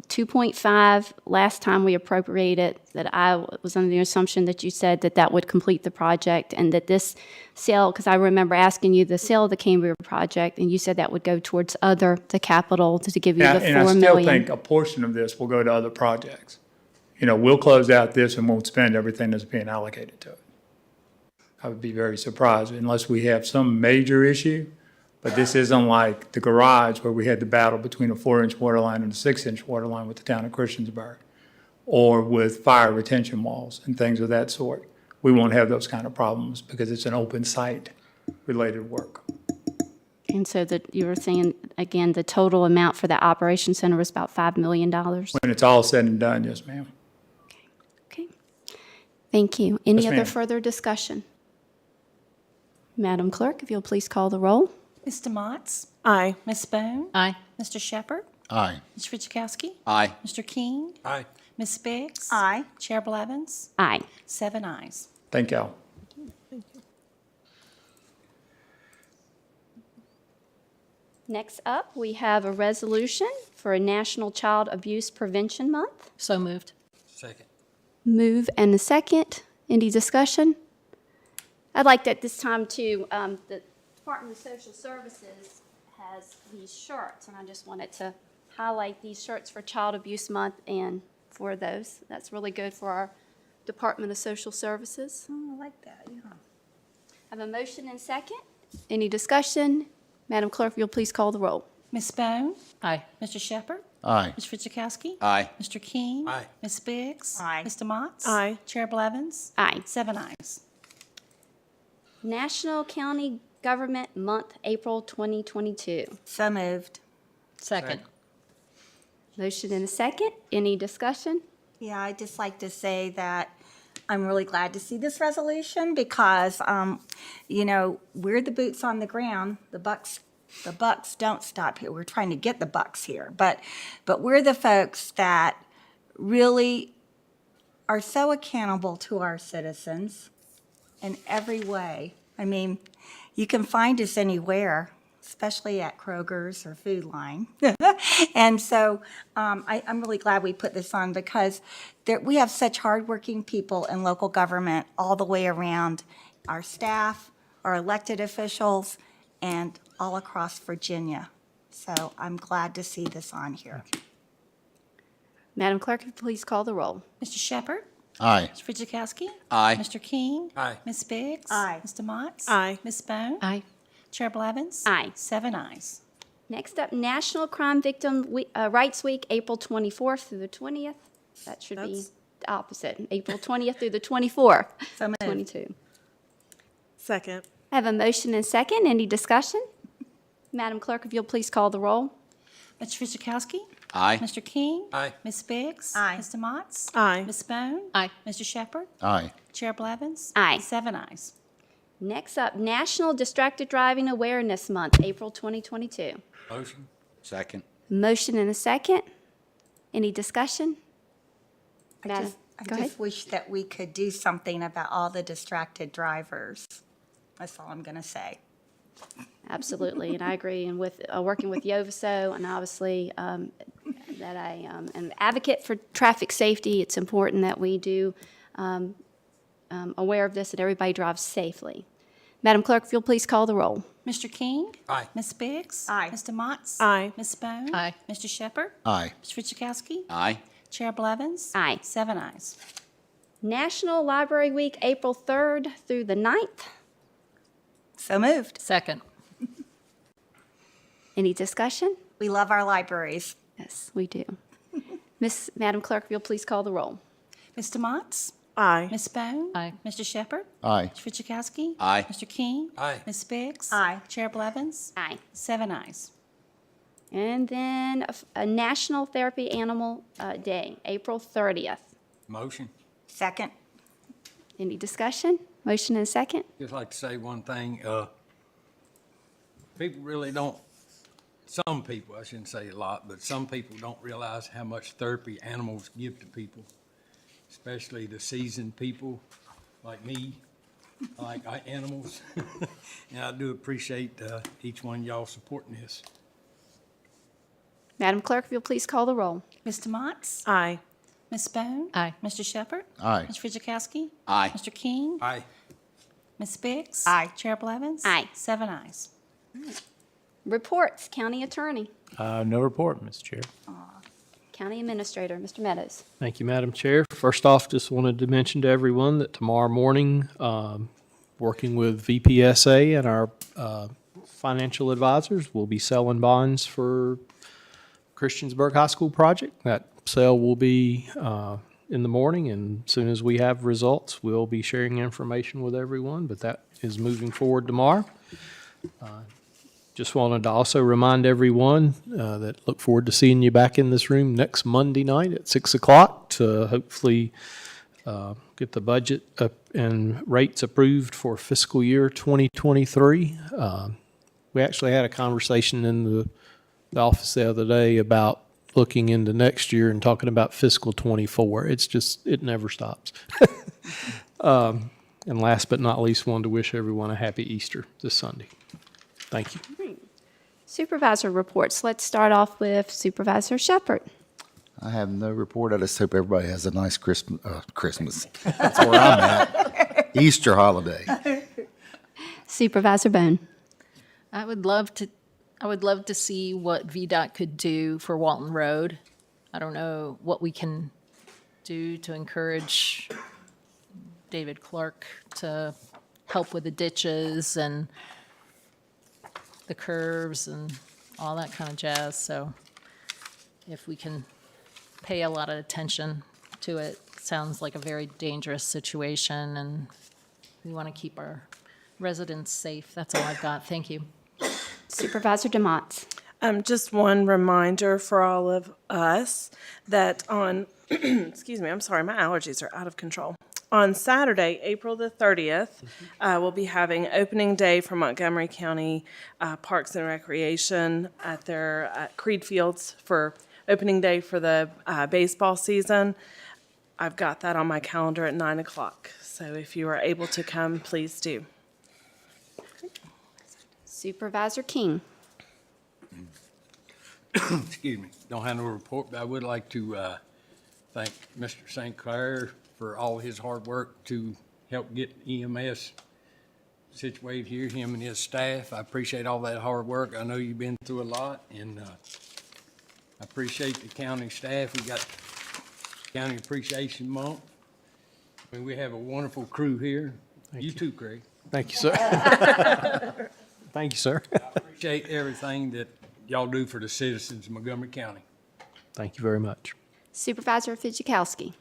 2.5, last time we appropriated, that I was under the assumption that you said that would complete the project, and that this sale, because I remember asking you the sale of the Cambria project, and you said that would go towards the capital to give you the $4 million. And I still think a portion of this will go to other projects. We'll close out this and won't spend everything that's being allocated to it. I would be very surprised unless we have some major issue. But this isn't like the garage where we had the battle between a 4-inch water line and a 6-inch water line with the town of Christiansburg, or with fire retention walls and things of that sort. We won't have those kind of problems because it's an open site related work. And so that you were saying, again, the total amount for the Operations Center was about $5 million? When it's all said and done, yes, ma'am. Okay. Thank you. Any Yes, other ma'am. further discussion? Madam Clerk, if you'll please call the roll. Mr. Motts? Aye. Ms. Bone? Aye. Mr. Shepherd? Aye. Mr. Fidzikowski? Aye. Mr. King? Aye. Ms. Biggs? Aye. Chair Blevins? Aye. 7 ayes. Thank y'all. Next up, we have a resolution for a National Child Abuse Prevention Month. So moved. Second. Move and a second. Any discussion? I'd like at this time to, the Department of Social Services has these shirts, and I just wanted to highlight these shirts for Child Abuse Month and for those. That's really good for our Department of Social Services. Oh, I like that, yeah. I have a motion and second. Any discussion? Madam Clerk, if you'll please call the roll. Ms. Bone? Aye. Mr. Shepherd? Aye. Ms. Fidzikowski? Aye. Mr. King? Aye. Ms. Biggs? Aye. Mr. Motts? Aye. Chair Blevins? Aye. 7 ayes. National County Government Month, April 2022. So moved. Second. Motion and a second. Any discussion? Yeah, I'd just like to say that I'm really glad to see this resolution because, you know, we're the boots on the ground. The bucks don't stop here. We're trying to get the bucks here. But we're the folks that really are so accountable to our citizens in every way. I mean, you can find us anywhere, especially at Kroger's or Food Line. And so I'm really glad we put this on because we have such hardworking people in local government all the way around, our staff, our elected officials, and all across Virginia. So I'm glad to see this on here. Madam Clerk, please call the roll. Mr. Shepherd? Aye. Mr. Fidzikowski? Aye. Mr. King? Aye. Ms. Biggs? Aye. Mr. Motts? Aye. Ms. Bone? Aye. Chair Blevins? Aye. 7 ayes. Next up, National Crime Victim Rights Week, April 24th through the 20th. That should be the opposite, April 20th through the 24th, So moved. 22. Second. I have a motion and second. Any discussion? Madam Clerk, if you'll please call the roll. Mr. Fidzikowski? Aye. Mr. King? Aye. Ms. Biggs? Aye. Mr. Motts? Aye. Ms. Bone? Aye. Mr. Shepherd? Aye. Chair Blevins? Aye. 7 ayes. Next up, National Distracted Driving Awareness Month, April 2022. Motion? Second. Motion and a second. Any discussion? I Madam, go ahead. just wish that we could do something about all the distracted drivers. That's all I'm going to say. Absolutely, and I agree. And with working with Yovaso, and obviously that I am an advocate for traffic safety, it's important that we do aware of this and everybody drives safely. Madam Clerk, if you'll please call the roll. Mr. King? Aye. Ms. Biggs? Aye. Mr. Motts? Aye. Ms. Bone? Aye. Mr. Shepherd? Aye. Mr. Fidzikowski? Aye. Chair Blevins? Aye. 7 ayes. National Library Week, April 3rd through the 9th. So moved. Second. Any discussion? We love our libraries. Yes, we do. Madam Clerk, if you'll please call the roll. Mr. Motts? Aye. Ms. Bone? Aye. Mr. Shepherd? Aye. Mr. Fidzikowski? Aye. Mr. King? Aye. Ms. Biggs? Aye. Chair Blevins? Aye. 7 ayes. And then a National Therapy Animal Day, April 30th. Motion? Second. Any discussion? Motion and a second? Just like to say one thing, people really don't, some people, I shouldn't say a lot, but some people don't realize how much therapy animals give to people, especially the seasoned people like me, like animals. And I do appreciate each one of y'all supporting this. Madam Clerk, if you'll please call the roll. Mr. Motts? Aye. Ms. Bone? Aye. Mr. Shepherd? Aye. Mr. Fidzikowski? Aye. Mr. King? Aye. Ms. Biggs? Aye. Chair Blevins? Aye. 7 ayes. Reports, County Attorney, No report, Mr. Chair. County Administrator, Mr. Meadows. Thank you, Madam Chair. First off, just wanted to mention to everyone that tomorrow morning, working with VPSA and our financial advisors, we'll be selling bonds for Christiansburg High School project. That sale will be in the morning, and as soon as we have results, we'll be sharing information with everyone, but that is moving forward tomorrow. Just wanted to also remind everyone that look forward to seeing you back in this room next Monday night at 6 o'clock to hopefully get the budget up and rates approved for fiscal year 2023. We actually had a conversation in the office the other day about looking into next year and talking about fiscal 24. It's just, it never stops. And last but not least, wanted to wish everyone a happy Easter this Sunday. Thank you. Supervisor reports. Let's start off with Supervisor Shepherd. I have no report. I just hope everybody has a nice Christmas. That's where I'm at. Easter holiday. Supervisor Bone. I would love to I would love to see what VDOT could do for Walton Road. I don't know what we can do to encourage David Clark to help with the ditches and the curves and all that kind of jazz. So if we can pay a lot of attention to it, sounds like a very dangerous situation, and we want to keep our residents safe. That's all I've got. Thank you. Supervisor DeMott. Just one reminder for all of us that on, excuse me, I'm sorry, my allergies are out of control. On Saturday, April the 30th, we'll be having opening day for Montgomery County Parks and Recreation at their Creed Fields for opening day for the baseball season. I've got that on my calendar at 9 o'clock. So if you are able to come, please do. Supervisor King. Excuse me, don't have no report, but I would like to thank Mr. St. Clair for all his hard work to help get EMS situated here, him and his staff. I appreciate all that hard work. I know you've been through a lot, and I appreciate the county staff. We got County Appreciation Month. I mean, we have a wonderful crew here. You too, Craig. Thank you, sir. Thank you, sir. I appreciate everything that y'all do for the citizens of Montgomery County. Thank you very much. Supervisor Fidzikowski.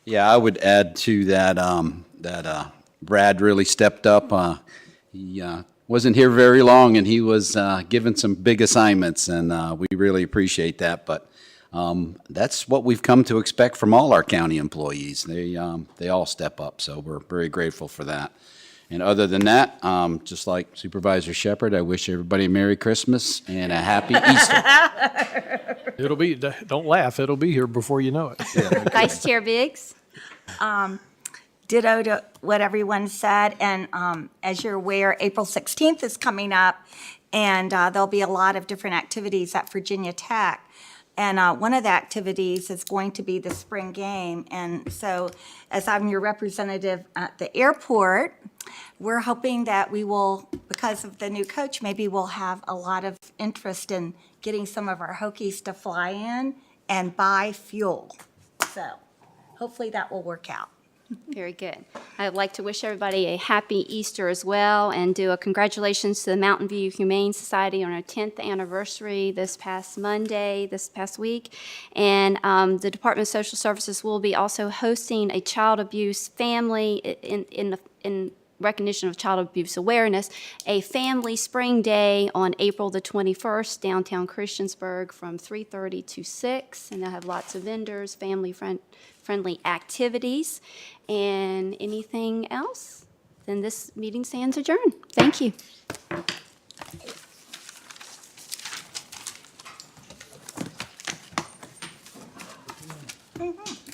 Yeah, I would add to that, Brad really stepped up. He wasn't here very long, and he was given some big assignments, and we really appreciate that. But that's what we've come to expect from all our county employees. They all step up, so we're very grateful for that. And other than that, just like Supervisor Shepherd, I wish everybody a Merry Christmas and a Happy Easter. It'll be, don't laugh, it'll be here before you know it. Vice Chair Biggs. Ditto to what everyone said, and as you're aware, April 16th is coming up, and there'll be a lot of different activities at Virginia Tech. And one of the activities is going to be the spring game. And so as I'm your representative at the airport, we're hoping that we will, because of the new coach, maybe we'll have a lot of interest in getting some of our Hokies to fly in and buy fuel. So hopefully that will work out. Very good. I'd like to wish everybody a happy Easter as well, and do a congratulations to the Mountain View Humane Society on our 10th anniversary this past week. And the Department of Social Services will be also hosting a child abuse family in recognition of child abuse awareness, a family spring day on April the 21st, downtown Christiansburg from 3:30 to 6. And they'll have lots of vendors, family-friendly activities. And anything else? Then this meeting stands adjourned. Thank you. Mm-hmm.